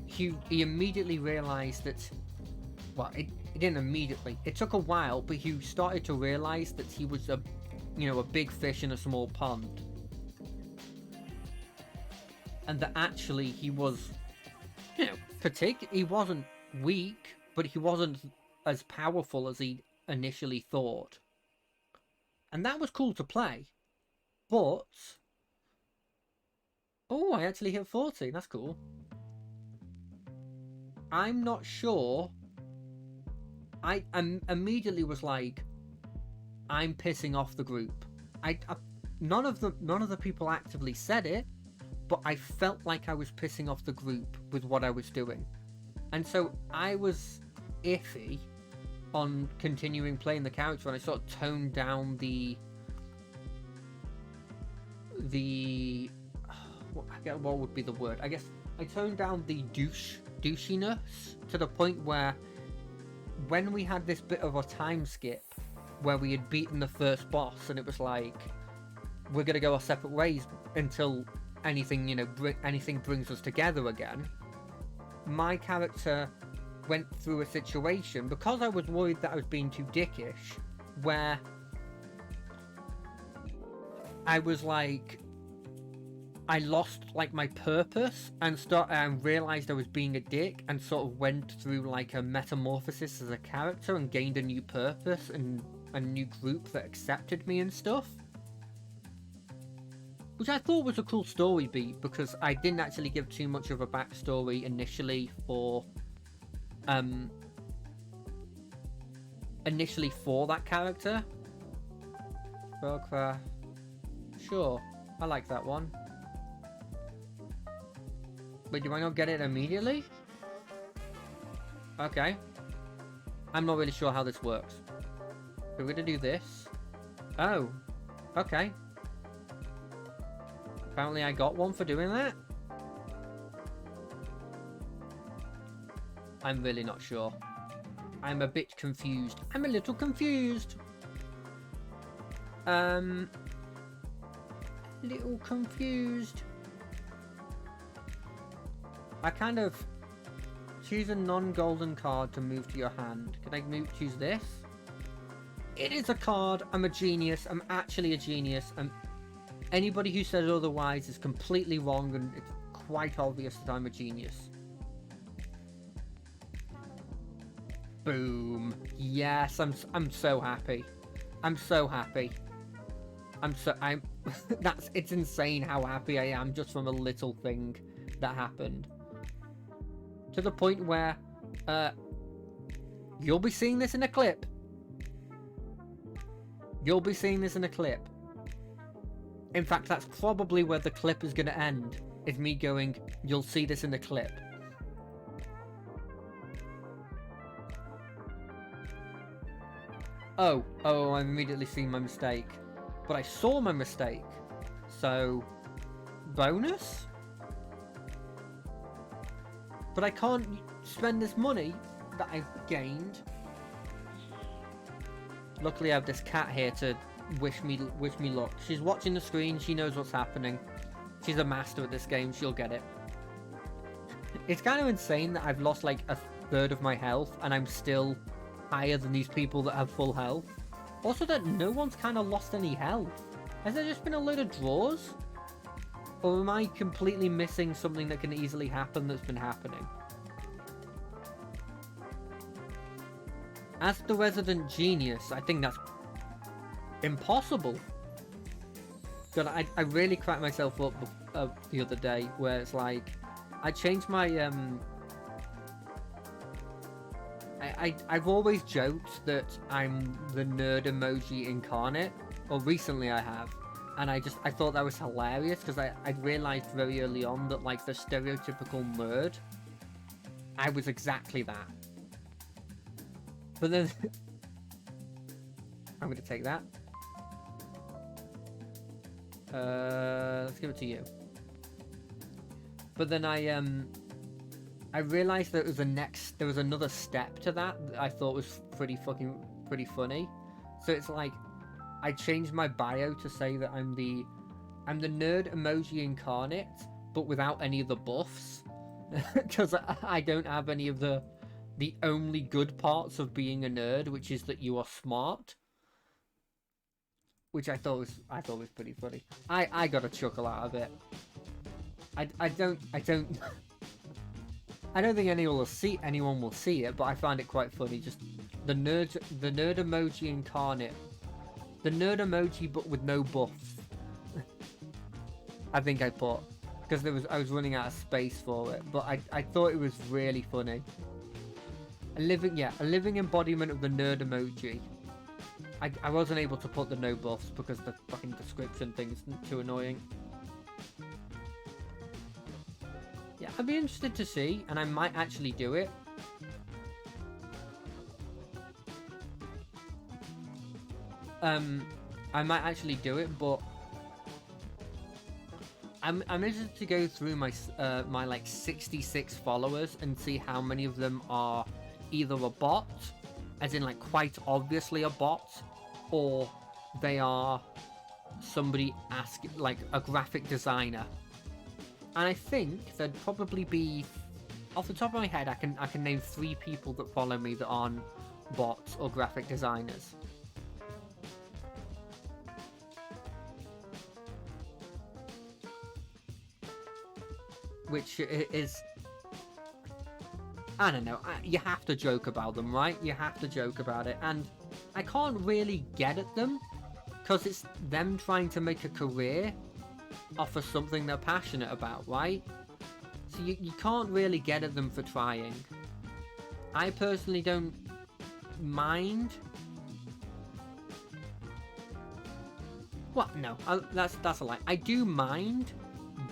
he immediately realized that. Well, it didn't immediately. It took a while, but he started to realize that he was a big fish in a small pond. And that actually he was, he wasn't weak, but he wasn't as powerful as he initially thought. And that was cool to play. But, oh, I actually hit 40. That's cool. I'm not sure. I immediately was like, I'm pissing off the group. None of the people actively said it, but I felt like I was pissing off the group with what I was doing. And so I was iffy on continuing playing the character, and I sort of toned down what would be the word? I guess I toned down the douchiness to the point where when we had this bit of a time skip where we had beaten the first boss and it was like, we're gonna go our separate ways until anything brings us together again, my character went through a situation, because I was worried that I was being too dickish, where I was like, I lost like my purpose and realized I was being a dick and sort of went through like a metamorphosis as a character and gained a new purpose and a new group that accepted me and stuff. Which I thought was a cool story beat because I didn't actually give too much of a backstory initially for that character. Spellcraft. Sure, I like that one. Wait, do I not get it immediately? Okay. I'm not really sure how this works. So we're gonna do this. Oh. Okay. Apparently I got one for doing that? I'm really not sure. I'm a bit confused. I'm a little confused. Little confused. I kind of choose a non-golden card to move to your hand. Can I choose this? It is a card. I'm a genius. I'm actually a genius. Anybody who says otherwise is completely wrong, and it's quite obvious that I'm a genius. Boom. Yes, I'm so happy. I'm so happy. It's insane how happy I am just from a little thing that happened. To the point where, you'll be seeing this in a clip. You'll be seeing this in a clip. In fact, that's probably where the clip is going to end. Is me going, you'll see this in the clip. Oh, I'm immediately seeing my mistake. But I saw my mistake. So, bonus? But I can't spend this money that I've gained. Luckily I have this cat here to wish me luck. She's watching the screen, she knows what's happening. She's a master at this game, she'll get it. It's kind of insane that I've lost like a third of my health and I'm still higher than these people that have full health. Also that no one's kind of lost any health. Has there just been a load of draws? Or am I completely missing something that can easily happen that's been happening? As the resident genius, I think that's impossible. God, I really cracked myself up the other day where it's like, I changed my, I've always joked that I'm the nerd emoji incarnate, or recently I have, and I thought that was hilarious because I'd realised very early on that like the stereotypical nerd, I was exactly that. But then, I'm going to take that. Let's give it to you. But then I realized that there was another step to that I thought was pretty funny. So it's like, I changed my bio to say that I'm the nerd emoji incarnate, but without any of the buffs. Because I don't have any of the only good parts of being a nerd, which is that you are smart. Which I thought was pretty funny. I got a chuckle out of it. I don't think anyone will see it, but I find it quite funny. Just the nerd emoji incarnate. The nerd emoji but with no buffs. I think I put, because I was running out of space for it, but I thought it was really funny. A living embodiment of the nerd emoji. I wasn't able to put the no buffs because the fucking description thing is too annoying. Yeah, I'd be interested to see, and I might actually do it. I might actually do it, but I'm interested to go through my my like 66 followers and see how many of them are either a bot, as in like quite obviously a bot, or they are somebody like a graphic designer. And I think there'd probably be, off the top of my head, I can name 3 people that follow me that aren't bots or graphic designers. which is, I don't know, you have to joke about them, right? You have to joke about it, and I can't really get at them, because it's them trying to make a career off of something they're passionate about, right? So you can't really get at them for trying. I personally don't mind. What? No, that's a lie. I do mind,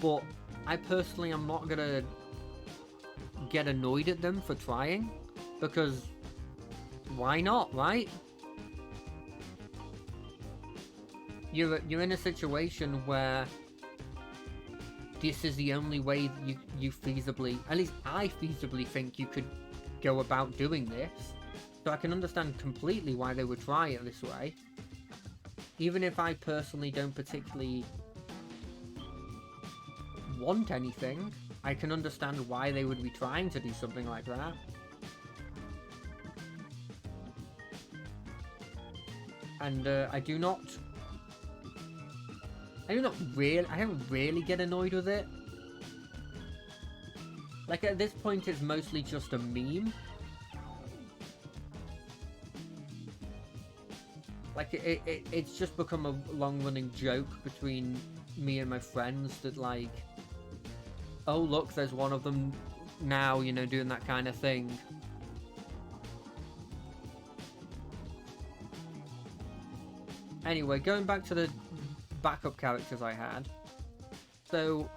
but I personally am not gonna get annoyed at them for trying, because why not, right? You're in a situation where this is the only way you feasibly, at least I feasibly think you could go about doing this. So I can understand completely why they would try it this way. Even if I personally don't particularly want anything, I can understand why they would be trying to do something like that. And I don't really get annoyed with it. Like, at this point, it's mostly just a meme. Like, it's just become a long-running joke between me and my friends that, like, oh, look, there's one of them now, you know, doing that kind of thing. Anyway, going back to the backup characters I had. So,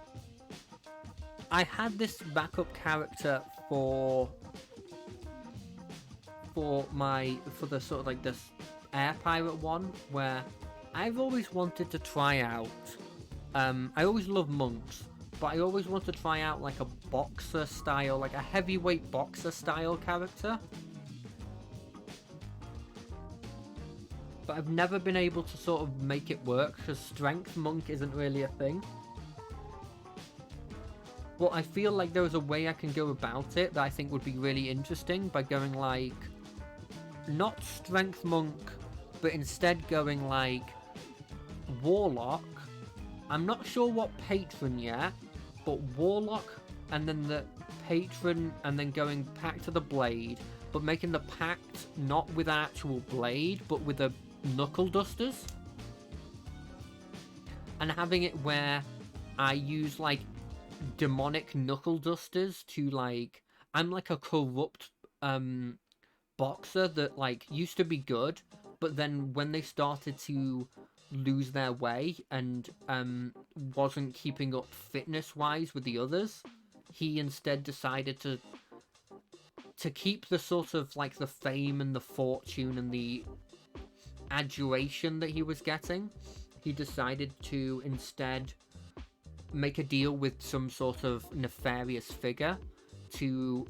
I had this backup character for the sort of like this air pirate one, where I've always wanted to try out. I always love monks, but I always want to try out like a boxer style, like a heavyweight boxer style character. But I've never been able to sort of make it work, because strength monk isn't really a thing. Well, I feel like there was a way I can go about it that I think would be really interesting, by going like, not strength monk, but instead going like warlock. I'm not sure what patron yet, but warlock, and then the patron, and then going pact to the blade, but making the pact not with an actual blade, but with a knuckle dusters, and having it where I use like demonic knuckle dusters to, like, I'm like a corrupt boxer that like used to be good, but then when they started to lose their way and wasn't keeping up fitness wise with the others, he instead decided to keep the sort of like the fame and the fortune and the adulation that he was getting. He decided to instead make a deal with some sort of nefarious figure to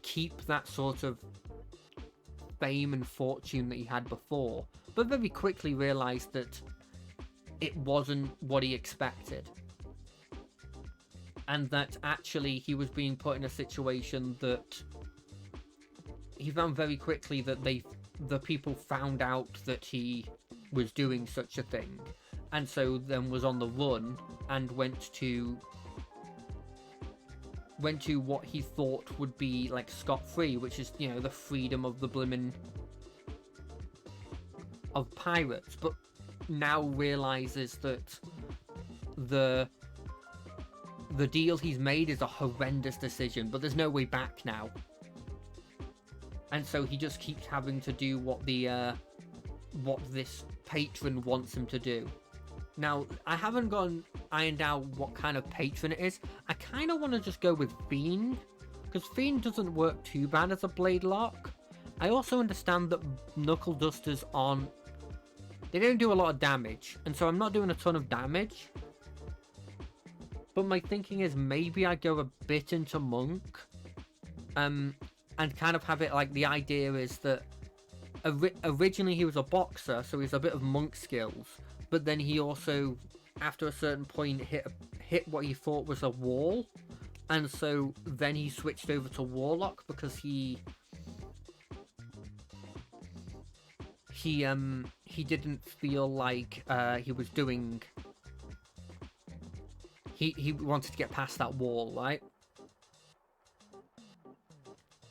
keep that sort of fame and fortune that he had before, but very quickly realized that it wasn't what he expected, and that actually he was being put in a situation that he found very quickly that the people found out that he was doing such a thing, and so then was on the run and went to what he thought would be like scot-free, which is, you know, the freedom of the blimmin' of pirates, but now realizes that the deal he's made is a horrendous decision, but there's no way back now. And so he just keeps having to do what this patron wants him to do. Now, I haven't ironed out what kind of patron it is. I kind of want to just go with Fiend, because Fiend doesn't work too bad as a blade lock. I also understand that knuckle dusters they don't do a lot of damage, and so I'm not doing a ton of damage. But my thinking is maybe I go a bit into monk, and kind of have it like, the idea is that originally he was a boxer, so he's a bit of monk skills, but then he also, after a certain point, hit what he thought was a wall, and so then he switched over to warlock because he didn't feel like he he wanted to get past that wall, right?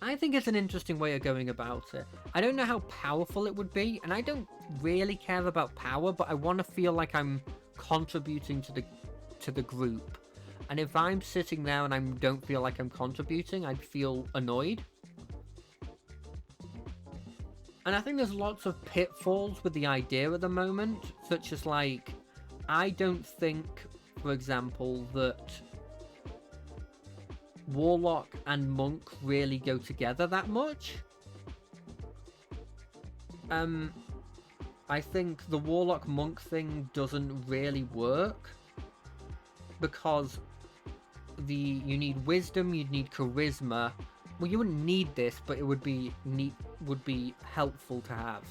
I think it's an interesting way of going about it. I don't know how powerful it would be, and I don't really care about power, but I want to feel like I'm contributing to the group. And if I'm sitting there and I don't feel like I'm contributing, I'd feel annoyed. And I think there's lots of pitfalls with the idea at the moment, such as like, I don't think, for example, that Warlock and Monk really go together that much. I think the Warlock Monk thing doesn't really work because you need wisdom, you'd need charisma. Well, you wouldn't need this, but it would be helpful to have.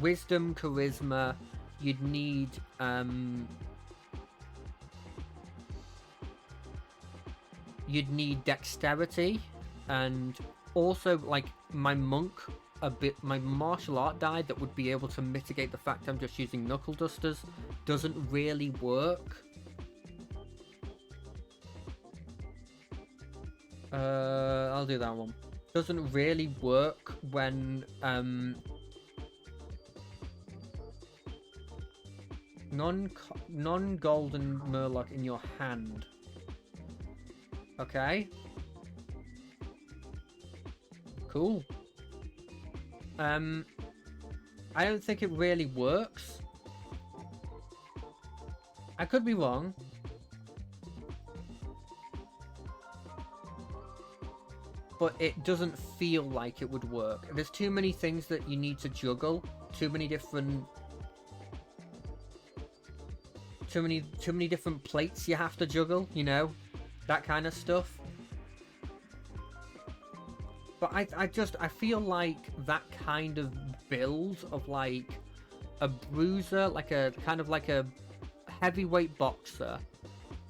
Wisdom, charisma, you'd need dexterity, and also like my monk, my martial art die that would be able to mitigate the fact I'm just using knuckle dusters doesn't really work. I'll do that one. Doesn't really work when non-golden murloc in your hand. Okay. Cool. I don't think it really works. I could be wrong. But it doesn't feel like it would work. There's too many things that you need to juggle. Too many different plates you have to juggle, you know? That kind of stuff. But I feel like that kind of build of like a bruiser, like a kind of like a heavyweight boxer,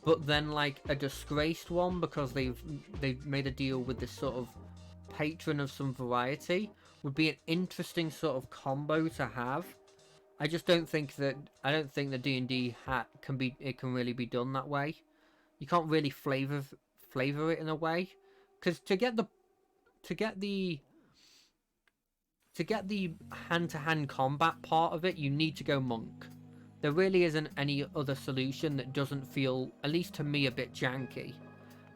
but then like a disgraced one because they've made a deal with this sort of patron of some variety, would be an interesting sort of combo to have. I just don't think that the D&D can really be done that way. You can't really flavor it in a way, because to get the hand-to-hand combat part of it, you need to go monk. There really isn't any other solution that doesn't feel, at least to me, a bit janky.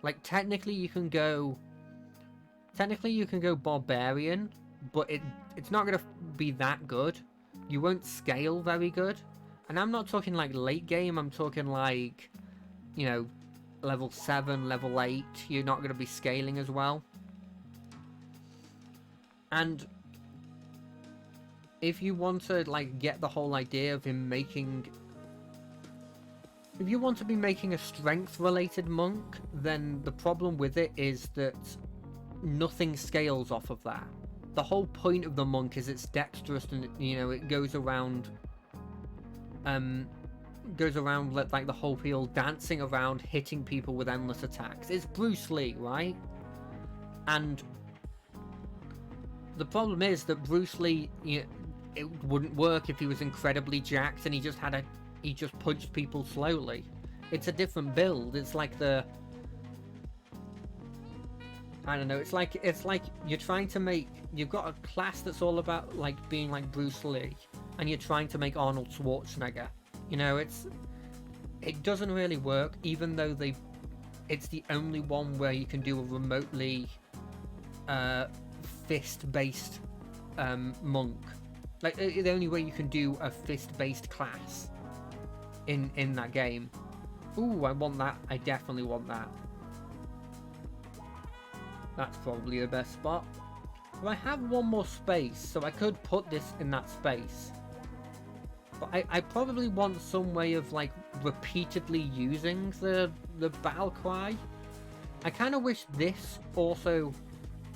Like technically you can go barbarian, but it's not gonna be that good. You won't scale very good, and I'm not talking like late game. I'm talking like, you know, level 7, level 8. You're not gonna be scaling as well. And if you want to like get the whole idea of him making, if you want to be making a strength related monk, then the problem with it is that nothing scales off of that. The whole point of the monk is it's dexterous, and you know, it goes around like the whole peel, dancing around, hitting people with endless attacks. It's Bruce Lee, right? And the problem is that Bruce Lee, you know, it wouldn't work if he was incredibly jacked and he just punched people slowly. It's a different build. It's like I don't know, it's like you're trying to make, you've got a class that's all about like being like Bruce Lee, and you're trying to make Arnold Schwarzenegger. You know, it doesn't really work, even though it's the only one where you can do a remotely fist-based monk. Like the only way you can do a fist-based class in that game. Ooh, I want that. I definitely want that. That's probably the best spot. But I have one more space, so I could put this in that space. But I probably want some way of like repeatedly using the battle cry. I kind of wish this also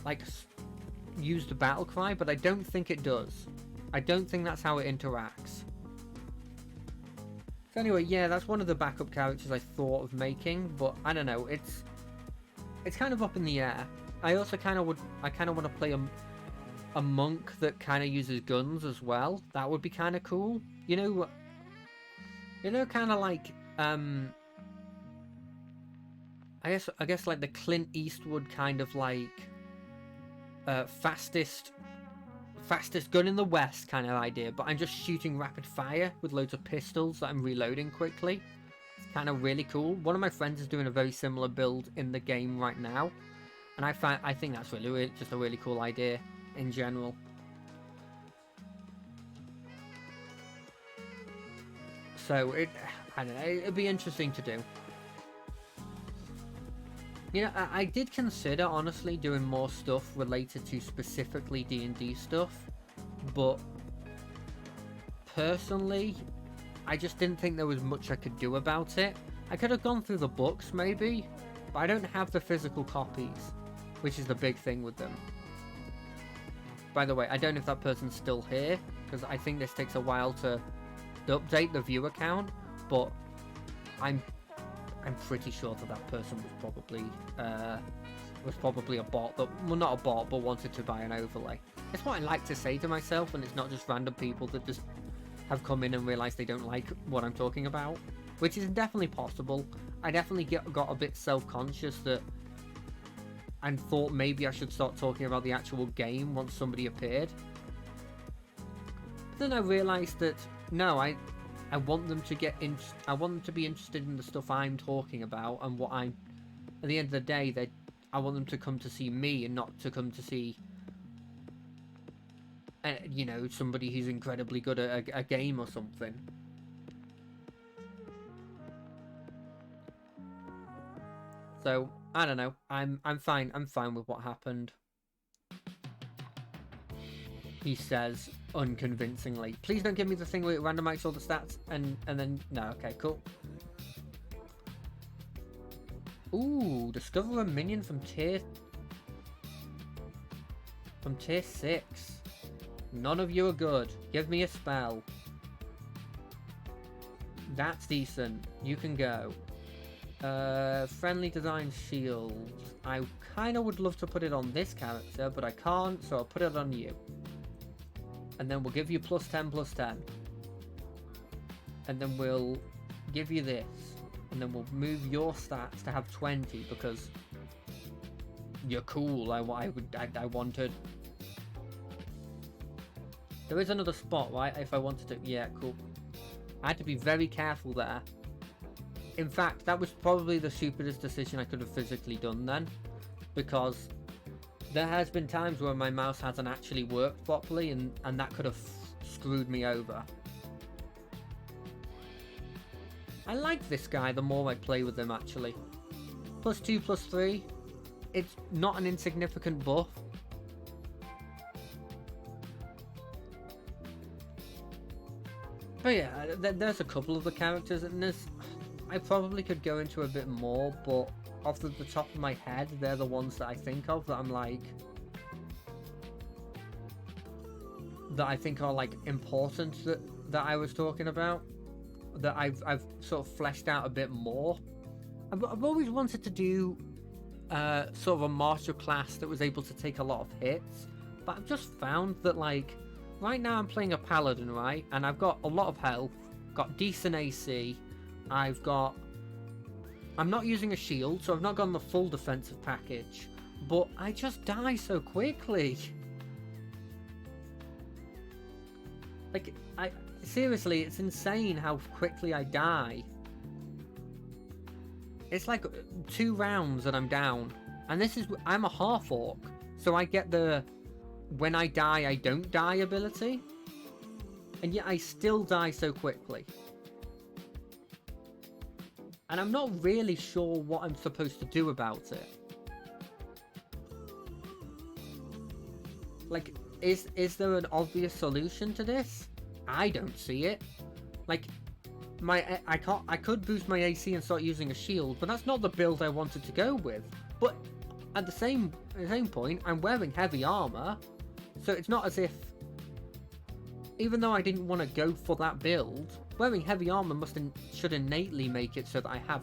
like used the battle cry, but I don't think it does. I don't think that's how it interacts. So anyway, yeah, that's one of the backup characters I thought of making, but I don't know, it's kind of up in the air. I also kind of want to play a monk that kind of uses guns as well. That would be kind of cool. You know, kind of like I guess like the Clint Eastwood kind of like fastest gun in the West kind of idea, but I'm just shooting rapid fire with loads of pistols that I'm reloading quickly. It's kind of really cool. One of my friends is doing a very similar build in the game right now, and I think that's really just a really cool idea in general. So I don't know, it'd be interesting to do. You know, I did consider, honestly, doing more stuff related to specifically D&D stuff, but personally, I just didn't think there was much I could do about it. I could have gone through the books, maybe, but I don't have the physical copies, which is the big thing with them. By the way, I don't know if that person's still here, because I think this takes a while to update the viewer count, but I'm pretty sure that person was probably a bot that, well, not a bot, but wanted to buy an overlay. It's what I like to say to myself, and it's not just random people that just have come in and realized they don't like what I'm talking about, which is definitely possible. I definitely got a bit self-conscious and thought maybe I should start talking about the actual game once somebody appeared. But then I realized that no, I want them to I want them to be interested in the stuff I'm talking about, and what I'm. At the end of the day, I want them to come to see me and not to come to see, you know, somebody who's incredibly good at a game or something. So I don't know. I'm fine. I'm fine with what happened. He says unconvincingly. Please don't give me the thing where it randomizes all the stats and then no. Okay, cool. Ooh, discover a minion from tier 6. None of you are good. Give me a spell. That's decent. You can go. Friendly design shield. I kind of would love to put it on this character, but I can't, so I'll put it on you. And then we'll give you +10/+10. And then we'll give you this. And then we'll move your stats to have 20 because you're cool. I wanted. There is another spot, right? If I wanted to. Yeah, cool. I had to be very careful there. In fact, that was probably the stupidest decision I could have physically done then. Because there has been times where my mouse hasn't actually worked properly, and that could have screwed me over. I like this guy the more I play with him, actually. +2/+3. It's not an insignificant buff. But yeah, there's a couple of the characters, and I probably could go into a bit more, but off the top of my head, they're the ones that I think of that I'm like, that I think are like important that I was talking about, that I've sort of fleshed out a bit more. I've always wanted to do sort of a martial class that was able to take a lot of hits, but I've just found that, like, right now I'm playing a paladin, right, and I've got a lot of health, got decent AC, I'm not using a shield, so I've not gotten the full defensive package, but I just die so quickly. Like, seriously, it's insane how quickly I die. It's like 2 rounds and I'm down. And I'm a half-orc, so I get the when I die, I don't die ability. And yet I still die so quickly. And I'm not really sure what I'm supposed to do about it. Like, is there an obvious solution to this? I don't see it. Like, I could boost my AC and start using a shield, but that's not the build I wanted to go with. But at the same point, I'm wearing heavy armor, so it's not as if, even though I didn't want to go for that build, wearing heavy armor should innately make it so that I have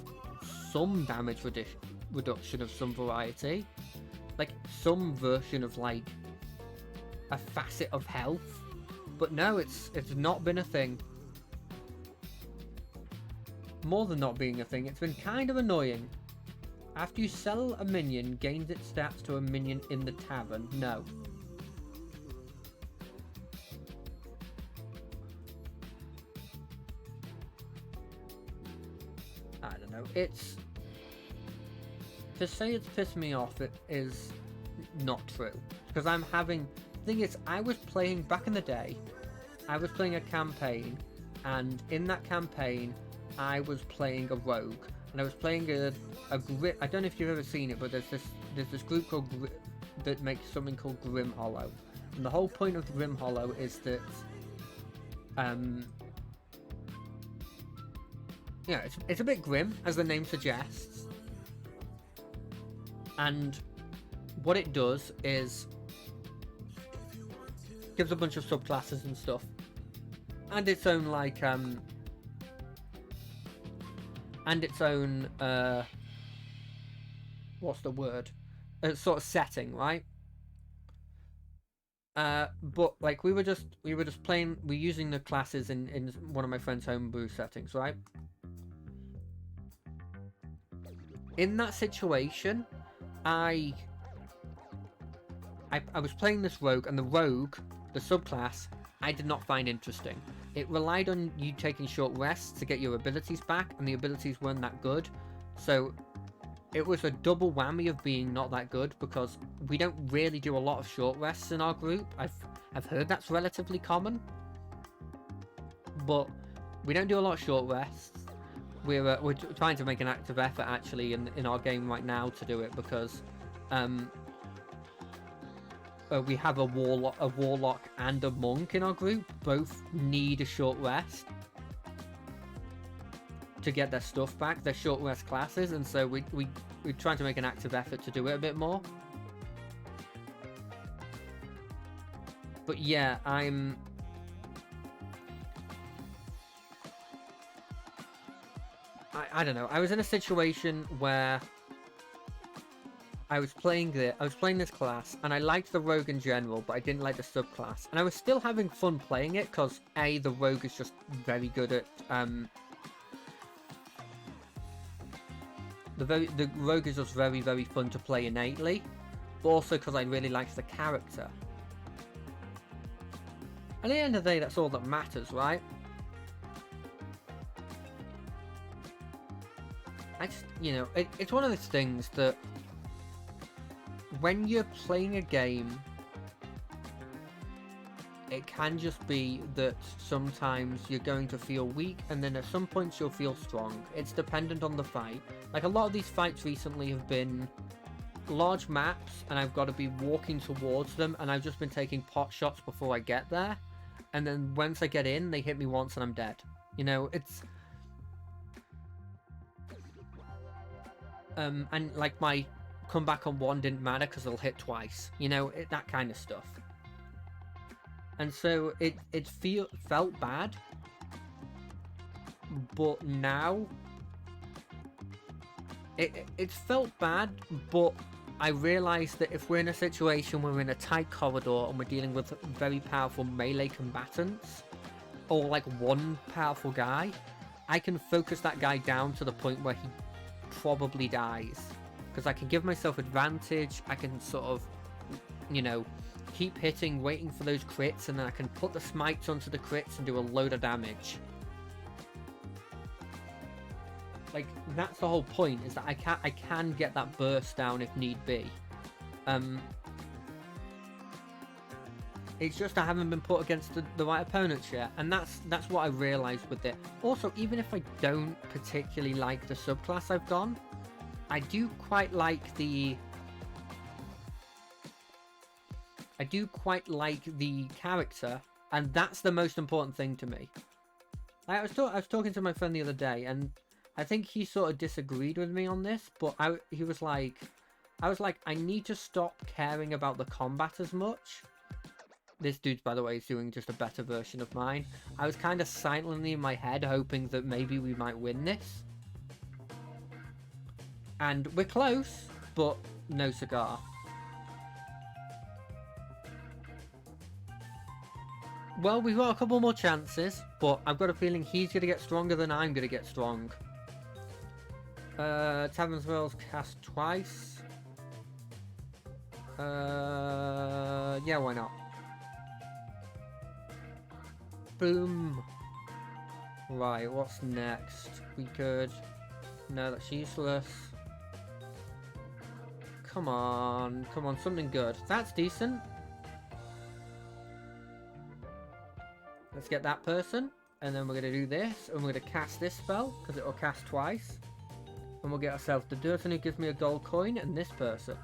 some damage reduction of some variety, like some version of like a facet of health. But no, it's not been a thing. More than not being a thing, it's been kind of annoying. After you sell a minion, gains its stats to a minion in the tavern. No. I don't know. It's... To say it's pissed me off, it is not true. Because I'm having... The thing is, I was playing, back in the day, I was playing a campaign, and in that campaign, I was playing a rogue. And I was playing a I don't know if you've ever seen it, but there's this group called that makes something called Grim Hollow. And the whole point of Grim Hollow is that... Yeah, it's a bit grim, as the name suggests. And what it does is gives a bunch of subclasses and stuff, and its own like and its own what's the word? Sort of setting, right? But like we were just playing, we're using the classes in one of my friend's homebrew settings, right? In that situation, I was playing this rogue, and the rogue, the subclass, I did not find interesting. It relied on you taking short rests to get your abilities back, and the abilities weren't that good. So it was a double whammy of being not that good, because we don't really do a lot of short rests in our group. I've heard that's relatively common, but we don't do a lot of short rests. We're trying to make an active effort actually in our game right now to do it, because we have a warlock and a monk in our group. Both need a short rest to get their stuff back, their short rest classes, and so we're trying to make an active effort to do it a bit more. But yeah, I don't know. I was in a situation where I was playing this class, and I liked the rogue in general, but I didn't like the subclass. And I was still having fun playing it, because A, the rogue is just very good at the rogue is just very, very fun to play innately, but also because I really liked the character. At the end of the day, that's all that matters, right? I just, it's one of those things that when you're playing a game, it can just be that sometimes you're going to feel weak, and then at some points you'll feel strong. It's dependent on the fight. Like, a lot of these fights recently have been large maps, and I've got to be walking towards them, and I've just been taking pot shots before I get there. And then once I get in, they hit me once and I'm dead. It's... and like my comeback on one didn't matter because it'll hit twice. That kind of stuff. And so it felt bad. But now... It felt bad, but I realised that if we're in a situation where we're in a tight corridor and we're dealing with very powerful melee combatants, or like one powerful guy, I can focus that guy down to the point where he probably dies. Because I can give myself advantage, I can sort of, keep hitting, waiting for those crits, and then I can put the smites onto the crits and do a load of damage. Like, that's the whole point, is that I can get that burst down if need be. It's just I haven't been put against the right opponents yet, and that's what I realised with it. Also, even if I don't particularly like the subclass I've gone, I do quite like the character, and that's the most important thing to me. I was talking to my friend the other day, and I think he sort of disagreed with me on this, but I was like, I need to stop caring about the combat as much. This dude, by the way, is doing just a better version of mine. I was kind of silently in my head hoping that maybe we might win this. And we're close, but no cigar. Well, we've got a couple more chances, but I've got a feeling he's going to get stronger than I'm going to get strong. Tavern spells cast twice. Yeah, why not? Boom. Right, what's next? We could... No, that's useless. Come on, something good. That's decent. Let's get that person. And then we're going to do this. And we're going to cast this spell, because it will cast twice. And we'll get ourselves the person who gives me a gold coin and this person.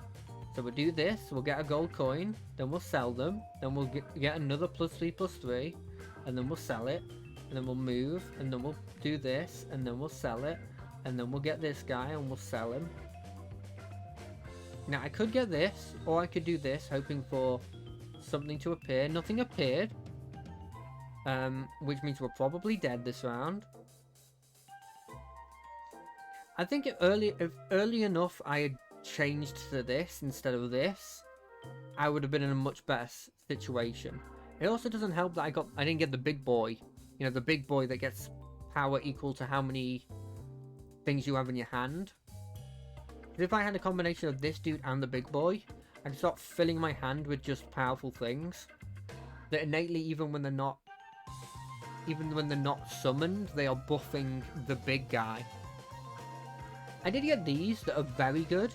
So we'll do this, we'll get a gold coin, then we'll sell them, then we'll get another +3/+3, and then we'll sell it, and then we'll move, and then we'll do this, and then we'll sell it, and then we'll get this guy and we'll sell him. Now I could get this, or I could do this, hoping for something to appear. Nothing appeared, which means we're probably dead this round. I think if early enough I had changed to this instead of this, I would have been in a much better situation. It also doesn't help that I didn't get the big boy. You know, the big boy that gets power equal to how many things you have in your hand. If I had a combination of this dude and the big boy, I'd start filling my hand with just powerful things that innately, even when they're not summoned, they are buffing the big guy. I did get these that are very good,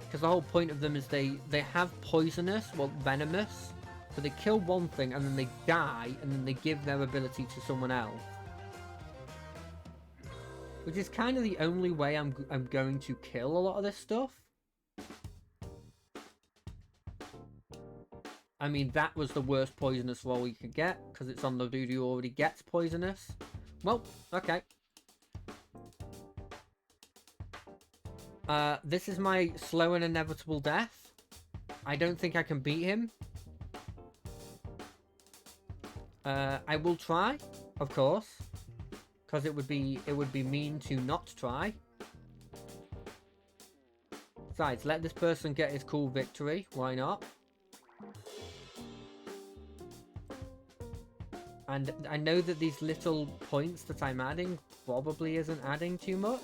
because the whole point of them is they have poisonous, well, venomous, so they kill one thing and then they die and then they give their ability to someone else, which is kind of the only way I'm going to kill a lot of this stuff. I mean, that was the worst poisonous roll you could get, because it's on the dude who already gets poisonous. Well, okay. This is my slow and inevitable death. I don't think I can beat him. I will try, of course, because it would be mean to not try. Besides, let this person get his cool victory. Why not? And I know that these little points that I'm adding probably isn't adding too much.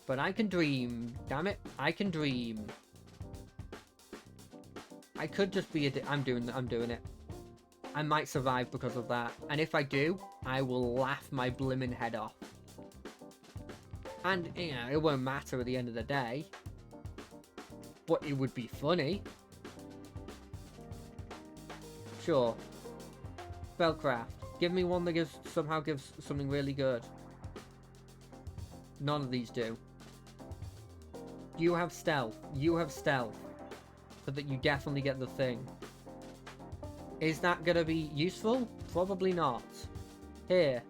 But I can dream. Damn it, I can dream. I could just be I'm doing it. I might survive because of that. And if I do, I will laugh my blimmin' head off. And, you know, it won't matter at the end of the day. But it would be funny. Sure. Spellcraft. Give me one that somehow gives something really good. None of these do. You have stealth. You have stealth. So that you definitely get the thing. Is that going to be useful? Probably not. Here.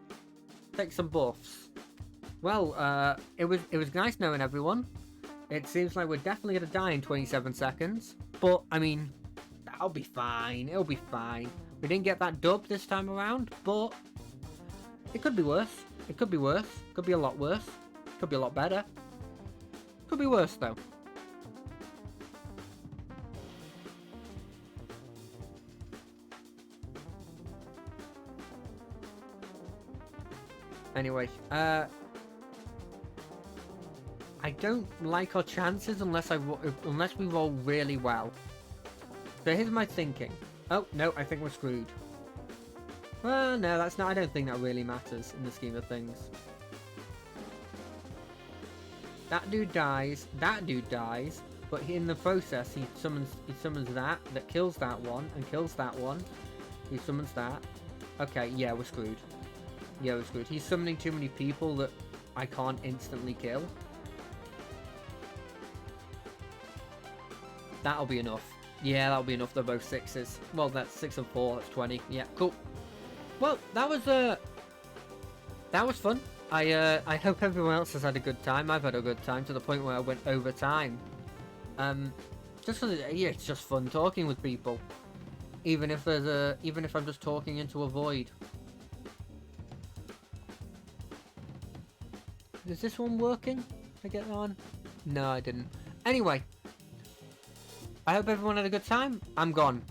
Take some buffs. Well, it was nice knowing everyone. It seems like we're definitely going to die in 27 seconds. But, I mean, that'll be fine. It'll be fine. We didn't get that dub this time around, but it could be worse. It could be worse. Could be a lot worse. Could be a lot better. Could be worse, though. Anyway, I don't like our chances unless we roll really well. So here's my thinking. Oh, no, I think we're screwed. Well, no, that's not. I don't think that really matters in the scheme of things. That dude dies, but in the process he summons that kills that one, and kills that one. He summons that. Okay, yeah, we're screwed. Yeah, we're screwed. He's summoning too many people that I can't instantly kill. That'll be enough. Yeah, that'll be enough. They're both 6s. Well, that's 6 and 4. That's 20. Yeah, cool. Well, that was fun. I hope everyone else has had a good time. I've had a good time to the point where I went over time. Just so that, yeah, it's just fun talking with people. Even if I'm just talking into a void. Is this one working? Did I get that on? No, I didn't. Anyway. I hope everyone had a good time. I'm gone.